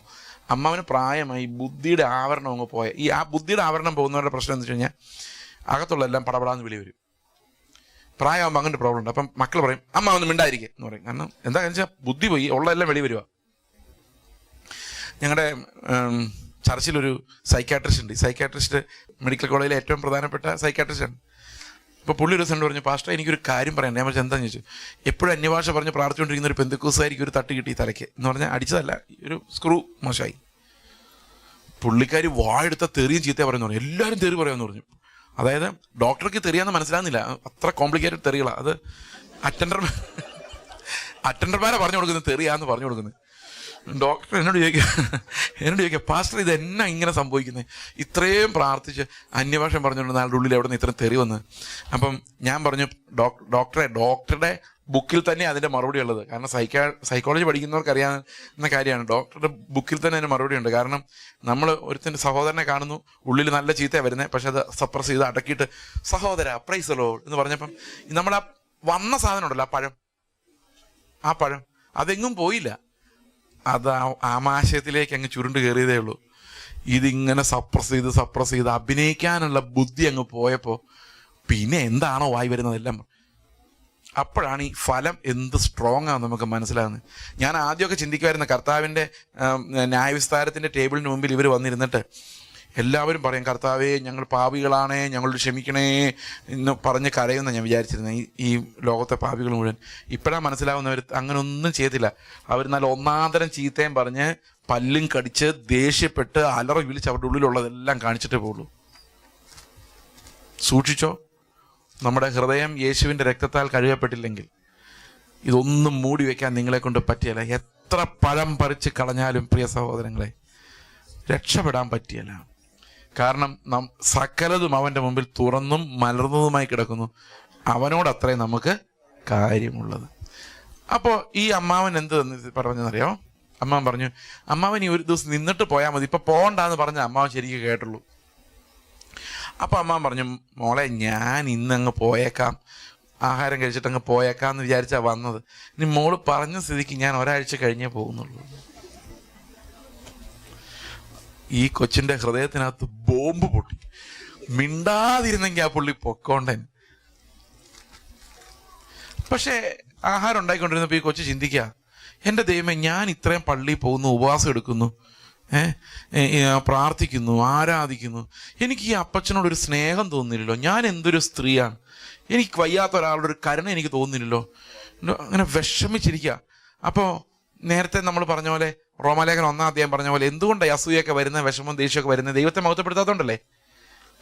അമ്മാവന് പ്രായമായി, ബുദ്ധിയുടെ ആവരണം അങ്ങ് പോയ. ആ ബുദ്ധിയുടെ ആവരണം പോകുന്നവരുടെ പ്രശ്നം എന്ന് വെച്ച് കഴിഞ്ഞാൽ അകത്തുള്ള എല്ലാം പടപടാന്ന് വിളി വരും. പ്രായമാകുമ്പോൾ അങ്ങനത്തെ പ്രോബ്ലം ഉണ്ട്. അപ്പം മക്കൾ പറയും അമ്മ ഒന്ന് മിണ്ടായിരിക്കുക എന്ന് പറയും. കാരണം എന്താ വെച്ചാൽ ബുദ്ധി പോയി, ഉള്ളതെല്ലാം വെളി വരുക. ഞങ്ങളുടെ ചർച്ചിലൊരു സൈക്കാട്രിസ്റ്റ് ഉണ്ട്. സൈക്കാട്രിസ്റ്റ് മെഡിക്കൽ കോളേജിലെ ഏറ്റവും പ്രധാനപ്പെട്ട സൈക്കാട്രിസ്റ്റാണ്. ഇപ്പോൾ പുള്ളി ഒരു ദിവസം പറഞ്ഞു, പാസ്റ്റർ എനിക്കൊരു കാര്യം പറയാൻ. ഞാൻ പറഞ്ഞു എന്താണെന്ന് ചോദിച്ചു. എപ്പോഴും അന്യഭാഷ പറഞ്ഞ് പ്രാർത്ഥിച്ചുകൊണ്ടിരിക്കുന്ന ഒരു പെന്തക്കോസ്തുകാരിക്ക് ഒരു തട്ട് കിട്ടി തലയ്ക്ക് എന്ന് പറഞ്ഞാൽ അടിച്ചതല്ല, ഒരു സ്ക്രൂ മോശമായി. പുള്ളിക്കാരി വായെടുത്ത തെറിയും ചീത്തയെ പറയുന്നു പറഞ്ഞു. എല്ലാവരും തെറി പറയാമെന്ന് പറഞ്ഞു. അതായത് ഡോക്ടർക്ക് തെറിയാന്ന് മനസ്സിലാകുന്നില്ല, അത്ര കോംപ്ലിക്കേറ്റഡ് തെറികളാണ്. അത് അറ്റൻഡർമാരെ പറഞ്ഞു കൊടുക്കുന്നത് തെറിയാന്ന് പറഞ്ഞു കൊടുക്കുന്നത്. ഡോക്ടർ എന്നോട് ചോദിക്കുക പാസ്റ്റർ ഇത് എന്നാ ഇങ്ങനെ സംഭവിക്കുന്നത്? ഇത്രയും പ്രാർത്ഥിച്ച് അന്യഭാഷ പറഞ്ഞുകൊണ്ട് നാളുടെ ഉള്ളിൽ എവിടെ നിന്ന് ഇത്രയും തെറി വന്ന്? അപ്പം ഞാൻ പറഞ്ഞു, ഡോക്ടറുടെ ബുക്കിൽ തന്നെ അതിൻ്റെ മറുപടി ഉള്ളത്. കാരണം സൈക്കോളജി പഠിക്കുന്നവർക്ക് അറിയാവുന്ന കാര്യമാണ്. ഡോക്ടറുടെ ബുക്കിൽ തന്നെ അതിന് മറുപടി ഉണ്ട്. കാരണം നമ്മൾ ഒരുത്തിൻ്റെ സഹോദരനെ കാണുന്നു, ഉള്ളിൽ നല്ല ചീത്തയാണ് വരുന്നത്, പക്ഷെ അത് സപ്രസ് ചെയ്ത് അടക്കിയിട്ട് സഹോദര പ്രൈസ് ദി ലോർഡ് എന്ന് പറഞ്ഞപ്പം നമ്മൾ ആ വന്ന സാധനം ഉണ്ടല്ലോ, ആ പഴം അതെങ്ങും പോയില്ല. അത് ആമാശയത്തിലേക്ക് അങ്ങ് ചുരുണ്ട് കയറിയതേ ഉള്ളൂ. ഇതിങ്ങനെ സപ്രസ് ചെയ്ത് അഭിനയിക്കാനുള്ള ബുദ്ധി അങ്ങ് പോയപ്പോൾ പിന്നെ എന്താണോ വായി വരുന്നതെല്ലാം. അപ്പോഴാണ് ഈ ഫലം എന്ത് സ്ട്രോങ് ആണെന്ന് നമുക്ക് മനസ്സിലാകുന്നത്. ഞാൻ ആദ്യമൊക്കെ ചിന്തിക്കുമായിരുന്നു, കർത്താവിൻ്റെ ന്യായവിസ്താരത്തിൻ്റെ ടേബിളിന് മുമ്പിൽ ഇവർ വന്നിരുന്നിട്ട് എല്ലാവരും പറയും, കർത്താവേ ഞങ്ങൾ പാപികളാണേ, ഞങ്ങളോട് ക്ഷമിക്കണേ എന്ന് പറഞ്ഞ് കരയുന്ന ഞാൻ വിചാരിച്ചിരുന്നത്, ഈ ലോകത്തെ പാപികൾ മുഴുവൻ. ഇപ്പോഴാണ് മനസ്സിലാവുന്നവർ അങ്ങനെ ഒന്നും ചെയ്തില്ല. അവർ നല്ല ഒന്നാന്തരം ചീത്തയും പറഞ്ഞ് പല്ലും കടിച്ച് ദേഷ്യപ്പെട്ട് അലറി വിളിച്ച് അവരുടെ ഉള്ളിലുള്ളതെല്ലാം കാണിച്ചിട്ടേ പോകുള്ളൂ. സൂക്ഷിച്ചോ, നമ്മുടെ ഹൃദയം യേശുവിൻ്റെ രക്തത്താൽ കഴുകപ്പെട്ടില്ലെങ്കിൽ ഇതൊന്നും മൂടി വയ്ക്കാൻ നിങ്ങളെ കൊണ്ട് പറ്റിയല്ല. എത്ര പഴം പറിച്ച് കളഞ്ഞാലും പ്രിയ സഹോദരങ്ങളെ രക്ഷപ്പെടാൻ പറ്റിയല്ല. കാരണം സകലതും അവൻ്റെ മുമ്പിൽ തുറന്നും മലർന്നതുമായി കിടക്കുന്നു. അവനോടത്രേ നമുക്ക് കാര്യമുള്ളത്. അപ്പോൾ ഈ അമ്മാവൻ എന്ത് പറഞ്ഞെന്നറിയോ? അമ്മാവൻ പറഞ്ഞു, അമ്മാവൻ ഈ ഒരു ദിവസം നിന്നിട്ട് പോയാൽ മതി, ഇപ്പൊ പോകണ്ടെന്ന് പറഞ്ഞ അമ്മാവൻ ശരിക്കും കേട്ടുള്ളൂ. അപ്പൊ അമ്മാവൻ പറഞ്ഞു, മോളെ ഞാൻ ഇന്നങ്ങ് പോയേക്കാം, ആഹാരം കഴിച്ചിട്ട് അങ്ങ് പോയേക്കാന്ന് വിചാരിച്ചാ വന്നത്. ഇനി മോള് പറഞ്ഞ സ്ഥിതിക്ക് ഞാൻ ഒരാഴ്ച കഴിഞ്ഞേ പോകുന്നുള്ളൂ. ഈ കൊച്ചിന്റെ ഹൃദയത്തിനകത്ത് ബോംബ് പൊട്ടി. മിണ്ടാതിരുന്നെങ്കിൽ ആ പുള്ളി പൊക്കോണ്ടൻ. പക്ഷേ ആഹാരം ഉണ്ടായിക്കൊണ്ടിരുന്നപ്പോൾ ഈ കൊച്ചു ചിന്തിക്കുക, എൻ്റെ ദൈവമേ, ഞാൻ ഇത്രയും പള്ളിയിൽ പോകുന്നു, ഉപവാസം എടുക്കുന്നു, പ്രാർത്ഥിക്കുന്നു, ആരാധിക്കുന്നു, എനിക്ക് ഈ അപ്പച്ചനോടൊരു സ്നേഹം തോന്നുന്നില്ലല്ലോ, ഞാൻ എന്തൊരു സ്ത്രീയാണ്, എനിക്ക് വയ്യാത്ത ഒരാളുടെ ഒരു കരുണ എനിക്ക് തോന്നുന്നില്ലല്ലോ, അങ്ങനെ വിഷമിച്ചിരിക്കുക. അപ്പോൾ നേരത്തെ നമ്മൾ പറഞ്ഞ പോലെ, റോമാലേഖനം 1-ാം അധ്യായം പറഞ്ഞ പോലെ, എന്തുകൊണ്ടാണ് അസൂയൊക്കെ വരുന്നത്, വിഷമം ദേഷ്യമൊക്കെ വരുന്നത്? ദൈവത്തെ മഹത്വപ്പെടുത്താത്തതുകൊണ്ടല്ലേ.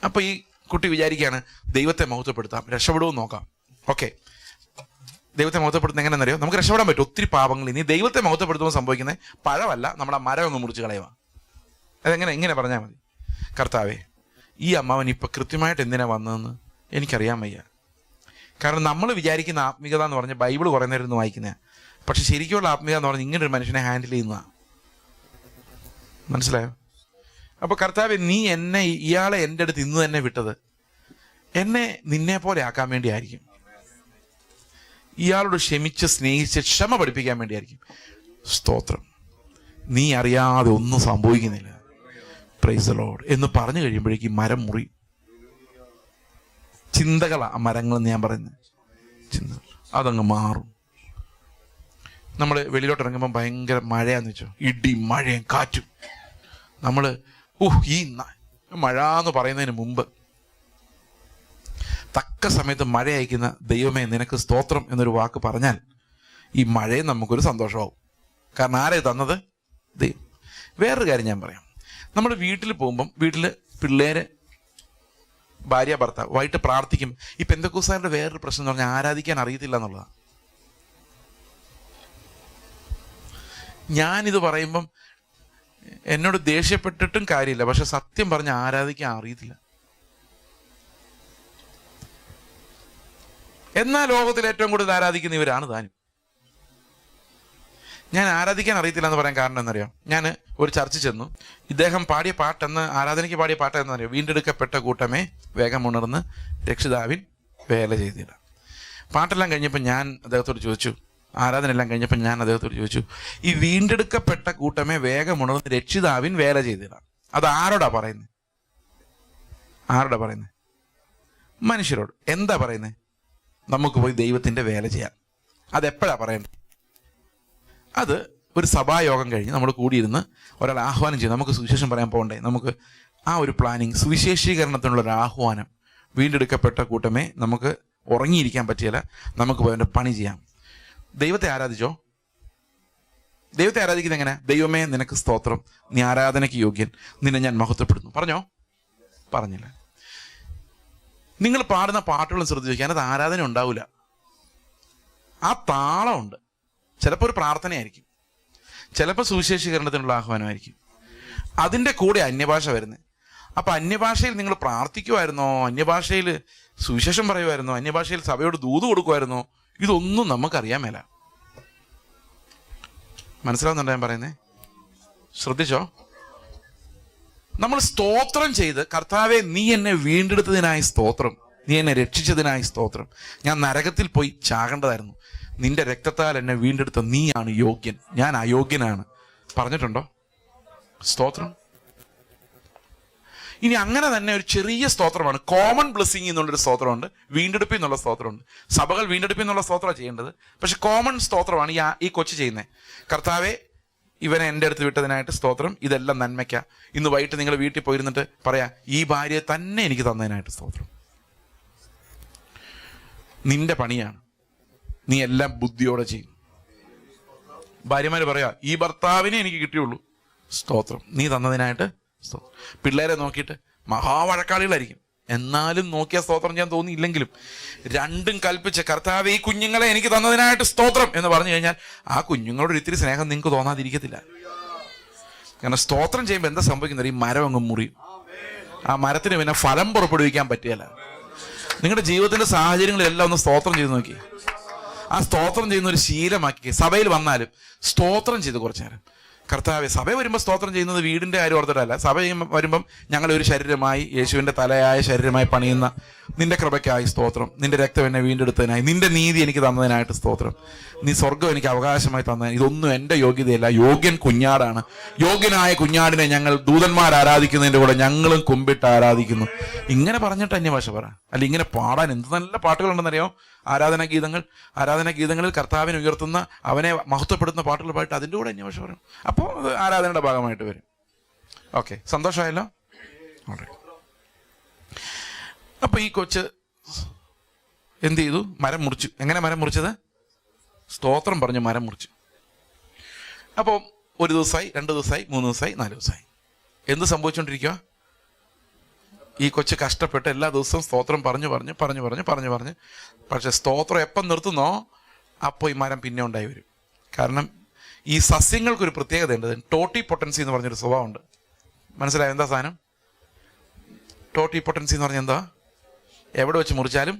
അപ്പോൾ ഈ കുട്ടി വിചാരിക്കുകയാണ്, ദൈവത്തെ മഹത്വപ്പെടുത്താം, രക്ഷപ്പെടുമെന്ന് നോക്കാം. ഓക്കെ, ദൈവത്തെ മഹത്വപ്പെടുത്തുന്നത് എങ്ങനെയെന്നറിയോ? നമുക്ക് രക്ഷപ്പെടാൻ പറ്റും. ഒത്തിരി പാപങ്ങൾ. ഇനി ദൈവത്തെ മഹത്വപ്പെടുത്തുമ്പോൾ സംഭവിക്കുന്നത് പഴമല്ല, നമ്മുടെ മരം ഒന്ന് മുറിച്ച് കളയുക. ഇങ്ങനെ പറഞ്ഞാൽ മതി, കർത്താവേ, ഈ അമ്മാവൻ ഇപ്പം കൃത്യമായിട്ട് എന്തിനാ വന്നതെന്ന് എനിക്കറിയാൻ വയ്യ. കാരണം നമ്മൾ വിചാരിക്കുന്ന ആത്മീയത എന്ന് പറഞ്ഞാൽ ബൈബിൾ കുറേ നേരം ഇരുന്ന് വായിക്കുന്നതാണ്. പക്ഷെ ശരിക്കുള്ള ആത്മീയത എന്ന് പറഞ്ഞാൽ ഇങ്ങനെ ഒരു മനുഷ്യനെ ഹാൻഡിൽ ചെയ്യുന്നതാണ്. മനസ്സിലായോ? അപ്പോൾ കർത്താവേ, നീ ഇയാളെ എൻ്റെ അടുത്ത് ഇന്ന് തന്നെ വിട്ടത് എന്നെ നിന്നെ പോലെ ആക്കാൻ വേണ്ടിയായിരിക്കും, ഇയാളോട് ക്ഷമിച്ച് സ്നേഹിച്ച് ക്ഷമ പഠിപ്പിക്കാൻ വേണ്ടിയായിരിക്കും. സ്തോത്രം, നീ അറിയാതെ ഒന്നും സംഭവിക്കുന്നില്ല. പ്രൈസ് ദി ലോർഡ് എന്ന് പറഞ്ഞു കഴിയുമ്പോഴേക്കും മരം മുറി. ചിന്തകളാ ആ മരങ്ങളെന്ന് ഞാൻ പറയുന്നത്. ചിന്തകൾ അതങ്ങ് മാറും. നമ്മൾ വെളിയിലോട്ട് ഇറങ്ങുമ്പോൾ ഭയങ്കര മഴയാന്ന് വെച്ചോ, ഇടി മഴയും കാറ്റും. നമ്മൾ ഈ മഴ എന്ന് പറയുന്നതിന് മുമ്പ് തക്ക സമയത്ത് മഴ അയക്കുന്ന ദൈവമേ നിനക്ക് സ്തോത്രം എന്നൊരു വാക്ക് പറഞ്ഞാൽ ഈ മഴയും നമുക്കൊരു സന്തോഷമാവും. കാരണം ആരെ തന്നത്? ദൈവം. വേറൊരു കാര്യം ഞാൻ പറയാം. നമ്മൾ വീട്ടിൽ പോകുമ്പം, വീട്ടിൽ പിള്ളേര്, ഭാര്യ, ഭർത്താവ് വൈകിട്ട് പ്രാർത്ഥിക്കും. ഈ പെന്തക്കോസ്തുകാരുടെ വേറൊരു പ്രശ്നം എന്ന് പറഞ്ഞാൽ ആരാധിക്കാൻ അറിയത്തില്ല എന്നുള്ളതാണ്. ഞാനിത് പറയുമ്പം എന്നോട് ദേഷ്യപ്പെട്ടിട്ടും കാര്യമില്ല, പക്ഷെ സത്യം പറഞ്ഞ് ആരാധിക്കാൻ അറിയത്തില്ല. എന്നാൽ ലോകത്തിൽ ഏറ്റവും കൂടുതൽ ആരാധിക്കുന്ന ഇവരാണ് താനും. ഞാൻ ആരാധിക്കാൻ അറിയത്തില്ല എന്ന് പറയാൻ കാരണം എന്നറിയാം. ഞാൻ ഒരു ചർച്ച ചെന്നു. ഇദ്ദേഹം പാടിയ പാട്ടെന്ന്, ആരാധനയ്ക്ക് പാടിയ പാട്ട് എന്നറിയാം, വീണ്ടെടുക്കപ്പെട്ട കൂട്ടമേ വേഗം ഉണർന്ന് രക്ഷിതാവിൻ വേല ചെയ്തില്ല. പാട്ടെല്ലാം കഴിഞ്ഞപ്പോൾ ഞാൻ അദ്ദേഹത്തോട് ചോദിച്ചു, ആരാധന എല്ലാം കഴിഞ്ഞപ്പോൾ ഞാൻ അദ്ദേഹത്തോട് ചോദിച്ചു, ഈ വീണ്ടെടുക്കപ്പെട്ട കൂട്ടമേ വേഗം ഉണർന്ന് രക്ഷിതാവിൻ വേല ചെയ്തില്ല, അത് ആരോടാ പറയുന്നത്? ആരോടാ പറയുന്നത്? മനുഷ്യരോട്. എന്താ പറയുന്നത്? നമുക്ക് പോയി ദൈവത്തിൻ്റെ വേല ചെയ്യാം. അതെപ്പോഴാണ് പറയുന്നത്? അത് ഒരു സഭായോഗം കഴിഞ്ഞ് നമ്മൾ കൂടിയിരുന്ന് ഒരാൾ ആഹ്വാനം ചെയ്യും, നമുക്ക് സുവിശേഷം പറയാൻ പോകണ്ടേ, നമുക്ക് ആ ഒരു പ്ലാനിങ്, സുവിശേഷീകരണത്തിനുള്ളൊരു ആഹ്വാനം. വീണ്ടെടുക്കപ്പെട്ട കൂട്ടമേ, നമുക്ക് ഉറങ്ങിയിരിക്കാൻ പറ്റിയല്ല, നമുക്ക് പോയി അവൻ്റെ പണി ചെയ്യാം. ദൈവത്തെ ആരാധിച്ചോ? ദൈവത്തെ ആരാധിക്കുന്നത് എങ്ങനെ? ദൈവമേ നിനക്ക് സ്തോത്രം, നീ ആരാധനയ്ക്ക് യോഗ്യൻ, നിന്നെ ഞാൻ മഹത്വപ്പെടുന്നു. പറഞ്ഞോ? പറഞ്ഞില്ല. നിങ്ങൾ പാടുന്ന പാട്ടുകളും ശ്രദ്ധിച്ചു നോക്കിയാൽ അത് ആരാധന ഉണ്ടാവില്ല. ആ താളമുണ്ട്. ചിലപ്പോൾ ഒരു പ്രാർത്ഥനയായിരിക്കും, ചിലപ്പോൾ സുവിശേഷീകരണത്തിനുള്ള ആഹ്വാനമായിരിക്കും, അതിൻ്റെ കൂടെ അന്യഭാഷ വരുന്നത്. അപ്പം അന്യഭാഷയിൽ നിങ്ങൾ പ്രാർത്ഥിക്കുമായിരുന്നോ? അന്യഭാഷയിൽ സുവിശേഷം പറയുമായിരുന്നോ? അന്യഭാഷയിൽ സഭയോട് ദൂത് കൊടുക്കുമായിരുന്നോ? ഇതൊന്നും നമുക്കറിയാൻ മേല. മനസ്സിലാവുന്നുണ്ടോ ഞാൻ പറയുന്നത്? ശ്രദ്ധിച്ചോ? നമ്മൾ സ്തോത്രം ചെയ്ത്, കർത്താവെ നീ എന്നെ വീണ്ടെടുത്തതിനായി സ്തോത്രം, നീ എന്നെ രക്ഷിച്ചതിനായി സ്തോത്രം, ഞാൻ നരകത്തിൽ പോയി ചാകേണ്ടതായിരുന്നു, നിന്റെ രക്തത്താൽ എന്നെ വീണ്ടെടുത്ത നീയാണ് യോഗ്യൻ, ഞാൻ അയോഗ്യനാണ് പറഞ്ഞിട്ടുണ്ടോ? സ്തോത്രം. ഇനി അങ്ങനെ തന്നെ ഒരു ചെറിയ സ്തോത്രമാണ് കോമൺ ബ്ലെസ്സിങ് എന്നുള്ളൊരു സ്തോത്രമുണ്ട്, വീണ്ടെടുപ്പ് എന്നുള്ള സ്തോത്രമുണ്ട്. സഭകൾ വീണ്ടെടുപ്പ് എന്നുള്ള സ്തോത്രമാണ് ചെയ്യേണ്ടത്. പക്ഷെ കോമൺ സ്തോത്രമാണ് ഈ കൊച്ചു ചെയ്യുന്നത്. കർത്താവെ ഇവനെ എൻ്റെ അടുത്ത് വിട്ടതിനായിട്ട് സ്തോത്രം, ഇതെല്ലാം നന്മയ്ക്ക. ഇന്ന് വൈകിട്ട് നിങ്ങൾ വീട്ടിൽ പോയിരുന്നിട്ട് പറയാ, ഈ ഭാര്യയെ തന്നെ എനിക്ക് തന്നതിനായിട്ട് സ്തോത്രം, നിന്റെ പണിയാണ്, നീ എല്ലാം ബുദ്ധിയോടെ ചെയ്യും. ഭാര്യമാര് പറയാ, ഈ ഭർത്താവിനെ എനിക്ക് കിട്ടിയുള്ളൂ, സ്തോത്രം, നീ തന്നതിനായിട്ട് സ്തോത്രം. പിള്ളേരെ നോക്കിയിട്ട് മഹാവഴക്കാളികളായിരിക്കും, എന്നാലും നോക്കിയ സ്തോത്രം ചെയ്യാൻ തോന്നിയില്ലെങ്കിലും രണ്ടും കൽപ്പിച്ച്, കർത്താവ് ഈ കുഞ്ഞുങ്ങളെ എനിക്ക് തന്നതിനായിട്ട് സ്തോത്രം എന്ന് പറഞ്ഞു കഴിഞ്ഞാൽ ആ കുഞ്ഞുങ്ങളോട് ഇത്തിരി സ്നേഹം നിങ്ങൾക്ക് തോന്നാതിരിക്കത്തില്ല. കാരണം സ്തോത്രം ചെയ്യുമ്പോൾ എന്താ സംഭവിക്കുന്നത്? ഈ മരം അങ്ങ് മുറിയും. ആ മരത്തിന് പിന്നെ ഫലം പുറപ്പെടുവിക്കാൻ പറ്റിയല്ല. നിങ്ങളുടെ ജീവിതത്തിന്റെ സാഹചര്യങ്ങളെല്ലാം ഒന്ന് സ്തോത്രം ചെയ്ത് നോക്കി. ആ സ്തോത്രം ചെയ്യുന്ന ഒരു ശീലമാക്കി. സഭയിൽ വന്നാലും സ്തോത്രം ചെയ്ത് കുറച്ചു നേരം, കർത്താവെ, സഭ വരുമ്പോൾ സ്തോത്രം ചെയ്യുന്നത് വീടിൻ്റെ കാര്യം ഓർത്തിട്ടല്ല. സഭ വരുമ്പം ഞങ്ങളൊരു ശരീരമായി, യേശുവിൻ്റെ തലയായ ശരീരമായി പണിയുന്ന നിന്റെ കൃപയ്ക്കായി സ്തോത്രം, നിന്റെ രക്തം എന്നെ വീണ്ടെടുത്തതിനായി, നിന്റെ നീതി എനിക്ക് തന്നതിനായിട്ട് സ്തോത്രം, നീ സ്വർഗം എനിക്ക് അവകാശമായി തന്നതിന്. ഇതൊന്നും എൻ്റെ യോഗ്യതയല്ല, യോഗ്യൻ കുഞ്ഞാടാണ്. യോഗ്യനായ കുഞ്ഞാടിനെ ഞങ്ങൾ ദൂതന്മാർ ആരാധിക്കുന്നതിൻ്റെ കൂടെ ഞങ്ങളും കുമ്പിട്ട് ആരാധിക്കുന്നു. ഇങ്ങനെ പറഞ്ഞിട്ട് അന്യഭാഷ പറ. അല്ല, ഇങ്ങനെ പാടാൻ എന്ത് നല്ല പാട്ടുകളുണ്ടെന്നറിയോ? ആരാധനാ ഗീതങ്ങളിൽ കർത്താവിനെ ഉയർത്തുന്ന, അവനെ മഹത്വപ്പെടുത്തുന്ന പാട്ടുകൾ പാട്ട് അതിൻ്റെ കൂടെ അന്യഭാഷ പറയും. അപ്പോൾ അത് ആരാധനയുടെ ഭാഗമായിട്ട് വരും. ഓക്കെ, സന്തോഷമായല്ലോ. അപ്പൊ ഈ കൊച്ച് എന്ത് ചെയ്തു? മരം മുറിച്ചു. എങ്ങനെ മരം മുറിച്ചത്? സ്തോത്രം പറഞ്ഞു മരം മുറിച്ചു. അപ്പോൾ 1 ദിവസമായി, 2 ദിവസമായി, 3 ദിവസമായി, 4 ദിവസമായി. എന്ത് സംഭവിച്ചുകൊണ്ടിരിക്കുക? ഈ കൊച്ച് കഷ്ടപ്പെട്ട് എല്ലാ ദിവസവും സ്തോത്രം പറഞ്ഞു. പക്ഷെ സ്തോത്രം എപ്പം നിർത്തുന്നോ അപ്പോൾ ഈ മരം പിന്നെ ഉണ്ടായി വരും. കാരണം ഈ സസ്യങ്ങൾക്കൊരു പ്രത്യേകത ഉണ്ട്. ടോട്ടി പൊട്ടൻസി എന്ന് പറഞ്ഞൊരു സ്വഭാവമുണ്ട്. മനസ്സിലായോ എന്താ സാധനം? ടോട്ടി പൊട്ടൻസി എന്ന് പറഞ്ഞാൽ എന്താ? എവിടെ വെച്ച് മുറിച്ചാലും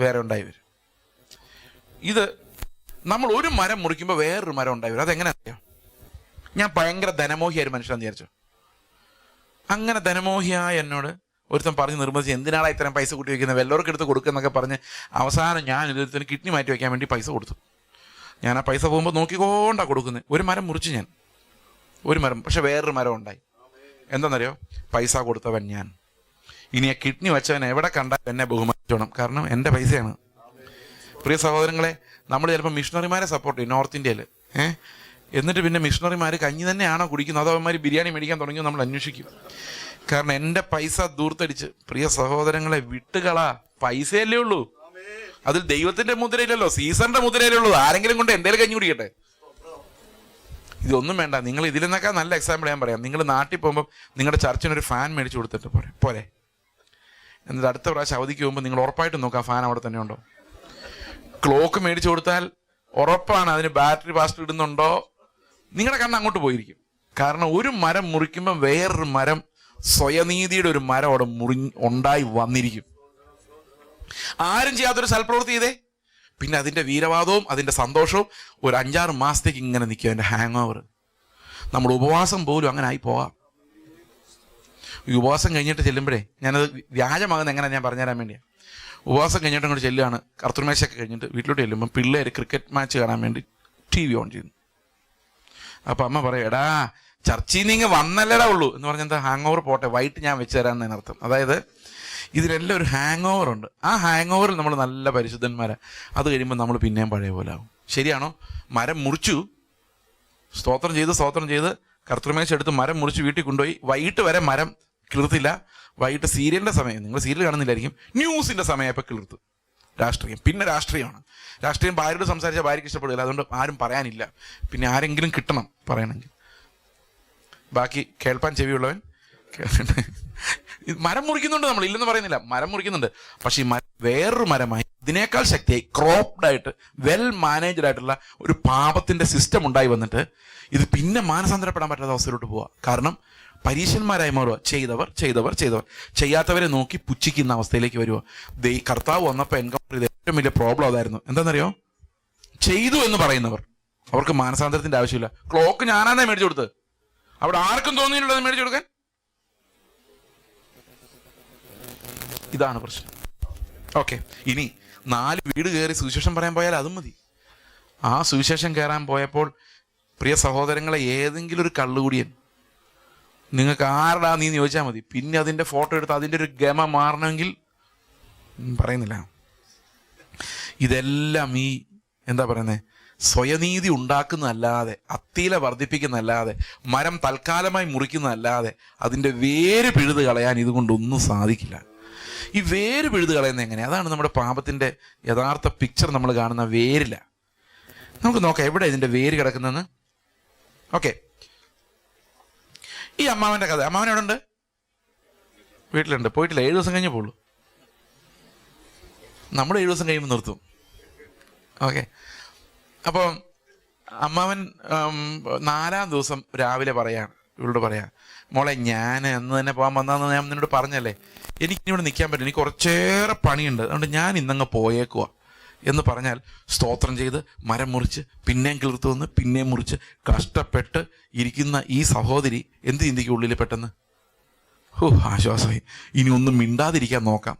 വേറെ ഉണ്ടായി വരും. ഇത് നമ്മൾ ഒരു മരം മുറിക്കുമ്പോൾ വേറൊരു മരം ഉണ്ടായി വരും. അതെങ്ങനെ അറിയാം? ഞാൻ ഭയങ്കര ധനമോഹിയായ ഒരു മനുഷ്യനാന്ന് വിചാരിച്ചു. അങ്ങനെ ധനമോഹിയായ എന്നോട് ഒരുത്തൻ പറഞ്ഞ് നിർബന്ധിച്ച്, എന്തിനാണ് ഇത്രയും പൈസ കൂട്ടി വയ്ക്കുന്നത്, വല്ലവർക്കും എടുത്ത് കൊടുക്കുക എന്നൊക്കെ പറഞ്ഞ് അവസാനം ഞാൻ ഇതിന് കിഡ്നി മാറ്റി വയ്ക്കാൻ വേണ്ടി പൈസ കൊടുത്തു. ഞാൻ ആ പൈസ പോകുമ്പോൾ നോക്കിക്കൊണ്ടാണ് കൊടുക്കുന്നത്. ഒരു മരം മുറിച്ച് ഞാൻ, ഒരു മരം, പക്ഷെ വേറൊരു മരം ഉണ്ടായി. എന്താണെന്നറിയോ? പൈസ കൊടുത്തവൻ ഞാൻ. ഇനി ആ കിഡ്നി വെച്ചവൻ എവിടെ കണ്ടാൽ എന്നെ ബഹുമാനിച്ചോണം, കാരണം എൻ്റെ പൈസയാണ്. പ്രിയ സഹോദരങ്ങളെ, നമ്മൾ ചിലപ്പോൾ മിഷണറിമാരെ സപ്പോർട്ട് ചെയ്യും നോർത്ത് ഇന്ത്യയിൽ. എന്നിട്ട് പിന്നെ മിഷണറിമാർ കഞ്ഞി തന്നെയാണോ കുടിക്കുന്നത്, അതോ അവന്മാർ ബിരിയാണി മേടിക്കാൻ തുടങ്ങിയോ നമ്മൾ അന്വേഷിക്കും. കാരണം എൻ്റെ പൈസ ദൂർത്തടിച്ച്, പ്രിയ സഹോദരങ്ങളെ, വിട്ടുകളാ. പൈസയല്ലേ ഉള്ളൂ, അതിൽ ദൈവത്തിന്റെ മുദ്രയില്ലല്ലോ, സീസറിന്റെ മുദ്രയിലേ ഉള്ളൂ. ആരെങ്കിലും കൊണ്ട് എന്തേലും കഞ്ഞി കുടിക്കട്ടെ. ഇതൊന്നും വേണ്ട. നിങ്ങൾ ഇതിൽ നിന്നൊക്കെ നല്ല എക്സാമ്പിൾ ഞാൻ പറയാം. നിങ്ങൾ നാട്ടിൽ പോകുമ്പോൾ നിങ്ങളുടെ ചർച്ചിനൊരു ഫാൻ മേടിച്ചു കൊടുത്തിട്ട് പോരെ. എന്നിട്ട് അടുത്ത പ്രാവശ്യം അവധിക്ക് പോകുമ്പോൾ നിങ്ങൾ ഉറപ്പായിട്ടും നോക്കാം ഫാൻ അവിടെ തന്നെ ഉണ്ടോ. ക്ലോക്ക് മേടിച്ചു കൊടുത്താൽ ഉറപ്പാണ് അതിന് ബാറ്ററി ഫാസ്റ്റ് ഇടുന്നുണ്ടോ. നിങ്ങളുടെ കണ്ണ് അങ്ങോട്ട് പോയിരിക്കും. കാരണം ഒരു മരം മുറിക്കുമ്പോൾ വേറൊരു മരം, സ്വയനീതിയുടെ ഒരു മരം അവിടെ ഉണ്ടായി വന്നിരിക്കും. ആരും ചെയ്യാത്തൊരു സൽപ്രവൃത്തി ചെയ്തേ, പിന്നെ അതിൻ്റെ വീരവാദവും അതിൻ്റെ സന്തോഷവും ഒരു 5-6 മാസത്തേക്ക് ഇങ്ങനെ നിൽക്കും. അതിൻ്റെ ഹാങ് ഓവർ. നമ്മുടെ ഉപവാസം പോലും അങ്ങനെ ആയി പോവാം. ഈ ഉപവാസം കഴിഞ്ഞിട്ട് ചെല്ലുമ്പോഴേ, ഞാനത് വ്യാജമാകുന്ന എങ്ങനെ ഞാൻ പറഞ്ഞുതരാൻ വേണ്ടിയാണ്. ഉപവാസം കഴിഞ്ഞിട്ട് അങ്ങോട്ട് ചെല്ലുകയാണ്, കർത്തൃമേശയൊക്കെ കഴിഞ്ഞിട്ട് വീട്ടിലോട്ട് ചെല്ലുമ്പോൾ പിള്ളേർ ക്രിക്കറ്റ് മാച്ച് കാണാൻ വേണ്ടി TV ഓൺ ചെയ്യുന്നു. അപ്പം അമ്മ പറയും, എടാ ചർച്ചിൽ നിന്ന് ഇങ്ങ് വന്നല്ലടാ ഉള്ളൂ എന്ന് പറഞ്ഞാൽ എന്താ, ഹാങ് ഓവർ പോട്ടെ, വൈകിട്ട് ഞാൻ വെച്ച് തരാമെന്ന് അർത്ഥം. അതായത് ഇതിലെല്ലാം ഒരു ഹാങ് ഓവർ ഉണ്ട്. ആ ഹാങ് ഓവറിൽ നമ്മൾ നല്ല പരിശുദ്ധന്മാരാണ്. അത് കഴിയുമ്പോൾ നമ്മൾ പിന്നെയും പഴയ പോലെ ആവും. ശരിയാണോ? മരം മുറിച്ചു, സ്തോത്രം ചെയ്ത് കർത്തൃമേശ എടുത്ത് മരം മുറിച്ച് വീട്ടിൽ കൊണ്ടുപോയി. വൈകിട്ട് വരെ മരം കിളിർത്തില്ല. വൈകിട്ട് സീരിയലിൻ്റെ സമയം, നിങ്ങൾ സീരിയൽ കാണുന്നില്ലായിരിക്കും, ന്യൂസിൻ്റെ സമയപ്പോൾ കിളിർത്തു. രാഷ്ട്രീയം, പിന്നെ രാഷ്ട്രീയമാണ്. രാഷ്ട്രീയം ഭാര്യയോട് സംസാരിച്ചാൽ ഭാര്യയ്ക്ക് ഇഷ്ടപ്പെടില്ല. അതുകൊണ്ട് ആരും പറയാനില്ല. പിന്നെ ആരെങ്കിലും കിട്ടണം പറയണമെങ്കിൽ. ബാക്കി കേൾപ്പാൻ ചെവിയുള്ളവൻ മരം മുറിക്കുന്നുണ്ട്, നമ്മൾ ഇല്ലെന്ന് പറയുന്നില്ല, മരം മുറിക്കുന്നുണ്ട്. പക്ഷെ ഈ മരം വേറൊരു മരമായി, ഇതിനേക്കാൾ ശക്തിയായി, ക്രോപ്ഡായിട്ട്, വെൽ മാനേജ്ഡ് ആയിട്ടുള്ള ഒരു പാപത്തിന്റെ സിസ്റ്റം ഉണ്ടായി വന്നിട്ട് ഇത് പിന്നെ മാനസാന്തരപ്പെടാൻ പറ്റാത്ത അവസ്ഥയിലോട്ട് പോവുക. കാരണം പരീശന്മാരായി മാറുക. ചെയ്തവർ ചെയ്യാത്തവരെ നോക്കി പുച്ഛിക്കുന്ന അവസ്ഥയിലേക്ക് വരുക. കർത്താവ് വന്നപ്പോൾ എൻകൗണ്ടർ ചെയ്ത ഏറ്റവും വലിയ പ്രോബ്ലം അതായിരുന്നു. എന്താണെന്നറിയോ? ചെയ്തു എന്ന് പറയുന്നവർ, അവർക്ക് മാനസാന്തരത്തിന്റെ ആവശ്യമില്ല. ക്ലോക്ക് ഞാനാന്നേ മേടിച്ചു കൊടുത്തത്, അവിടെ ആർക്കും തോന്നിയിട്ടുള്ളത് മേടിച്ചു കൊടുക്കാൻ. ഇതാണ് പ്രശ്നം. ഓക്കെ, ഇനി 4 വീട് കയറി സുവിശേഷം പറയാൻ പോയാൽ അതും മതി. ആ സുവിശേഷം കയറാൻ പോയപ്പോൾ പ്രിയ സഹോദരങ്ങളെ, ഏതെങ്കിലും ഒരു കള്ളുകൂടിയൻ നിങ്ങൾക്ക് ആരുടാ നീ ചോദിച്ചാൽ മതി. പിന്നെ അതിൻ്റെ ഫോട്ടോ എടുത്ത് അതിൻ്റെ ഒരു ഗമ മാറണമെങ്കിൽ പറയുന്നില്ല. ഇതെല്ലാം ഈ എന്താ പറയുന്നത്, സ്വയനീതി ഉണ്ടാക്കുന്നതല്ലാതെ, അത്തീല വർദ്ധിപ്പിക്കുന്നതല്ലാതെ, മരം തൽക്കാലമായി മുറിക്കുന്നതല്ലാതെ അതിൻ്റെ വേര് പിഴുത് കളയാൻ ഇതുകൊണ്ടൊന്നും സാധിക്കില്ല. ഈ വേര് പിഴുത് കളയുന്നത് എങ്ങനെ? അതാണ് നമ്മുടെ പാപത്തിൻ്റെ യഥാർത്ഥ പിക്ചർ നമ്മൾ കാണുന്ന വേരില്ല. നമുക്ക് നോക്കാം എവിടെ ഇതിൻ്റെ വേര് കിടക്കുന്നതെന്ന്. ഓക്കെ, ഈ അമ്മാവൻ്റെ കഥ. അമ്മാവൻ എവിടെ ഉണ്ട്? വീട്ടിലുണ്ട്. പോയിട്ടില്ല. 7 ദിവസം കഴിഞ്ഞേ പോളൂ. നമ്മൾ 7 ദിവസം കഴിയുമ്പോൾ നിർത്തും. ഓക്കെ, അപ്പം അമ്മാവൻ 4-ാം ദിവസം രാവിലെ ഇവളോട് പറയാം, മോളെ ഞാൻ അന്ന് തന്നെ പോകാൻ വന്നതെന്ന് ഞാൻ നിന്നോട് പറഞ്ഞല്ലേ, എനിക്കിവിടെ നിൽക്കാൻ പറ്റില്ല, എനിക്ക് കുറച്ചേറെ പണിയുണ്ട്, അതുകൊണ്ട് ഞാൻ ഇന്നങ്ങ് പോയേക്കുവാ. എന്ന് പറഞ്ഞാൽ സ്തോത്രം ചെയ്ത് മരം മുറിച്ച് പിന്നെയും കിളിർത്തു വന്ന് പിന്നെയും മുറിച്ച് കഷ്ടപ്പെട്ട് ഇരിക്കുന്ന ഈ സഹോദരി എന്ത് ചിന്തിക്കും ഉള്ളിൽ പെട്ടെന്ന്? ആശ്വാസമായി, ഇനി ഒന്നും മിണ്ടാതിരിക്കാൻ നോക്കാം.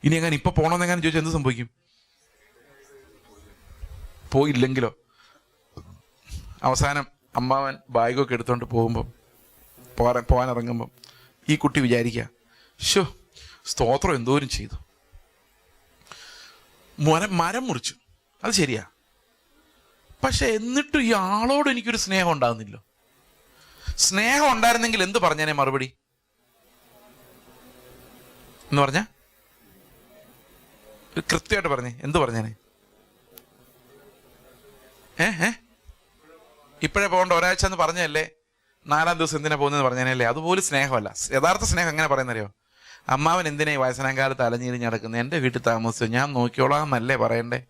ഇനി എങ്ങനെ ഇപ്പൊ പോകണമെന്നെങ്ങനെ ചോദിച്ചാൽ എന്ത് സംഭവിക്കും? പോയില്ലെങ്കിലോ? അവസാനം അമ്മാവൻ ബാഗൊക്കെ എടുത്തോണ്ട് പോകാൻ ഇറങ്ങുമ്പം ഈ കുട്ടി വിചാരിക്കുക, ശോ സ്തോത്രം എന്തോരം ചെയ്തു, മരം മുറിച്ചു, അത് ശരിയാ, പക്ഷെ എന്നിട്ടും ഈ ആളോട് എനിക്കൊരു സ്നേഹം ഉണ്ടാകുന്നില്ലോ. സ്നേഹം ഉണ്ടായിരുന്നെങ്കിൽ എന്ത് പറഞ്ഞേനെ മറുപടി എന്ന് പറഞ്ഞ കൃത്യമായിട്ട് പറഞ്ഞേ, എന്ത് പറഞ്ഞേനെ? ഇപ്പോഴേ പോകണ്ട, ഒരാഴ്ച എന്ന് പറഞ്ഞല്ലേ, 4-ാം ദിവസം എന്തിനാ പോകുന്നതെന്ന് പറഞ്ഞേനല്ലേ? അതുപോലും സ്നേഹമല്ല. യഥാർത്ഥ സ്നേഹം എങ്ങനെ പറയുന്നറിയോ? അമ്മാവൻ എന്തിനാ ഈ വയസ്സനാം കാലത്ത് അലഞ്ഞിരിഞ്ഞ് നടക്കുന്നത്? എൻ്റെ വീട്ടിൽ താമസിച്ചു, ഞാൻ നോക്കിയോളാം എന്നല്ലേ പറയണ്ടേ?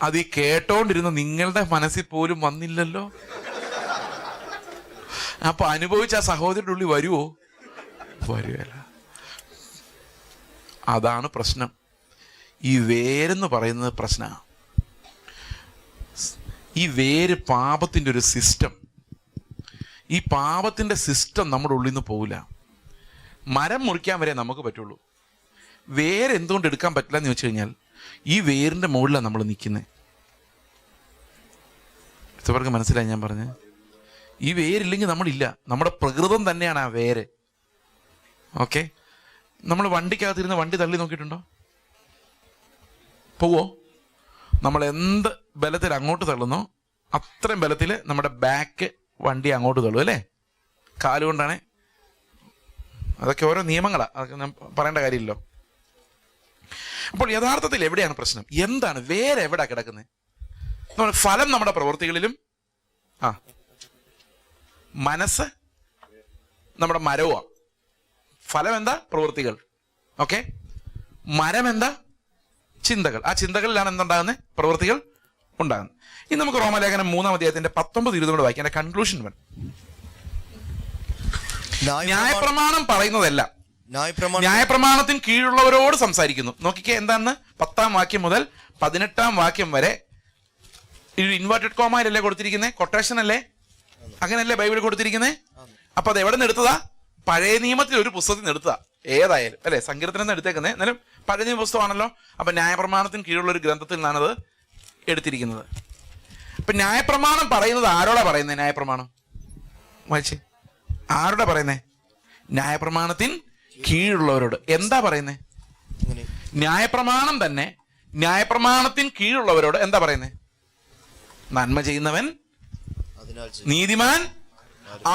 അത് ഈ കേട്ടോണ്ടിരുന്ന നിങ്ങളുടെ മനസ്സിൽ പോലും വന്നില്ലല്ലോ. അപ്പൊ അനുഭവിച്ച ആ സഹോദരിയുടെ ഉള്ളിൽ വരുവോ? വരുവല്ല. അതാണ് പ്രശ്നം. ഈ വേരെന്ന് പറയുന്നത് പ്രശ്നമാണ്. ഈ വേര് പാപത്തിൻ്റെ ഒരു സിസ്റ്റം. ഈ പാപത്തിൻ്റെ സിസ്റ്റം നമ്മുടെ ഉള്ളിൽ നിന്ന് പോകില്ല. മരം മുറിക്കാൻ വരെ നമുക്ക് പറ്റുള്ളൂ. വേര് എന്തുകൊണ്ട് എടുക്കാൻ പറ്റില്ല എന്ന് ചോദിച്ചു കഴിഞ്ഞാൽ ഈ വേരിൻ്റെ മുകളിലാണ് നമ്മൾ നിൽക്കുന്നത്. ഇവർക്ക് മനസ്സിലായി ഞാൻ പറഞ്ഞത്? ഈ വേരില്ലെങ്കിൽ നമ്മളില്ല. നമ്മുടെ പ്രകൃതം തന്നെയാണ് ആ വേര്. ഓക്കെ, നമ്മൾ വണ്ടിക്കകത്തിരുന്ന് വണ്ടി തള്ളി നോക്കിയിട്ടുണ്ടോ? പോവോ? നമ്മൾ എന്ത് ബലത്തിൽ അങ്ങോട്ട് തള്ളുന്നോ അത്രയും ബലത്തിൽ നമ്മുടെ ബാക്ക് വണ്ടി അങ്ങോട്ട് തള്ളും അല്ലേ? കാലുകൊണ്ടാണ്. അതൊക്കെ ഓരോ നിയമങ്ങളാണ്, അതൊക്കെ ഞാൻ പറയേണ്ട കാര്യമില്ലല്ലോ. അപ്പോൾ യഥാർത്ഥത്തിൽ എവിടെയാണ് പ്രശ്നം? എന്താണ് വേറെ? എവിടെ കിടക്കുന്നത്? ഫലം നമ്മുടെ പ്രവൃത്തികളിലും, മനസ്സ് നമ്മുടെ മരവുമാണ്. ഫലം എന്താ? പ്രവൃത്തികൾ. ഓക്കെ, മരം എന്താ? ചിന്തകൾ. ആ ചിന്തകളിലാണ് എന്തുണ്ടാകുന്നത്? പ്രവൃത്തികൾ ഉണ്ടാകുന്നത്. ഇനി നമുക്ക് റോമാലേഖനം 3-ാം അധ്യായത്തിന്റെ 19-20 കൂടെ വായിക്കാം. കൺക്ലൂഷൻ വേണം. ന്യായപ്രമാണം പറയുന്നതല്ല, ന്യായപ്രമാണത്തിന് കീഴുള്ളവരോട് സംസാരിക്കുന്നു. നോക്കിക്കേ എന്താന്ന് 10-ാം വാക്യം മുതൽ 18-ാം വാക്യം വരെ ഇൻവേർട്ടഡ് കോമയിലല്ലേ കൊടുത്തിരിക്കുന്നത്? കൊട്ടേഷൻ അല്ലേ? അങ്ങനെയല്ലേ ബൈബിൾ കൊടുത്തിരിക്കുന്നത്? അപ്പൊ അത് എവിടെ നിന്ന് എടുത്തതാ? പഴയ നിയമത്തിൽ ഒരു പുസ്തകത്തിൽ നിന്ന് എടുത്തതാ. ഏതായാലും അല്ലെ, സങ്കീർത്തനം എടുത്തേക്കുന്നത്. എന്നാലും പഴയ നിയമ പുസ്തകമാണല്ലോ. അപ്പൊ ന്യായപ്രമാണത്തിന് കീഴുള്ള ഒരു ഗ്രന്ഥത്തിൽ നിന്നാണത് എടുത്തിരിക്കുന്നത്. അപ്പൊ ന്യായപ്രമാണം പറയുന്നത് ആരോടാ പറയുന്നത്? ന്യായപ്രമാണം വായിച്ചേ, ആരോടാ പറയുന്നേ? ന്യായപ്രമാണത്തിന് കീഴുള്ളവരോട്. എന്താ പറയുന്നേ? ന്യായപ്രമാണം തന്നെ ന്യായപ്രമാണത്തിന് കീഴുള്ളവരോട് എന്താ പറയുന്നേ? നന്മ ചെയ്യുന്നവൻ നീതിമാൻ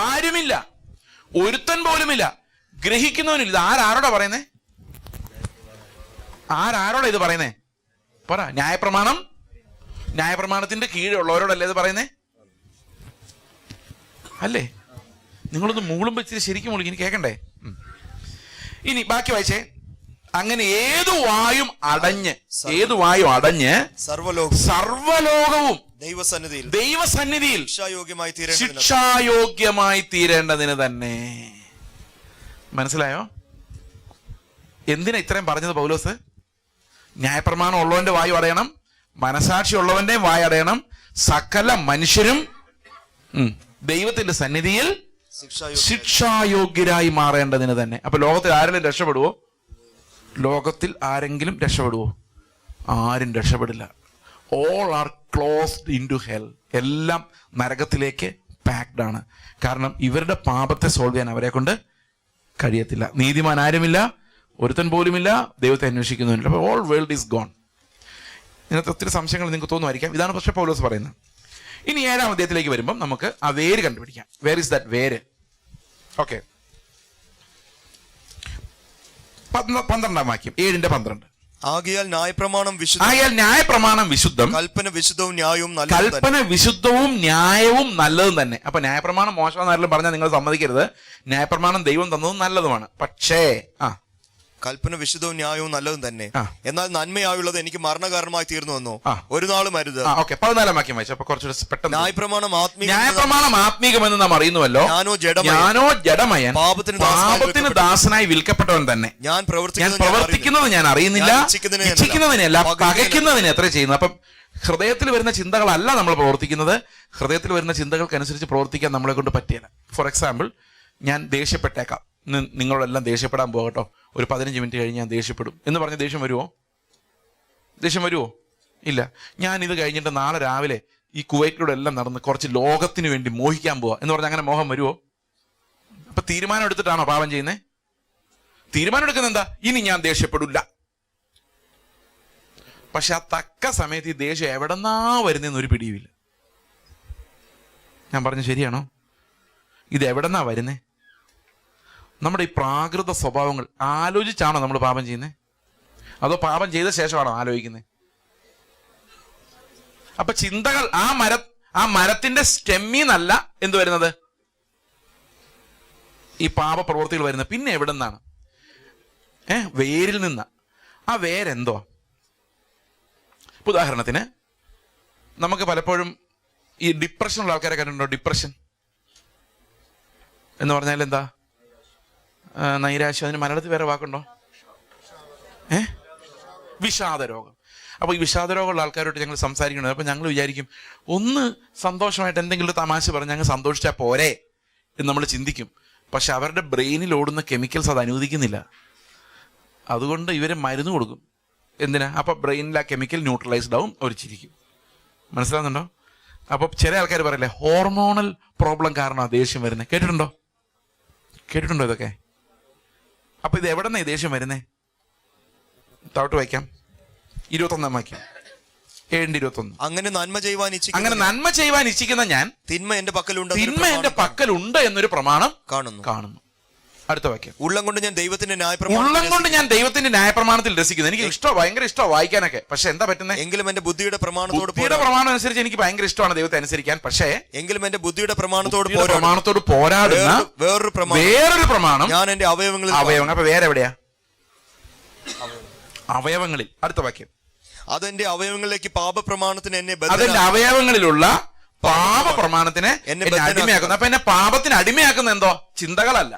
ആരുമില്ല, ഒരുത്തൻ പോലുമില്ല, ഗ്രഹിക്കുന്നവനില്ല. ആരോടാ പറയുന്നേ? ആരോടാ ഇത് പറയുന്നേ? പറ. ന്യായപ്രമാണത്തിന്റെ കീഴുള്ളവരോടല്ലേ ഇത് പറയുന്നേ? അല്ലേ? നിങ്ങളൊന്ന് മൂളും വെച്ചിട്ട് ശരിക്കും മൂളിക്ക്, ഇനി കേൾക്കണ്ടേ? ഇനി ബാക്കി വായിച്ചേ. അങ്ങനെ ഏതു വായും അടഞ്ഞ് സർവലോകവും ദൈവസന്നിധിയിൽ ശിക്ഷായോഗ്യമായി തീരേണ്ടതിന് തന്നെ. മനസ്സിലായോ? എന്തിനാ ഇത്രയും പറഞ്ഞത് പൗലോസ്? ന്യായപ്രമാണം ഉള്ളവന്റെ വായു അടയണം, മനസാക്ഷി ഉള്ളവന്റെ വായ അടയണം, സകല മനുഷ്യരും ദൈവത്തിന്റെ സന്നിധിയിൽ ശിക്ഷായോഗ്യരായി മാറേണ്ടതിന് തന്നെ. അപ്പൊ ലോകത്തിൽ ആരെങ്കിലും രക്ഷപ്പെടുവോ? ലോകത്തിൽ ആരെങ്കിലും രക്ഷപ്പെടുവോ? ആരും രക്ഷപ്പെടില്ല. All are closed into hell. എല്ലാം നരകത്തിലേക്ക് പാക്ഡ് ആണ്. കാരണം ഇവരുടെ പാപത്തെ സോൾവ് ചെയ്യാൻ അവരെ കൊണ്ട് കഴിയത്തില്ല. നീതിമാൻ ആരുമില്ല, ഒരുത്തൻ പോലുമില്ല, ദൈവത്തെ അന്വേഷിക്കുന്നുമില്ല. അപ്പോൾ ഓൾ വേൾഡ് ഈസ് ഗോൺ. ഇതിനകത്ത് ഒത്തിരി സംശയങ്ങൾ നിങ്ങൾക്ക് തോന്നുമായിരിക്കാം. ഇതാണ് പക്ഷേ പൗലോസ് പറയുന്നത്. ഇനി 7-ാം അധ്യായത്തിലേക്ക് വരുമ്പം നമുക്ക് ആ വേര് കണ്ടുപിടിക്കാം. വേർ ഇസ് ദാറ്റ് വേര്? ഓക്കെ, 12-ാം വാക്യം, 7:12. ആകയാൽ ന്യായപ്രമാണം വിശുദ്ധം, കൽപ്പന വിശുദ്ധവും ന്യായവും നല്ലതും തന്നെ. അപ്പൊ ന്യായപ്രമാണം മോശമെന്നാരും പറഞ്ഞാൽ നിങ്ങൾ സമ്മതിക്കരുത്. ന്യായപ്രമാണം ദൈവം തന്നതും നല്ലതുമാണ്. പക്ഷേ കൽപ്പന വിശുദ്ധവും ന്യായവും നല്ലതും തന്നെ. എന്നാൽ നന്മയായുള്ളത് എനിക്ക് മരണകാരണമായി തീർന്നുവെന്നോ ഒരു നാളും അരുത്. 14 വാക്യം വായിച്ചു. അപ്പൊ കുറച്ചുകൂടെ പെട്ടെന്ന്. ന്യായപ്രമാണം ആത്മീകമെന്ന് നാം അറിയുന്നുവല്ലോ. ഞാനോ ജഡമയൻ, പാപത്തിന് ദാസനായി വിൽക്കപ്പെട്ടവൻ തന്നെ. ഞാൻ പ്രവർത്തിക്കുന്നത് ഞാൻ അറിയുന്നില്ല, ഇച്ഛിക്കുന്നതിനല്ല പകയ്ക്കുന്നതിന് എത്ര ചെയ്യുന്നു. അപ്പം ഹൃദയത്തിൽ വരുന്ന ചിന്തകളല്ല നമ്മൾ പ്രവർത്തിക്കുന്നത്. ഹൃദയത്തിൽ വരുന്ന ചിന്തകൾക്കനുസരിച്ച് പ്രവർത്തിക്കാൻ നമ്മളെ കൊണ്ട് പറ്റിയല്ല. ഫോർ എക്സാമ്പിൾ, ഞാൻ ദേഷ്യപ്പെട്ടേക്കാം, നിങ്ങളോടെല്ലാം ദേഷ്യപ്പെടാൻ പോകട്ടോ, ഒരു 15 മിനിറ്റ് കഴിഞ്ഞ് ഞാൻ ദേഷ്യപ്പെടും എന്ന് പറഞ്ഞ ദേഷ്യം വരുമോ? ദേഷ്യം വരുമോ? ഇല്ല. ഞാൻ ഇത് കഴിഞ്ഞിട്ട് നാളെ രാവിലെ ഈ കുവൈറ്റിലൂടെ എല്ലാം നടന്ന് കുറച്ച് ലോകത്തിന് വേണ്ടി മോഹിക്കാൻ പോവാ എന്ന് പറഞ്ഞാൽ അങ്ങനെ മോഹം വരുമോ? അപ്പൊ തീരുമാനം എടുത്തിട്ടാണോ പാപം ചെയ്യുന്നത്? തീരുമാനം എടുക്കുന്നത് എന്താ? ഇനി ഞാൻ ദേഷ്യപ്പെടില്ല. പക്ഷെ ആ തക്ക സമയത്ത് ഈ ദേഷ്യം എവിടെന്നാ വരുന്നതെന്ന് ഒരു പിടിയുമില്ല. ഞാൻ പറഞ്ഞ ശരിയാണോ? ഇത് എവിടെന്നാ വരുന്നേ? നമ്മുടെ ഈ പ്രാകൃത സ്വഭാവങ്ങൾ ആലോചിച്ചാണോ നമ്മൾ പാപം ചെയ്യുന്നത്? അതോ പാപം ചെയ്ത ശേഷമാണോ ആലോചിക്കുന്നത്? അപ്പൊ ചിന്തകൾ ആ മരത്തിന്റെ സ്റ്റെമ്മിന്നല്ല എന്ത് വരുന്നത്? ഈ പാപ പ്രവൃത്തികൾ വരുന്നത്. പിന്നെ എവിടെ നിന്നാണ്? വേരിൽ നിന്ന്. ആ വേരെന്തോ? ഉദാഹരണത്തിന്, നമുക്ക് പലപ്പോഴും ഈ ഡിപ്രഷനുള്ള ആൾക്കാരെ കണ്ടിട്ടുണ്ടോ? ഡിപ്രഷൻ എന്ന് പറഞ്ഞാൽ എന്താ? നൈരാശ്യം. അതിന് മലയാളത്തിൽ വേറെ വാക്കുണ്ടോ? വിഷാദരോഗം. അപ്പോൾ ഈ വിഷാദരോഗമുള്ള ആൾക്കാരോട്ട് ഞങ്ങൾ സംസാരിക്കണം. അപ്പോൾ ഞങ്ങൾ വിചാരിക്കും, ഒന്ന് സന്തോഷമായിട്ട് എന്തെങ്കിലും തമാശ പറഞ്ഞ് ഞങ്ങൾ സന്തോഷിച്ചാൽ പോരെ എന്ന് നമ്മൾ ചിന്തിക്കും. പക്ഷെ അവരുടെ ബ്രെയിനിൽ ഓടുന്ന കെമിക്കൽസ് അത് അനുവദിക്കുന്നില്ല. അതുകൊണ്ട് ഇവർ മരുന്ന് കൊടുക്കും. എന്തിനാ? അപ്പോൾ ബ്രെയിനിൽ ആ കെമിക്കൽ ന്യൂട്രലൈസ്ഡ് ആവും, അവർ ചിരിക്കും. മനസ്സിലാകുന്നുണ്ടോ? അപ്പോൾ ചില ആൾക്കാർ പറയില്ലേ, ഹോർമോണൽ പ്രോബ്ലം കാരണമാണ് ദേഷ്യം വരുന്നത്. കേട്ടിട്ടുണ്ടോ ഇതൊക്കെ? അപ്പൊ ഇത് എവിടെ നിന്നാണ് ഈ ദേഷ്യം വരുന്നേ? താഴോട്ട് വായിക്കാം, 21 വാക്യം, 7:21. അങ്ങനെ നന്മ ചെയ്യുവാൻ ഇച്ഛിക്കുന്ന ഞാൻ തിന്മ എന്റെ പക്കലുണ്ട് എന്നൊരു പ്രമാണം കാണുന്നു. അടുത്ത വാക്യം, ഉള്ളം കൊണ്ട് ഞാൻ ദൈവത്തിന്റെ ന്യായപ്രമാണത്തിൽ രസിക്കുന്നു. എനിക്ക് ഭയങ്കര ഇഷ്ടമാണ് വായിക്കാനൊക്കെ. പക്ഷെ എന്താ പറ്റുന്നത്? എങ്കിലും എന്റെ ബുദ്ധിയുടെ പ്രമാണം അനുസരിച്ച് എനിക്ക് ഭയങ്കര ഇഷ്ടമാണ് ദൈവത്തെ അനുസരിക്കാൻ. പക്ഷേ എങ്കിലും എന്റെ ബുദ്ധിയുടെ പ്രമാണത്തോട് പോരാടുന്ന വേറൊരു പ്രമാണം ഞാൻ എന്റെ അവയവങ്ങളിൽ. അപ്പൊ വേറെ എവിടെയാ? അവയവങ്ങളിൽ. അടുത്ത വാക്യം, അതെന്റെ അവയവങ്ങളിലേക്ക് പാപപ്രമാണത്തിന് എന്നെ അതെന്റെ അവയവങ്ങളിലുള്ള പാപപ്രമാണത്തിന് എന്നെ അടിമയാക്കുന്നു. അപ്പൊ എന്നെ പാപത്തിന് അടിമയാക്കുന്ന എന്തോ? ചിന്തകളല്ല,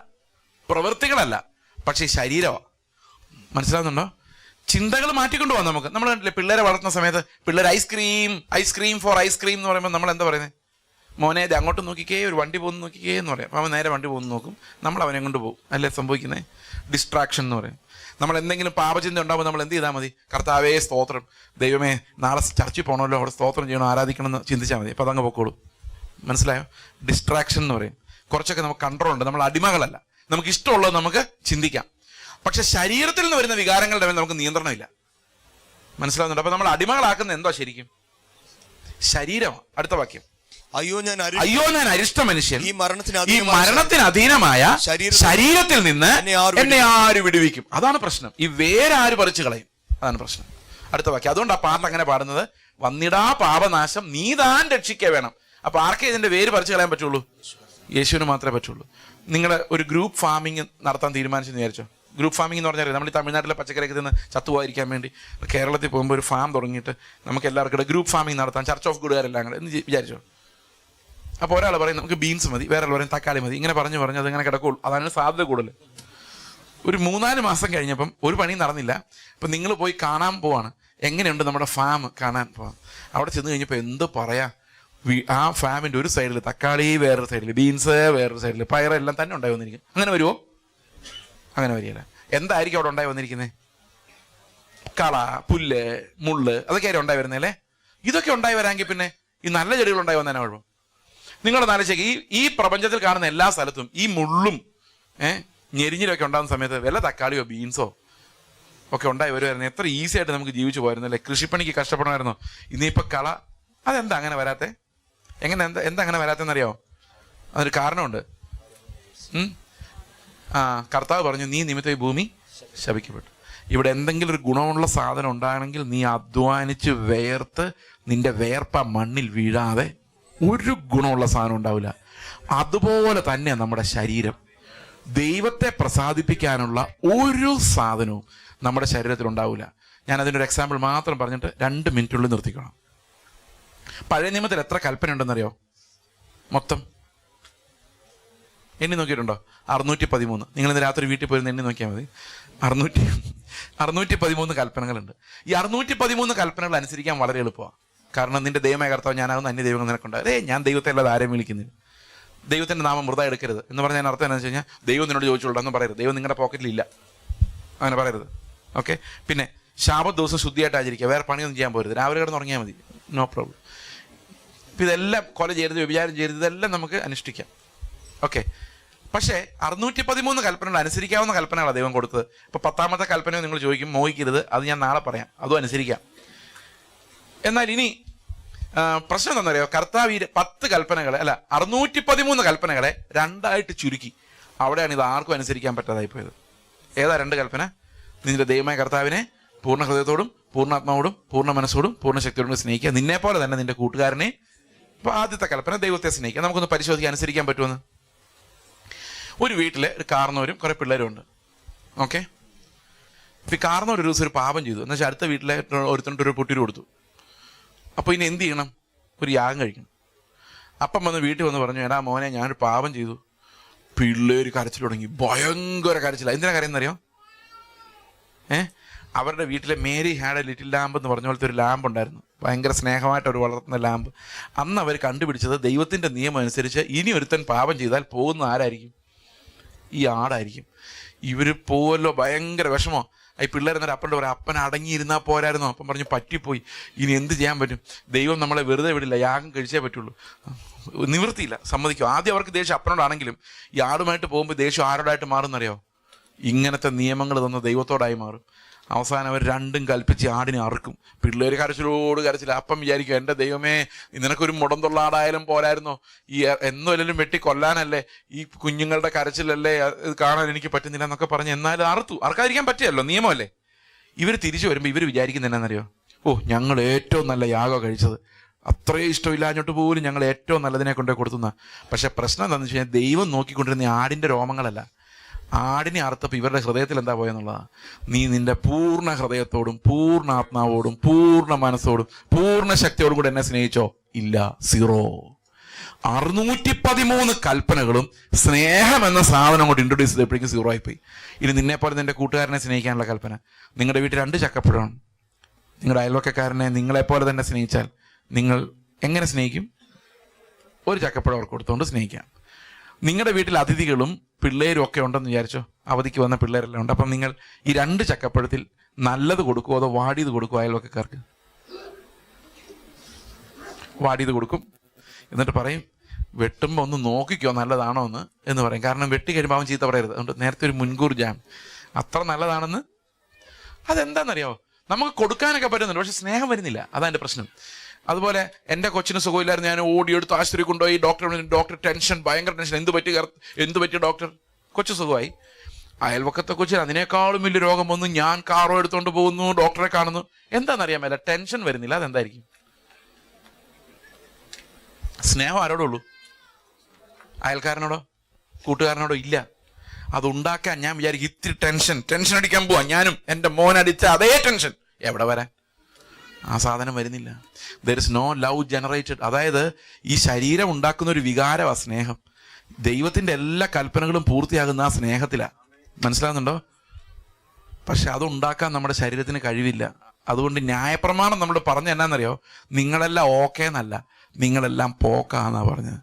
പ്രവൃത്തികളല്ല, പക്ഷെ ശരീരമാണ്. മനസ്സിലാകുന്നുണ്ടോ? ചിന്തകൾ മാറ്റിക്കൊണ്ടു പോകാം നമുക്ക്. നമ്മൾ കണ്ടില്ലേ, പിള്ളേരെ വളർത്തുന്ന സമയത്ത് പിള്ളേർ ഐസ്ക്രീം എന്ന് പറയുമ്പോൾ നമ്മൾ എന്താ പറയുന്നത്? മോനെ ഇത് അങ്ങോട്ട് നോക്കിക്കേ, ഒരു വണ്ടി പോകുന്നു നോക്കിക്കേ എന്ന് പറയാം. അവൻ നേരെ വണ്ടി പോകുന്നു നോക്കും, നമ്മൾ അവനെ കൊണ്ട് പോകും. അല്ലേ സംഭവിക്കുന്നത്? ഡിസ്ട്രാക്ഷൻ എന്ന് പറയും. നമ്മൾ എന്തെങ്കിലും പാപചിന്ത ഉണ്ടാകുമ്പോൾ നമ്മൾ എന്ത് ചെയ്താൽ മതി? കർത്താവേ സ്തോത്രം, ദൈവമേ നാളെ ചർച്ചിൽ പോകണമല്ലോ, അവിടെ സ്തോത്രം ചെയ്യണോ, ആരാധിക്കണം എന്ന് ചിന്തിച്ചാൽ മതി. അപ്പോൾ അതങ്ങ് പൊക്കോളൂ. മനസ്സിലായോ? ഡിസ്ട്രാക്ഷൻ എന്ന് പറയും. കുറച്ചൊക്കെ നമുക്ക് കൺട്രോൾ ഉണ്ട്. നമ്മൾ അടിമകളല്ല. നമുക്ക് ഇഷ്ടമുള്ളത് നമുക്ക് ചിന്തിക്കാം. പക്ഷെ ശരീരത്തിൽ നിന്ന് വരുന്ന വികാരങ്ങളുടെ മേൽ നമുക്ക് നിയന്ത്രണമില്ല. മനസ്സിലാവുന്നുണ്ട്? അപ്പൊ നമ്മൾ അടിമകളാക്കുന്ന എന്തോ ശരിക്കും? ശരീരമാണ്. അടുത്ത വാക്യം, അയ്യോ ഞാൻ അരിഷ്ട മനുഷ്യൻ, ഈ മരണത്തിന് അധീനമായ ശരീരത്തിൽ നിന്ന് എന്നെ ആര് വിടുവിക്കും? അതാണ് പ്രശ്നം. ഈ വേരാര് പറിച്ചു കളയും? അതാണ് പ്രശ്നം. അടുത്ത വാക്യം, അതുകൊണ്ട് ആ പാട്ട് അങ്ങനെ പാടുന്നത്, വന്നിടാ പാപനാശം നീ താൻ രക്ഷിക്ക വേണം. അപ്പൊ ആർക്കേ ഇതിന്റെ വേര് പറിച്ചു കളയാൻ പറ്റുള്ളൂ? യേശുവിന് മാത്രമേ പറ്റുള്ളൂ. നിങ്ങൾ ഒരു ഗ്രൂപ്പ് ഫാമിംഗ് നടത്താൻ തീരുമാനിച്ചെന്ന് വിചാരിച്ചോ? ഗ്രൂപ്പ് ഫാമിംഗ് എന്ന് പറഞ്ഞാൽ നമ്മൾ ഈ തമിഴ്നാട്ടിലെ പച്ചക്കറിയൊക്കെ തിന്ന് ചത്തുപോയിരിക്കാൻ വേണ്ടി കേരളത്തിൽ പോകുമ്പോൾ ഒരു ഫാം തുടങ്ങിയിട്ട് നമുക്ക് എല്ലാവർക്കും ഗ്രൂപ്പ് ഫാമിംഗ് നടത്താം, ചർച്ച് ഓഫ് ഗുഡുകാരെല്ലാം കൂടെ എന്ന് വിചാരിച്ചോ? അപ്പോൾ ഒരാൾ പറയും നമുക്ക് ബീൻസ് മതി, വേറെ ആൾ പറയും തക്കാളി മതി. ഇങ്ങനെ പറഞ്ഞു അതിങ്ങനെ കിടക്കുള്ളൂ. അതാണ് സാധ്യത കൂടുതൽ. ഒരു 3-4 മാസം കഴിഞ്ഞപ്പം ഒരു പണിയും നടന്നില്ല. അപ്പം നിങ്ങൾ പോയി കാണാൻ പോവാണ്, എങ്ങനെയുണ്ട് നമ്മുടെ ഫാം കാണാൻ പോവാം. അവിടെ ചെന്ന് കഴിഞ്ഞപ്പോൾ എന്ത് പറയാ, ആ ഫാമിൻ്റെ ഒരു സൈഡിൽ തക്കാളി, വേറൊരു സൈഡിൽ ബീൻസ്, വേറൊരു സൈഡിൽ പയറെല്ലാം തന്നെ ഉണ്ടായി വന്നിരിക്കും. അങ്ങനെ വരുമോ? അങ്ങനെ വരികയില്ല. എന്തായിരിക്കും അവിടെ ഉണ്ടായി വന്നിരിക്കുന്നത്? കള, പുല്ല്, മുള്ള്, അതൊക്കെ ആരും ഉണ്ടായി വരുന്നല്ലേ? ഇതൊക്കെ ഉണ്ടായി വരാമെങ്കിൽ പിന്നെ ഈ നല്ല ചെടികൾ ഉണ്ടായി വന്നതിനെ കുഴപ്പം. നിങ്ങളുടെ നാലിച്ചേക്ക് ഈ പ്രപഞ്ചത്തിൽ കാണുന്ന എല്ലാ സ്ഥലത്തും ഈ മുള്ളും ഞെരിഞ്ഞിലൊക്കെ ഉണ്ടാകുന്ന സമയത്ത് വല്ല തക്കാളിയോ ബീൻസോ ഒക്കെ ഉണ്ടായി വരുമായിരുന്നു. എത്ര ഈസി ആയിട്ട് നമുക്ക് ജീവിച്ചു പോയിരുന്നല്ലേ? കൃഷിപ്പണിക്ക് കഷ്ടപ്പെടണമായിരുന്നോ? ഇനിയിപ്പോൾ കള. അതെന്താ അങ്ങനെ വരാത്തെ? എന്താ അങ്ങനെ വരാത്തെന്നറിയാമോ? അതൊരു കാരണമുണ്ട്. കർത്താവ് പറഞ്ഞു, നീ നിമിത്തം ഈ ഭൂമി ശപിക്കപ്പെട്ടു. ഇവിടെ എന്തെങ്കിലും ഒരു ഗുണമുള്ള സാധനം ഉണ്ടാകണമെങ്കിൽ നീ അധ്വാനിച്ച് വേർത്ത് നിന്റെ വേർപ്പ മണ്ണിൽ വീഴാതെ ഒരു ഗുണമുള്ള സാധനം ഉണ്ടാവില്ല. അതുപോലെ തന്നെ നമ്മുടെ ശരീരം. ദൈവത്തെ പ്രസാദിപ്പിക്കാനുള്ള ഒരു സാധനവും നമ്മുടെ ശരീരത്തിൽ ഉണ്ടാവില്ല. ഞാൻ അതിനൊരു എക്സാമ്പിൾ മാത്രം പറഞ്ഞിട്ട് 2 മിനിറ്റുള്ളിൽ നിർത്തിക്കണം. പഴയ നിയമത്തിൽ എത്ര കൽപ്പന ഉണ്ടെന്നറിയോ? മൊത്തം എണ്ണി നോക്കിയിട്ടുണ്ടോ? 613. നിങ്ങൾ ഇന്ന് രാത്രി വീട്ടിൽ പോയിരുന്ന് എണ്ണി നോക്കിയാൽ മതി. 613 കൽപ്പനകളുണ്ട്. ഈ 613 കൽപ്പനകൾ അനുസരിക്കാൻ വളരെ എളുപ്പമാണ്. കാരണം നിന്റെ ദൈവമായ കർത്താവ് ഞാനാകുന്ന അന്യ ദൈവങ്ങൾ നിനക്കുണ്ട്. ഞാൻ ദൈവത്തെ അല്ലാതെ ആരെയും വിളിക്കുന്നില്ല. ദൈവത്തിന്റെ നാമം വൃഥ എടുക്കരുത് എന്ന് പറഞ്ഞാൽ അർത്ഥം എന്താണെന്ന് വെച്ച് കഴിഞ്ഞാൽ ദൈവം നിന്നോട് ചോദിച്ചോളൂ പറയരുത്. ദൈവം നിങ്ങളുടെ പോക്കറ്റിലില്ല, അങ്ങനെ പറയരുത്. ഓക്കെ. പിന്നെ ശാബത്ത് ദിവസം ശുദ്ധിയായിട്ട് ആചരിക്കുക, വേറെ പണിയൊന്നും ചെയ്യാൻ പോരുത്, രാവിലെ കിടന്ന് ഉറങ്ങിയാൽ മതി, നോ പ്രോബ്ലം. ഇപ്പം ഇതെല്ലാം കൊല ചെയ്യരുത്, വ്യഭിചാരം ചെയ്യരുത്, ഇതെല്ലാം നമുക്ക് അനുഷ്ഠിക്കാം. ഓക്കെ. പക്ഷേ 613 കൽപ്പനകൾ അനുസരിക്കാവുന്ന കൽപ്പനകളാണ് ദൈവം കൊടുത്തത്. ഇപ്പോൾ 10ാമത്തെ കൽപ്പനയോ നിങ്ങൾ ചോദിക്കും, മോഹിക്കരുത്, അത് ഞാൻ നാളെ പറയാം, അതും അനുസരിക്കാം. എന്നാൽ ഇനി പ്രശ്നം എന്താണെന്നറിയോ? കർത്താവ് 10 കൽപ്പനകളെ 613 കൽപ്പനകളെ 2ആയിട്ട് ചുരുക്കി. അവിടെയാണ് ഇത് ആർക്കും അനുസരിക്കാൻ പറ്റാതായി പോയത്. ഏതാ 2 കൽപ്പന? നിന്റെ ദൈവമായ കർത്താവിനെ പൂർണ്ണ ഹൃദയത്തോടും പൂർണ്ണാത്മാവോടും പൂർണ്ണ മനസ്സോടും പൂർണ്ണ ശക്തിയോടും സ്നേഹിക്കുക, നിന്നെ പോലെ തന്നെ നിന്റെ കൂട്ടുകാരനെ. അപ്പോൾ ആദ്യത്തെ കൽപ്പന ദൈവത്തെ സ്നേഹിക്കുക. നമുക്കൊന്ന് പരിശോധിക്കാൻ അനുസരിക്കാൻ പറ്റുമെന്ന്. ഒരു വീട്ടിൽ ഒരു കാർന്നവരും കുറേ പിള്ളേരും ഉണ്ട്. ഓക്കെ. ഇപ്പോൾ ഈ കാർന്നവർ ഒരു ദിവസം ഒരു പാപം ചെയ്തു. എന്നുവെച്ചാൽ അടുത്ത വീട്ടിലെ ഒരുത്തണ്ട് ഒരു പൊട്ടിരി കൊടുത്തു. അപ്പോൾ ഇനി എന്ത് ചെയ്യണം? ഒരു യാഗം കഴിക്കണം. അപ്പം വന്ന് വീട്ടിൽ വന്ന് പറഞ്ഞു, എടാ മോനെ ഞാനൊരു പാപം ചെയ്തു. പിള്ളേർ കരച്ചിൽ തുടങ്ങി, ഭയങ്കര കരച്ചില്ല. എന്തിനാ കരയുന്നറിയോ? അവരുടെ വീട്ടിലെ Mary had A little lamp എന്ന് പറഞ്ഞ പോലത്തെ ഒരു ലാമ്പ് ഉണ്ടായിരുന്നു, ഭയങ്കര സ്നേഹമായിട്ട് അവർ വളർത്തുന്ന ലാമ്പ്. അന്ന് അവർ കണ്ടുപിടിച്ചത് ദൈവത്തിൻ്റെ നിയമം അനുസരിച്ച് ഇനി ഒരുത്തൻ പാപം ചെയ്താൽ പോകുന്ന ആരായിരിക്കും? ഈ ആടായിരിക്കും. ഇവർ പോവല്ലോ, ഭയങ്കര വിഷമോ. ഈ പിള്ളേർ എന്നൊരു അപ്പൻ്റെ പറയാം, അപ്പൻ അടങ്ങിയിരുന്നാൽ പോരായിരുന്നോ? അപ്പം പറഞ്ഞു പറ്റിപ്പോയി, ഇനി എന്ത് ചെയ്യാൻ പറ്റും? ദൈവം നമ്മളെ വെറുതെ വിടില്ല, യാഗം കഴിച്ചേ പറ്റുള്ളൂ. നിവൃത്തിയില്ല, സമ്മതിക്കും. ആദ്യം അവർക്ക് ദേഷ്യം അപ്പനോടാണെങ്കിലും ഈ ആടുമായിട്ട് പോകുമ്പോൾ ദേഷ്യം ആരോടായിട്ട് മാറുന്നറിയോ? ഇങ്ങനത്തെ നിയമങ്ങൾ തന്ന ദൈവത്തോടായി മാറും. അവസാനം അവർ രണ്ടും കൽപ്പിച്ച് ആടിനെ അറുക്കും. പിള്ളേർ കരച്ചിലോട് കരച്ചില്ല. അപ്പം വിചാരിക്കും, എൻ്റെ ദൈവമേ നിനക്കൊരു മുടന്തുള്ള ആടായാലും പോരായിരുന്നോ? ഈ എന്നും വെട്ടി കൊല്ലാനല്ലേ, ഈ കുഞ്ഞുങ്ങളുടെ കരച്ചിലല്ലേ ഇത് കാണാൻ എനിക്ക് പറ്റുന്നില്ല എന്നൊക്കെ പറഞ്ഞ് എന്നാലും അറുത്തു. അറക്കാതിരിക്കാൻ പറ്റിയല്ലോ, നിയമമല്ലേ. ഇവർ തിരിച്ചു വരുമ്പോൾ ഇവർ വിചാരിക്കുന്നത് എന്നാന്നറിയോ? ഓ, ഞങ്ങൾ ഏറ്റവും നല്ല യാഗം കഴിച്ചത്, അത്രയും ഇഷ്ടമില്ലാഞ്ഞിട്ട് പോലും ഞങ്ങൾ ഏറ്റവും നല്ലതിനെ കൊണ്ടേ കൊടുത്തുന്ന. പക്ഷെ പ്രശ്നം എന്താണെന്ന് വെച്ച് കഴിഞ്ഞാൽ ദൈവം നോക്കിക്കൊണ്ടിരുന്ന ആടിൻ്റെ രോമങ്ങളല്ല, ആടിനെ അറുത്തപ്പോൾ ഇവരുടെ ഹൃദയത്തിൽ എന്താ പോയെന്നുള്ളതാണ്. നീ നിന്റെ പൂർണ്ണ ഹൃദയത്തോടും പൂർണ്ണ ആത്മാവോടും പൂർണ്ണ മനസ്സോടും പൂർണ്ണ ശക്തിയോടും കൂടെ എന്നെ സ്നേഹിച്ചോ? ഇല്ല, 0. 613 കൽപ്പനകളും സ്നേഹം എന്ന സാധനം കൊണ്ട് ഇൻട്രൊഡ്യൂസ് ചെയ്തപ്പോഴേക്കും 0 ആയിപ്പോയി. ഇനി നിന്നെപ്പോലെ നിന്റെ കൂട്ടുകാരനെ സ്നേഹിക്കാനുള്ള കൽപ്പന. നിങ്ങളുടെ വീട്ടിൽ 2 ചക്കപ്പഴമാണ്. നിങ്ങളുടെ അയൽവക്കക്കാരനെ നിങ്ങളെപ്പോലെ തന്നെ സ്നേഹിച്ചാൽ നിങ്ങൾ എങ്ങനെ സ്നേഹിക്കും? ഒരു ചക്കപ്പഴം അവർക്ക് കൊടുത്തുകൊണ്ട് സ്നേഹിക്കാം. നിങ്ങളുടെ വീട്ടിൽ അതിഥികളും പിള്ളേരും ഒക്കെ ഉണ്ടെന്ന് വിചാരിച്ചോ, അവധിക്ക് വന്ന പിള്ളേരെല്ലാം ഉണ്ട്. അപ്പം നിങ്ങൾ ഈ 2 ചക്കപ്പഴത്തിൽ നല്ലത് കൊടുക്കുമോ അതോ വാടിയത് കൊടുക്കുമോ? അയൽവക്കക്കാർക്ക് വാടിയത് കൊടുക്കും. എന്നിട്ട് പറയും, വെട്ടുമ്പോൾ ഒന്ന് നോക്കിക്കോ നല്ലതാണോ എന്ന് പറയും. കാരണം വെട്ടി കഴിയുമ്പോൾ അവൻ ചീത്ത പറയരുത്. അതുകൊണ്ട് നേരത്തെ ഒരു മുൻകൂർ ജാം, അത്ര നല്ലതാണെന്ന്. അതെന്താണെന്നറിയാമോ? നമുക്ക് കൊടുക്കാനൊക്കെ പറ്റുന്നുണ്ട്, പക്ഷെ സ്നേഹം വരുന്നില്ല. അതാണ് എൻ്റെ പ്രശ്നം. അതുപോലെ എൻ്റെ കൊച്ചിന് സുഖമില്ലായിരുന്നു, ഞാൻ ഓടിയെടുത്ത് ആശുപത്രി കൊണ്ടുപോയി. ഡോക്ടർ ടെൻഷൻ, ഭയങ്കര ടെൻഷൻ. എന്ത് പറ്റി ഡോക്ടർ? കൊച്ചു സുഖമായി. അയൽവക്കത്തെ കൊച്ചിന് അതിനേക്കാളും വലിയ രോഗം വന്നു, ഞാൻ കാറോ എടുത്തുകൊണ്ട് പോകുന്നു, ഡോക്ടറെ കാണുന്നു. എന്താണെന്നറിയാൻ മേല, ടെൻഷൻ വരുന്നില്ല. അതെന്തായിരിക്കും? സ്നേഹം ആരോടുള്ളൂ? അയൽക്കാരനോടോ കൂട്ടുകാരനോടോ ഇല്ല. അതുണ്ടാക്കാൻ ഞാൻ വിചാരിക്കും ഇത്തിരി ടെൻഷൻ അടിക്കാൻ പോവാ. ഞാനും എൻ്റെ മോനടിച്ച അതേ ടെൻഷൻ എവിടെ വരാൻ? ആ സാധനം വരുന്നില്ല. There is no love generated. അതായത് ഈ ശരീരം ഉണ്ടാക്കുന്ന ഒരു വികാരമാണ് സ്നേഹം. ദൈവത്തിൻ്റെ എല്ലാ കൽപ്പനകളും പൂർത്തിയാകുന്ന ആ സ്നേഹത്തിലാണ്. മനസ്സിലാകുന്നുണ്ടോ? പക്ഷെ അതുണ്ടാക്കാൻ നമ്മുടെ ശരീരത്തിന് കഴിവില്ല. അതുകൊണ്ട് ന്യായപ്രമാണം നമ്മൾ പറഞ്ഞ എന്നാന്നറിയോ? നിങ്ങളെല്ലാം ഓക്കേ എന്നല്ല, നിങ്ങളെല്ലാം പോക്കാന്നാണ് പറഞ്ഞത്.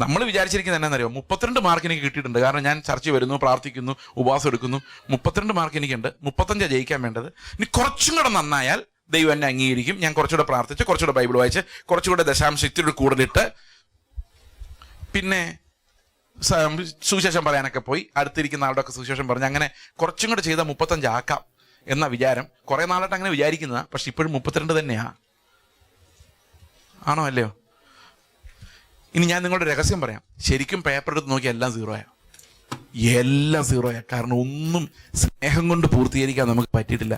നമ്മൾ വിചാരിച്ചിരിക്കുന്നത് എന്നാന്നറിയോ? 32 മാർക്ക് എനിക്ക് കിട്ടിയിട്ടുണ്ട്. കാരണം ഞാൻ ചർച്ച വരുന്നു, പ്രാർത്ഥിക്കുന്നു, ഉപവാസം എടുക്കുന്നു. 32 മാർക്ക് എനിക്കുണ്ട്. 35 ജയിക്കാൻ വേണ്ടത്. ഇനി കുറച്ചും കൂടെ നന്നായാൽ ദൈവം എന്നെ അംഗീകരിക്കും. ഞാൻ കുറച്ചുകൂടെ പ്രാർത്ഥിച്ച്, കുറച്ചുകൂടെ ബൈബിൾ വായിച്ച്, കുറച്ചുകൂടെ ദശാംശം ഇത്തിരി കൂടുതലിട്ട്, പിന്നെ സുവിശേഷം പറയാനൊക്കെ പോയി, അടുത്തിരിക്കുന്ന ആളുടെ ഒക്കെ സുവിശേഷം പറഞ്ഞ് അങ്ങനെ കുറച്ചും കൂടെ ചെയ്താൽ 35 ആക്കാം എന്ന വിചാരം. കുറേ നാളായിട്ട് അങ്ങനെ വിചാരിക്കുന്നതാണ്. പക്ഷെ ഇപ്പോഴും 32 തന്നെയാണ്. ആണോ അല്ലയോ? ഇനി ഞാൻ നിങ്ങളുടെ രഹസ്യം പറയാം. ശരിക്കും പേപ്പർ എടുത്ത് നോക്കി എല്ലാം 0 എല്ലാം 0. കാരണം ഒന്നും സ്നേഹം കൊണ്ട് പൂർത്തീകരിക്കാൻ നമുക്ക് പറ്റിയിട്ടില്ല.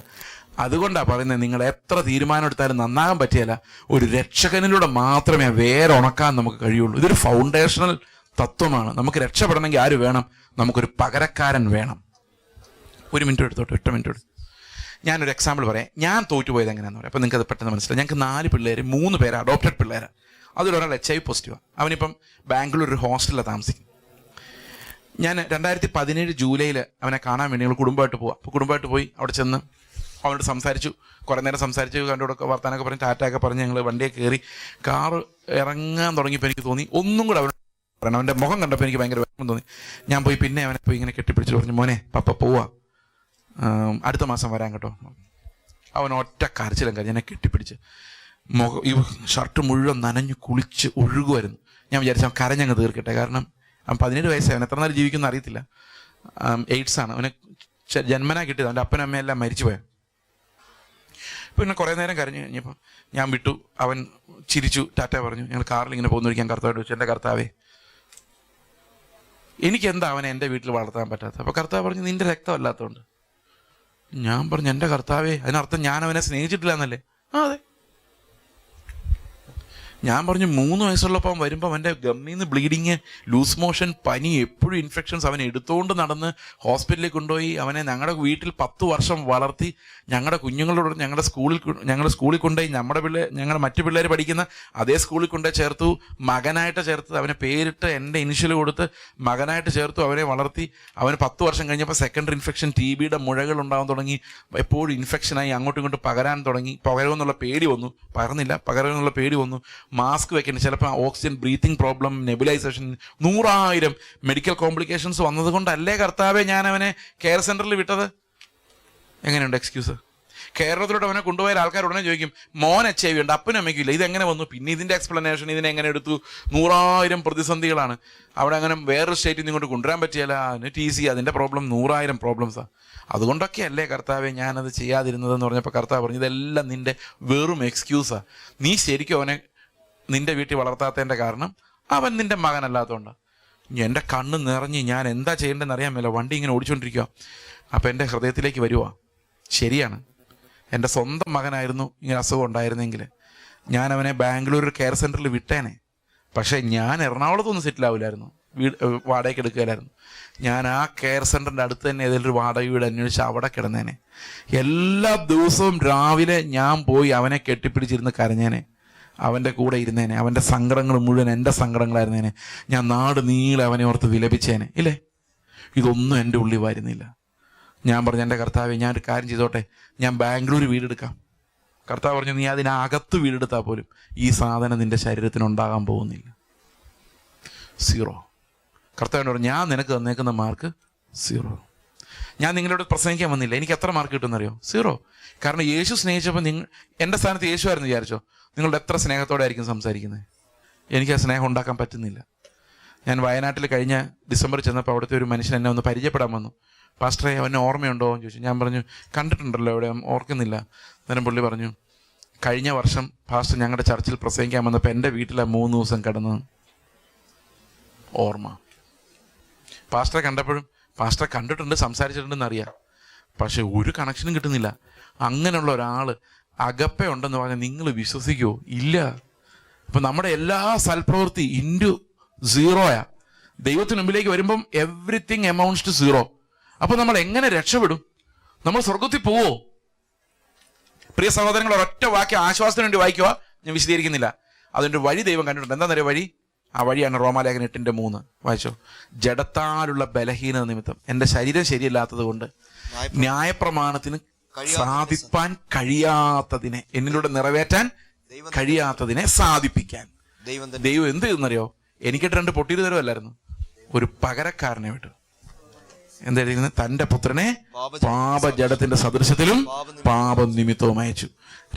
അതുകൊണ്ടാണ് പറയുന്നത്, നിങ്ങൾ എത്ര തീരുമാനം എടുത്താലും നന്നാകാൻ പറ്റിയല്ല. ഒരു രക്ഷകനിലൂടെ മാത്രമേ വേറെ ഉണക്കാൻ നമുക്ക് കഴിയുള്ളൂ. ഇതൊരു ഫൗണ്ടേഷണൽ തത്വമാണ്. നമുക്ക് രക്ഷപ്പെടണമെങ്കിൽ ആര് വേണം? നമുക്കൊരു പകരക്കാരൻ വേണം. ഒരു മിനിറ്റ് എടുത്തോട്ടെ, 8 മിനിറ്റ് എടുത്തു. ഞാനൊരു എക്സാമ്പിൾ പറയാം. ഞാൻ തോറ്റുപോയത് എങ്ങനെയാണെന്ന് പറയാം, അപ്പോൾ നിങ്ങൾക്ക് അത് പെട്ടെന്ന് മനസ്സിലായി. ഞങ്ങൾക്ക് 4 പിള്ളേർ, 3 പേര് അഡോപ്റ്റഡ് പിള്ളേരാണ്. അതിലൊരാൾ HIV പോസിറ്റീവാണ്. അവനിപ്പം ബാംഗ്ലൂർ ഒരു ഹോസ്റ്റലിലാണ് താമസിക്കുന്നത്. ഞാൻ 2017 ജൂലൈയിൽ അവനെ കാണാൻ വേണ്ടി ഞങ്ങൾ കുടുംബമായിട്ട് പോവാം. അപ്പോൾ കുടുംബമായിട്ട് പോയി അവിടെ ചെന്ന് അവനോട് സംസാരിച്ചു. കുറേ നേരം സംസാരിച്ചു, കണ്ടോടൊക്കെ വർത്താനൊക്കെ പറഞ്ഞ് ടാറ്റയൊക്കെ പറഞ്ഞ് ഞങ്ങൾ വണ്ടിയെ കയറി കാറ് ഇറങ്ങാൻ തുടങ്ങിയപ്പോൾ എനിക്ക് തോന്നി ഒന്നും കൂടെ അവൻ പറയണം. അവൻ്റെ മുഖം കണ്ടപ്പോൾ എനിക്ക് ഭയങ്കര വിഷമം തോന്നി. ഞാൻ പോയി പിന്നെ അവനെ പോയി ഇങ്ങനെ കെട്ടിപ്പിടിച്ച് പറഞ്ഞു, മോനെ പപ്പ പോവാ, അടുത്ത മാസം വരാൻ കേട്ടോ. അവൻ ഒറ്റ കരച്ചിലും കരഞ്ഞ് എന്നെ കെട്ടിപ്പിടിച്ച് മുഖം ഈ ഷർട്ട് മുഴുവൻ നനഞ്ഞു കുളിച്ച് ഒഴുകുമായിരുന്നു. ഞാൻ വിചാരിച്ചു അവൻ കരഞ്ഞങ്ങ് തീർക്കട്ടെ, കാരണം അവൻ 17 വയസ്സായി, അവൻ എത്ര നാൾ ജീവിക്കുമെന്ന് അറിയത്തില്ല. എയ്ഡ്സാണ് അവന് ജന്മനാ കിട്ടിയത്. അവൻ്റെ അപ്പനും അമ്മയെല്ലാം മരിച്ചുപോയത്. പിന്നെ കുറേ നേരം കരഞ്ഞു കഴിഞ്ഞപ്പോൾ ഞാൻ വിട്ടു. അവൻ ചിരിച്ചു, ടാറ്റ പറഞ്ഞു. ഞങ്ങൾ കാറിൽ ഇങ്ങനെ പോകുന്നൊരിക്കാൻ കർത്താവായിട്ട് വെച്ചു, എൻ്റെ കർത്താവേ എനിക്കെന്താ അവനെ എൻ്റെ വീട്ടിൽ വളർത്താൻ പറ്റാത്ത? അപ്പോൾ കർത്താവ് പറഞ്ഞു, നിൻ്റെ രക്തമല്ലാത്തതുകൊണ്ട്. ഞാൻ പറഞ്ഞു, എൻ്റെ കർത്താവേ അതിനർത്ഥം ഞാൻ അവനെ സ്നേഹിച്ചിട്ടില്ല എന്നല്ലേ? അതെ. ഞാൻ പറഞ്ഞു 3 വയസ്സുള്ളപ്പോൾ അവൻ വരുമ്പോൾ അവൻ്റെ ഗമ്മീന്ന് ബ്ലീഡിങ്, ലൂസ് മോഷൻ, പനി, എപ്പോഴും ഇൻഫെക്ഷൻസ്. അവൻ എടുത്തുകൊണ്ട് നടന്ന് ഹോസ്പിറ്റലിൽ കൊണ്ടുപോയി അവനെ ഞങ്ങളുടെ വീട്ടിൽ 10 വർഷം വളർത്തി. ഞങ്ങളുടെ കുഞ്ഞുങ്ങളോട് ഞങ്ങളുടെ സ്കൂളിൽ കൊണ്ടുപോയി ഞങ്ങളുടെ മറ്റു പിള്ളേർ പഠിക്കുന്ന അതേ സ്കൂളിൽ കൊണ്ടുപോയി ചേർത്തു. മകനായിട്ട് ചേർത്ത് അവനെ പേരിട്ട് എൻ്റെ ഇനിഷ്യൽ കൊടുത്ത് മകനായിട്ട് ചേർത്തു. അവനെ വളർത്തി. അവന് 10 വർഷം കഴിഞ്ഞപ്പോൾ സെക്കൻഡറി ഇൻഫെക്ഷൻ, TB മുഴകൾ ഉണ്ടാകാൻ തുടങ്ങി. എപ്പോഴും ഇൻഫെക്ഷനായി അങ്ങോട്ടും ഇങ്ങോട്ടും പകരാൻ തുടങ്ങി. പകരുമെന്നുള്ള പേടി വന്നു. പകർന്നില്ല, പകരുമെന്നുള്ള പേടി വന്നു. മാസ്ക് വെക്കേണ്ടി, ചിലപ്പോൾ oxygen, breathing problem, nebulisation, 100,000 medical complications വന്നത് കൊണ്ടല്ലേ കർത്താവെ ഞാൻ അവനെ കെയർ സെൻ്ററിൽ വിട്ടത്? എങ്ങനെയുണ്ട് എക്സ്ക്യൂസ്? കേരളത്തിലോട്ട് അവനെ കൊണ്ടുപോയ ആൾക്കാർ ഉടനെ ചോദിക്കും, മോൻ HIV ഉണ്ട്, അപ്പനും അമ്മയ്ക്കില്ല, ഇതെങ്ങനെ വന്നു? പിന്നെ ഇതിൻ്റെ എക്സ്പ്ലനേഷൻ, ഇതിനെങ്ങനെ എടുത്തു? 100,000 പ്രതിസന്ധികളാണ് അവിടെ. അങ്ങനെ വേറൊരു സ്റ്റേറ്റിൽ നിന്ന് ഇങ്ങോട്ട് കൊണ്ടുവരാൻ പറ്റിയല്ല. TC, അതിൻ്റെ പ്രോബ്ലം 100,000 പ്രോബ്ലംസാണ്. അതുകൊണ്ടൊക്കെ അല്ലേ കർത്താവെ ഞാനത് ചെയ്യാതിരുന്നതെന്ന് പറഞ്ഞപ്പോൾ കർത്താവ് പറഞ്ഞു, ഇതെല്ലാം നിൻ്റെ വെറും എക്സ്ക്യൂസാണ്. നീ ശരിക്കും അവനെ നിൻ്റെ വീട്ടിൽ വളർത്താത്തതിൻ്റെ കാരണം അവൻ നിൻ്റെ മകനല്ലാത്തതുകൊണ്ടാണ്. എൻ്റെ കണ്ണ് നിറഞ്ഞ് ഞാൻ എന്താ ചെയ്യേണ്ടതെന്ന് അറിയാമല്ലോ. വണ്ടി ഇങ്ങനെ ഓടിച്ചുകൊണ്ടിരിക്കുക. അപ്പോൾ എൻ്റെ ഹൃദയത്തിലേക്ക് വരുവാ, ശരിയാണ്, എൻ്റെ സ്വന്തം മകനായിരുന്നു ഇങ്ങനെ അസുഖം ഉണ്ടായിരുന്നെങ്കിൽ ഞാൻ അവനെ ബാംഗ്ലൂർ കെയർ സെൻ്ററിൽ വിട്ടേനെ. പക്ഷേ ഞാൻ എറണാകുളത്തൊന്നും സെറ്റിൽ ആവില്ലായിരുന്നു, വാടകയ്ക്ക് എടുക്കുകയില്ലായിരുന്നു. ഞാൻ ആ കെയർ സെൻ്ററിൻ്റെ അടുത്ത് തന്നെ ഏതെങ്കിലും ഒരു വാടക വീട് അന്വേഷിച്ച് അവിടെ കിടന്നേനെ. എല്ലാ ദിവസവും രാവിലെ ഞാൻ പോയി അവനെ കെട്ടിപ്പിടിച്ചിരുന്ന് കരഞ്ഞേനെ, അവൻ്റെ കൂടെ ഇരുന്നേനെ. അവൻ്റെ സങ്കടങ്ങൾ മുഴുവൻ എൻ്റെ സങ്കടങ്ങളായിരുന്നേനെ. ഞാൻ നാട് നീളെ അവനെ ഓർത്ത് വിലപിച്ചേനെ. ഇല്ലേ? ഇതൊന്നും എൻ്റെ ഉള്ളിൽ വരുന്നില്ല. ഞാൻ പറഞ്ഞു, എൻ്റെ കർത്താവെ ഞാനൊരു കാര്യം ചെയ്തോട്ടെ, ഞാൻ ബാംഗ്ലൂർ വീടെടുക്കാം. കർത്താവ് പറഞ്ഞു, നീ അതിനകത്ത് വീടെടുത്താൽ പോലും ഈ സാധനം നിൻ്റെ ശരീരത്തിനുണ്ടാകാൻ പോകുന്നില്ല. 0. കർത്താവിനോട് പറഞ്ഞു, ഞാൻ നിനക്ക് തന്നേക്കുന്ന മാർക്ക് 0. ഞാൻ നിങ്ങളോട് പ്രസംഗിക്കാൻ വന്നില്ല, എനിക്ക് എത്ര മാർക്ക് കിട്ടുമെന്നറിയോ? 0. കാരണം യേശു സ്നേഹിച്ചപ്പോൾ എൻ്റെ സ്ഥാനത്ത് യേശു ആയിരുന്നു വിചാരിച്ചോ, നിങ്ങളുടെ എത്ര സ്നേഹത്തോടെ ആയിരിക്കും സംസാരിക്കുന്നത്? എനിക്ക് ആ സ്നേഹം ഉണ്ടാക്കാൻ പറ്റുന്നില്ല. ഞാൻ വയനാട്ടിൽ കഴിഞ്ഞ ഡിസംബർ ചെന്നപ്പോൾ അവിടുത്തെ ഒരു മനുഷ്യൻ എന്നെ ഒന്ന് പരിചയപ്പെടാൻ വന്നു. പാസ്റ്ററെ അവനെ ഓർമ്മയുണ്ടോ എന്ന് ചോദിച്ചു. ഞാൻ പറഞ്ഞു, കണ്ടിട്ടുണ്ടല്ലോ, എവിടെ ഓർക്കുന്നില്ല. അന്നേരം പുള്ളി പറഞ്ഞു, കഴിഞ്ഞ വർഷം പാസ്റ്റർ ഞങ്ങളുടെ ചർച്ചിൽ പ്രസംഗിക്കാൻ വന്നപ്പോൾ എൻ്റെ വീട്ടിലാണ് 3 ദിവസം കിടന്നത്. ഓർമ്മ. പാസ്റ്ററെ കണ്ടപ്പോഴും പാസ്റ്ററെ കണ്ടിട്ടുണ്ട്, സംസാരിച്ചിട്ടുണ്ടെന്ന് അറിയാം, പക്ഷെ ഒരു കണക്ഷനും കിട്ടുന്നില്ല. അങ്ങനെയുള്ള ഒരാൾ അകപ്പ ഉണ്ടെന്ന് പറഞ്ഞാൽ നിങ്ങൾ വിശ്വസിക്കുമോ? ഇല്ല. അപ്പം നമ്മുടെ എല്ലാ സൽപ്രവൃത്തി ഇൻറ്റു 0 ദൈവത്തിന് മുമ്പിലേക്ക് വരുമ്പം എവ്രിതിങ് എമൗണ്ട്സ് ടു 0. അപ്പോൾ നമ്മൾ എങ്ങനെ രക്ഷപ്പെടും? നമ്മൾ സ്വർഗത്തിൽ പോവോ? പ്രിയ സഹോദരങ്ങൾ, ഒരൊറ്റ വാക്യം ആശ്വാസത്തിന് വേണ്ടി വായിക്കുക, ഞാൻ വിശദീകരിക്കുന്നില്ല. അതിൻ്റെ വഴി ദൈവം കണ്ടിട്ടുണ്ട്. എന്താണെന്നറിയോ വഴി? ആ വഴിയാണ് റോമാലേഖനം 8:3. വായിച്ചോ. ജഡത്താലുള്ള ബലഹീനത നിമിത്തം, എൻ്റെ ശരീരം ശരിയല്ലാത്തത് കൊണ്ട് ന്യായപ്രമാണത്തിന് സാധിപ്പാൻ കഴിയാത്തതിനെ, എന്നിലൂടെ നിറവേറ്റാൻ കഴിയാത്തതിനെ സാധിപ്പിക്കാൻ ദൈവം എന്ത് ചെയ്തെന്നറിയോ? എനിക്കിട്ട് 2 പൊട്ടീര് തരുമല്ലായിരുന്നു, ഒരു പകരക്കാരനെ വിട്ടു. എന്തായിരിക്കുന്നത്? തൻ്റെ പുത്രനെ പാപജഡത്തിന്റെ സദൃശത്തിലും പാപം നിമിത്തവും അയച്ചു.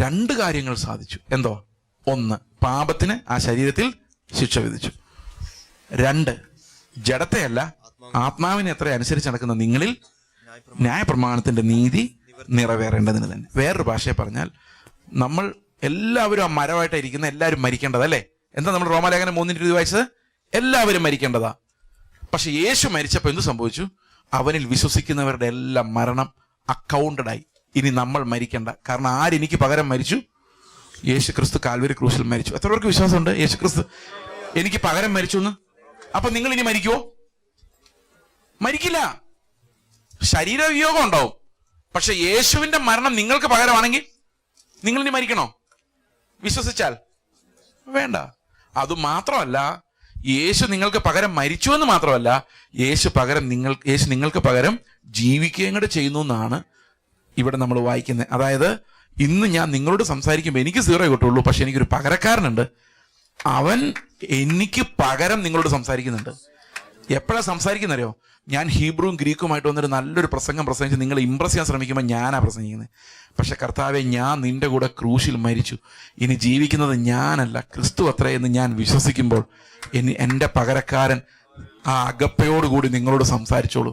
2 കാര്യങ്ങൾ സാധിച്ചു. എന്തോ? 1, പാപത്തിന് ആ ശരീരത്തിൽ ശിക്ഷ വിധിച്ചു. 2, ജഡത്തെയല്ല ആത്മാവിനെ എത്ര അനുസരിച്ച് നടക്കുന്ന നിങ്ങളിൽ ന്യായപ്രമാണത്തിന്റെ നീതി നിറവേറേണ്ടതിന് തന്നെ. വേറൊരു ഭാഷയെ പറഞ്ഞാൽ, നമ്മൾ എല്ലാവരും ആ മരമായിട്ടായിരിക്കുന്ന എല്ലാവരും മരിക്കേണ്ടതല്ലേ? എന്താ നമ്മൾ റോമാലേഖനം 3:20 വായിച്ചത്? എല്ലാവരും മരിക്കേണ്ടതാ. പക്ഷെ യേശു മരിച്ചപ്പോൾ എന്ത് സംഭവിച്ചു? അവനിൽ വിശ്വസിക്കുന്നവരുടെ എല്ലാം മരണം അക്കൗണ്ടഡായി. ഇനി നമ്മൾ മരിക്കേണ്ട. കാരണം ആരെനിക്ക് പകരം മരിച്ചു? യേശു ക്രിസ്തു കാൽവരി ക്രൂശിൽ മരിച്ചു. എത്ര പേർക്ക് വിശ്വാസമുണ്ട് യേശു ക്രിസ്തു എനിക്ക് പകരം മരിച്ചു എന്ന്? അപ്പൊ നിങ്ങൾ ഇനി മരിക്കുവോ? മരിക്കില്ല. ശരീരവിയോഗം ഉണ്ടാവും. പക്ഷെ യേശുവിന്റെ മരണം നിങ്ങൾക്ക് പകരമാണെങ്കിൽ നിങ്ങൾ ഇനി മരിക്കണോ? വിശ്വസിച്ചാൽ വേണ്ട. അതുമാത്രമല്ല, യേശു നിങ്ങൾക്ക് പകരം മരിച്ചു എന്ന് മാത്രമല്ല, യേശു നിങ്ങൾക്ക് പകരം ജീവിക്കുകയും കൂടെ ചെയ്യുന്നു എന്നാണ് ഇവിടെ നമ്മൾ വായിക്കുന്നത്. അതായത് ഇന്ന് ഞാൻ നിങ്ങളോട് സംസാരിക്കുമ്പോൾ എനിക്ക് 0 കിട്ടുള്ളൂ, പക്ഷെ എനിക്കൊരു പകരക്കാരനുണ്ട്. അവൻ എനിക്ക് പകരം നിങ്ങളോട് സംസാരിക്കുന്നുണ്ട്. എപ്പോഴാണ് സംസാരിക്കുന്നറിയോ? ഞാൻ ഹീബ്രുവും ഗ്രീക്കുമായിട്ട് വന്നൊരു നല്ലൊരു പ്രസംഗം പ്രസംഗിച്ച് നിങ്ങളെ ഇമ്പ്രസ് ചെയ്യാൻ ശ്രമിക്കുമ്പോൾ ഞാനാ പ്രസംഗിക്കുന്നത്. പക്ഷെ കർത്താവെ, ഞാൻ നിന്റെ കൂടെ ക്രൂശിൽ മരിച്ചു, ഇനി ജീവിക്കുന്നത് ഞാനല്ല ക്രിസ്തു അത്രയെന്ന് ഞാൻ വിശ്വസിക്കുമ്പോൾ എൻ്റെ പകരക്കാരൻ ആ അഗപ്പയോടുകൂടി നിങ്ങളോട് സംസാരിച്ചോളൂ.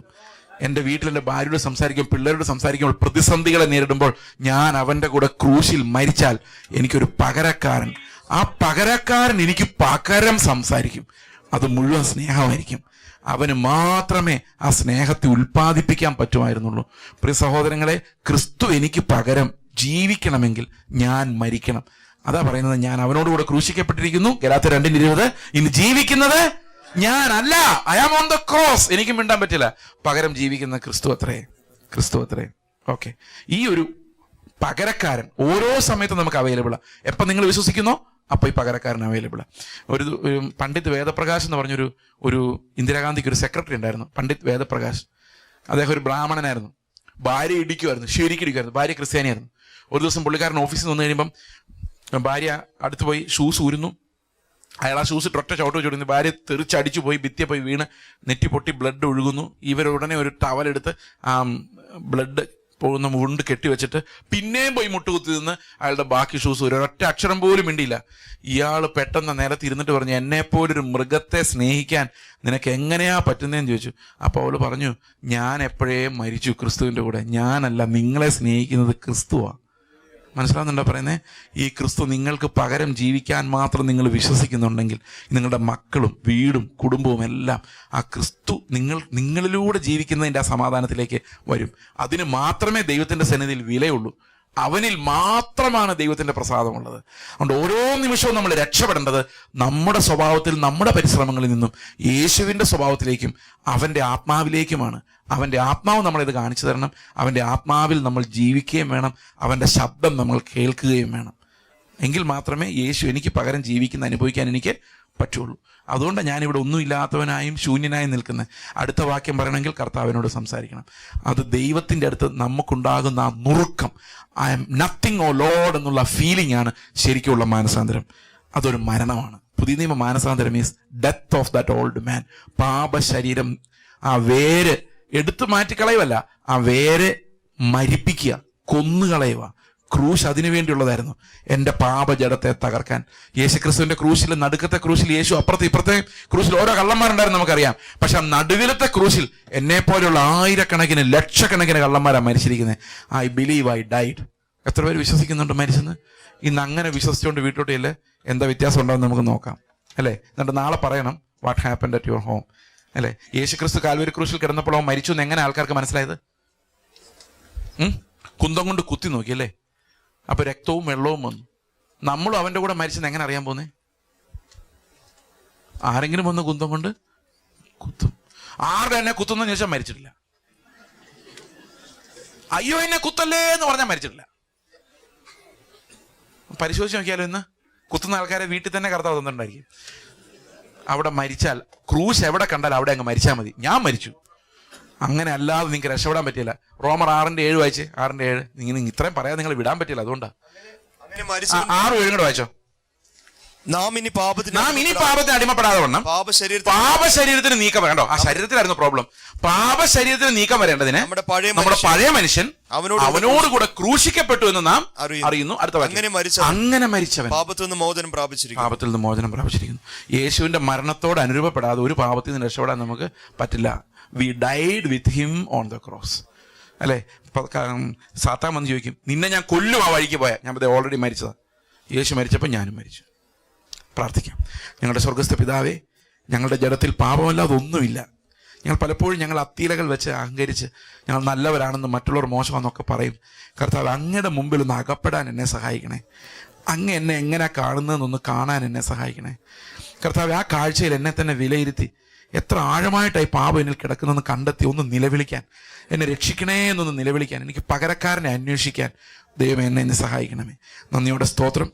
എൻ്റെ വീട്ടിൽ എൻ്റെ ഭാര്യയോട് സംസാരിക്കുമ്പോൾ, പിള്ളേരോട് സംസാരിക്കുമ്പോൾ, പ്രതിസന്ധികളെ നേരിടുമ്പോൾ ഞാൻ അവൻ്റെ കൂടെ ക്രൂശിൽ മരിച്ചാൽ എനിക്കൊരു പകരക്കാരൻ, ആ പകരക്കാരൻ എനിക്ക് പകരം സംസാരിക്കും. അത് മുഴുവൻ സ്നേഹമായിരിക്കും. അവന് മാത്രമേ ആ സ്നേഹത്തെ ഉൽപ്പാദിപ്പിക്കാൻ പറ്റുമായിരുന്നുള്ളൂ. പ്രിയ സഹോദരങ്ങളെ, ക്രിസ്തു എനിക്ക് പകരം ജീവിക്കണമെങ്കിൽ ഞാൻ മരിക്കണം. അതാ പറയുന്നത്, ഞാൻ അവനോടുകൂടെ ക്രൂശിക്കപ്പെട്ടിരിക്കുന്നു. ഗലാത്യർ 2:20. ഇനി ജീവിക്കുന്നത് ഞാനല്ല, I am on the cross. എനിക്ക് മിണ്ടാൻ പറ്റില്ല. പകരം ജീവിക്കുന്ന ക്രിസ്തു അത്രേ. ഓക്കെ, ഈ ഒരു പകരക്കാരൻ ഓരോ സമയത്തും നമുക്ക് അവൈലബിളാണ്. എപ്പം നിങ്ങൾ വിശ്വസിക്കുന്നോ അപ്പൊ ഈ പകരക്കാരൻ അവൈലബിളാണ്. ഒരു പണ്ഡിറ്റ് വേദപ്രകാശ് എന്ന് പറഞ്ഞൊരു ഇന്ദിരാഗാന്ധിക്ക് ഒരു സെക്രട്ടറി ഉണ്ടായിരുന്നു, പണ്ഡിറ്റ് വേദപ്രകാശ്. അദ്ദേഹം ഒരു ബ്രാഹ്മണനായിരുന്നു. ഭാര്യ ശരിക്കും ഭാര്യ ക്രിസ്ത്യാനിയായിരുന്നു. ഒരു ദിവസം പുള്ളിക്കാരൻ ഓഫീസിൽ നിന്ന് കഴിയുമ്പം ഭാര്യ അടുത്ത് പോയി ഷൂസ് ഊരുന്നു. അയാൾ ആ ഷൂസ് ഒറ്റ ചവിട്ട് വെച്ചിടുന്നു. ഭാര്യ തെറിച്ചടിച്ചു പോയി ഭിത്തിയെ പോയി വീണ് നെറ്റി പൊട്ടി ബ്ലഡ് ഒഴുകുന്നു. ഇവരുടനെ ഒരു ടവലെടുത്ത് ആ ബ്ലഡ് പോകുന്ന മുണ്ട് കെട്ടിവെച്ചിട്ട് പിന്നെയും പോയി മുട്ടുകുത്തി നിന്ന് അയാളുടെ ബാക്കി ഷൂസ് ഒരൊറ്റ അക്ഷരം പോലും മിണ്ടിയില്ല. ഇയാൾ പെട്ടെന്ന് നേരത്തെ ഇരുന്നിട്ട് പറഞ്ഞു, എന്നെപ്പോലൊരു മൃഗത്തെ സ്നേഹിക്കാൻ നിനക്ക് എങ്ങനെയാ പറ്റുന്നതെന്ന് ചോദിച്ചു. അപ്പോൾ അവള് പറഞ്ഞു, ഞാൻ എപ്പോഴേ മരിച്ചു ക്രിസ്തുവിൻ്റെ കൂടെ. ഞാനല്ല, നിങ്ങളെ സ്നേഹിക്കുന്നത് ക്രിസ്തുവാ. മനസ്സിലാവുന്നുണ്ടോ പറയുന്നത്? ഈ ക്രിസ്തു നിങ്ങൾക്ക് പകരം ജീവിക്കാൻ മാത്രം നിങ്ങൾ വിശ്വസിക്കുന്നുണ്ടെങ്കിൽ നിങ്ങളുടെ മക്കളും വീടും കുടുംബവും എല്ലാം ആ ക്രിസ്തു നിങ്ങളിലൂടെ ജീവിക്കുന്നതിൻ്റെ ആ സമാധാനത്തിലേക്ക് വരും. അതിന് മാത്രമേ ദൈവത്തിൻ്റെ സന്നിധിയിൽ വിലയുള്ളൂ. അവനിൽ മാത്രമാണ് ദൈവത്തിൻ്റെ പ്രസാദമുള്ളത്. അതുകൊണ്ട് ഓരോ നിമിഷവും നമ്മൾ രക്ഷപ്പെടേണ്ടത് നമ്മുടെ സ്വഭാവത്തിൽ, നമ്മുടെ പരിശ്രമങ്ങളിൽ നിന്നും യേശുവിൻ്റെ സ്വഭാവത്തിലേക്കും അവൻ്റെ ആത്മാവിലേക്കുമാണ്. അവൻ്റെ ആത്മാവ് നമ്മളിത് കാണിച്ചു തരണം. അവൻ്റെ ആത്മാവിൽ നമ്മൾ ജീവിക്കുകയും വേണം. അവൻ്റെ ശബ്ദം നമ്മൾ കേൾക്കുകയും വേണം. എങ്കിൽ മാത്രമേ യേശു എനിക്ക് പകരം അനുഭവിക്കാൻ എനിക്ക് പറ്റുള്ളൂ. അതുകൊണ്ട് ഞാനിവിടെ ഒന്നുമില്ലാത്തവനായും ശൂന്യനായും നിൽക്കുന്നത്. അടുത്ത വാക്യം പറയണമെങ്കിൽ കർത്താവിനോട് സംസാരിക്കണം. അത് ദൈവത്തിൻ്റെ അടുത്ത് നമുക്കുണ്ടാകുന്ന ആ നുറുക്കം, I am nothing O Lord എന്നുള്ള ഫീലിംഗ് ആണ് ശരിക്കുള്ള മാനസാന്തരം. അതൊരു മരണമാണ്. പുതിയ നിയമ മാനസാന്തരം means death of that old man. പാപശരീരം ആ വേര് എടുത്തു മാറ്റിക്കളയുവല്ല, ആ വേരെ മരിപ്പിക്കുക, കൊന്നുകളയുക. ക്രൂശ് അതിനു വേണ്ടിയുള്ളതായിരുന്നു, എൻ്റെ പാപജടത്തെ തകർക്കാൻ. യേശുക്രിസ്തുവിന്റെ ക്രൂശിൽ, നടുക്കത്തെ ക്രൂശിൽ യേശു, അപ്പുറത്തെ ഇപ്പുറത്തെ ക്രൂശിൽ ഓരോ കള്ളന്മാരുണ്ടായിരുന്നു നമുക്കറിയാം. പക്ഷെ ആ നടുവിലത്തെ ക്രൂശിൽ എന്നെ പോലെയുള്ള ആയിരക്കണക്കിന് ലക്ഷക്കണക്കിന് കള്ളന്മാരാണ് മരിച്ചിരിക്കുന്നത്. I believe I died. എത്ര പേര് വിശ്വസിക്കുന്നുണ്ട് മരിച്ചെന്ന്? ഇന്ന് അങ്ങനെ വിശ്വസിച്ചുകൊണ്ട് വീട്ടോട്ടില്ലേ എന്താ വ്യത്യാസം ഉണ്ടാവും നമുക്ക് നോക്കാം, അല്ലേ? എന്നിട്ട് നാളെ പറയണം what happened at your home, അല്ലേ? യേശുക്രിസ്തു കാൽവരി ക്രൂശിൽ കിടന്നപ്പോൾ അവൻ മരിച്ചു എന്ന് എങ്ങനെ ആൾക്കാർക്ക് മനസ്സിലായത്? കുന്തം കൊണ്ട് കുത്തി നോക്കി, അല്ലേ? അപ്പൊ രക്തവും വെള്ളവും വന്നു. നമ്മളും അവന്റെ കൂടെ മരിച്ചെന്ന് എങ്ങനെ അറിയാൻ പോന്നേ? ആരെങ്കിലും വന്ന് കുന്തം കൊണ്ട് കുത്തും. ആരുടെ എന്നെ കുത്തുന്ന ചോദിച്ചാൽ മരിച്ചിട്ടില്ല. അയ്യോ എന്നെ കുത്തല്ലേ എന്ന് പറഞ്ഞാൽ മരിച്ചിട്ടില്ല. പരിശോധിച്ച് നോക്കിയാലോ, ഇന്ന് കുത്തുന്ന ആൾക്കാരെ വീട്ടിൽ തന്നെ കർത്താവ് തന്നിട്ടുണ്ടായിരിക്കും. അവിടെ മരിച്ചാൽ, ക്രൂശ് എവിടെ കണ്ടാൽ അവിടെ അങ്ങ് മരിച്ചാൽ മതി. ഞാൻ മരിച്ചു, അങ്ങനെ അല്ലാതെ നിങ്ങൾക്ക് രക്ഷപ്പെടാൻ പറ്റില്ല. റോമർ 6:7 വായിച്ചേ. 6:7. നിങ്ങൾ ഇത്രയും പറയാൻ നിങ്ങൾ വിടാൻ പറ്റില്ല. അതുകൊണ്ടാ 6:7 കൂടെ വായിച്ചോ. നാം ഇനി പാപത്തിന് അടിമപ്പെടാതെ വണ്ണം പാപശരീരത്തിന് നീക്കം വേണ്ടോ? ആ ശരീരത്തിലായിരുന്നു പ്രോബ്ലം. പാപശരീരത്തിന് നീക്കം വരേണ്ടതിന് നമ്മുടെ പഴയ മനുഷ്യൻ അവനോടുകൂടെ ക്രൂശിക്കപ്പെട്ടു എന്ന് നാം അറിയുന്നു. അടുത്ത വാക്യം, അങ്ങനെ മരിച്ചവൻ പാപത്തിൽ നിന്ന് മോചനം പ്രാപിച്ചിരിക്കുന്നു. യേശുവിന്റെ മരണത്തോട് അനുരൂപപ്പെടാതെ ഒരു പാപത്തിൽ നിന്ന് രക്ഷപ്പെടാൻ നമുക്ക് പറ്റില്ല. We died with him on the cross, അല്ലേ? സാത്താൻ വന്ന് ചോദിക്കും, നിന്നെ ഞാൻ കൊല്ലും ആ വഴിക്ക് പോയാൽ. ഞാൻ ഓൾറെഡി മരിച്ചതാ. യേശു മരിച്ചപ്പോൾ ഞാനും മരിച്ചു. പ്രാർത്ഥിക്കാം. ഞങ്ങളുടെ സ്വർഗസ്ഥ പിതാവേ, ഞങ്ങളുടെ ജഡത്തിൽ പാപമല്ലാതെ ഒന്നുമില്ല. ഞങ്ങൾ പലപ്പോഴും ഞങ്ങൾ അത്തീലകൾ വെച്ച് അഹങ്കരിച്ച് ഞങ്ങൾ നല്ലവരാണെന്ന് മറ്റുള്ളവർ മോശമാണെന്നൊക്കെ പറയും. കർത്താവ്, അങ്ങയുടെ മുമ്പിൽ ഒന്ന് അകപ്പെടാൻ എന്നെ സഹായിക്കണേ. അങ്ങ് എന്നെ എങ്ങനെ കാണുന്നതെന്നൊന്ന് കാണാൻ എന്നെ സഹായിക്കണേ. കർത്താവ്, ആ കാഴ്ചയിൽ എന്നെ തന്നെ വിലയിരുത്തി എത്ര ആഴമായിട്ടായി പാപം എന്നിൽ കിടക്കുന്നതെന്ന് കണ്ടെത്തി ഒന്ന് നിലവിളിക്കാൻ, എന്നെ രക്ഷിക്കണേ എന്നൊന്ന് നിലവിളിക്കാൻ, എനിക്ക് പകരക്കാരനെ അന്വേഷിക്കാൻ ദൈവം എന്നെ സഹായിക്കണമേ. നന്ദിയോടെ സ്തോത്രം.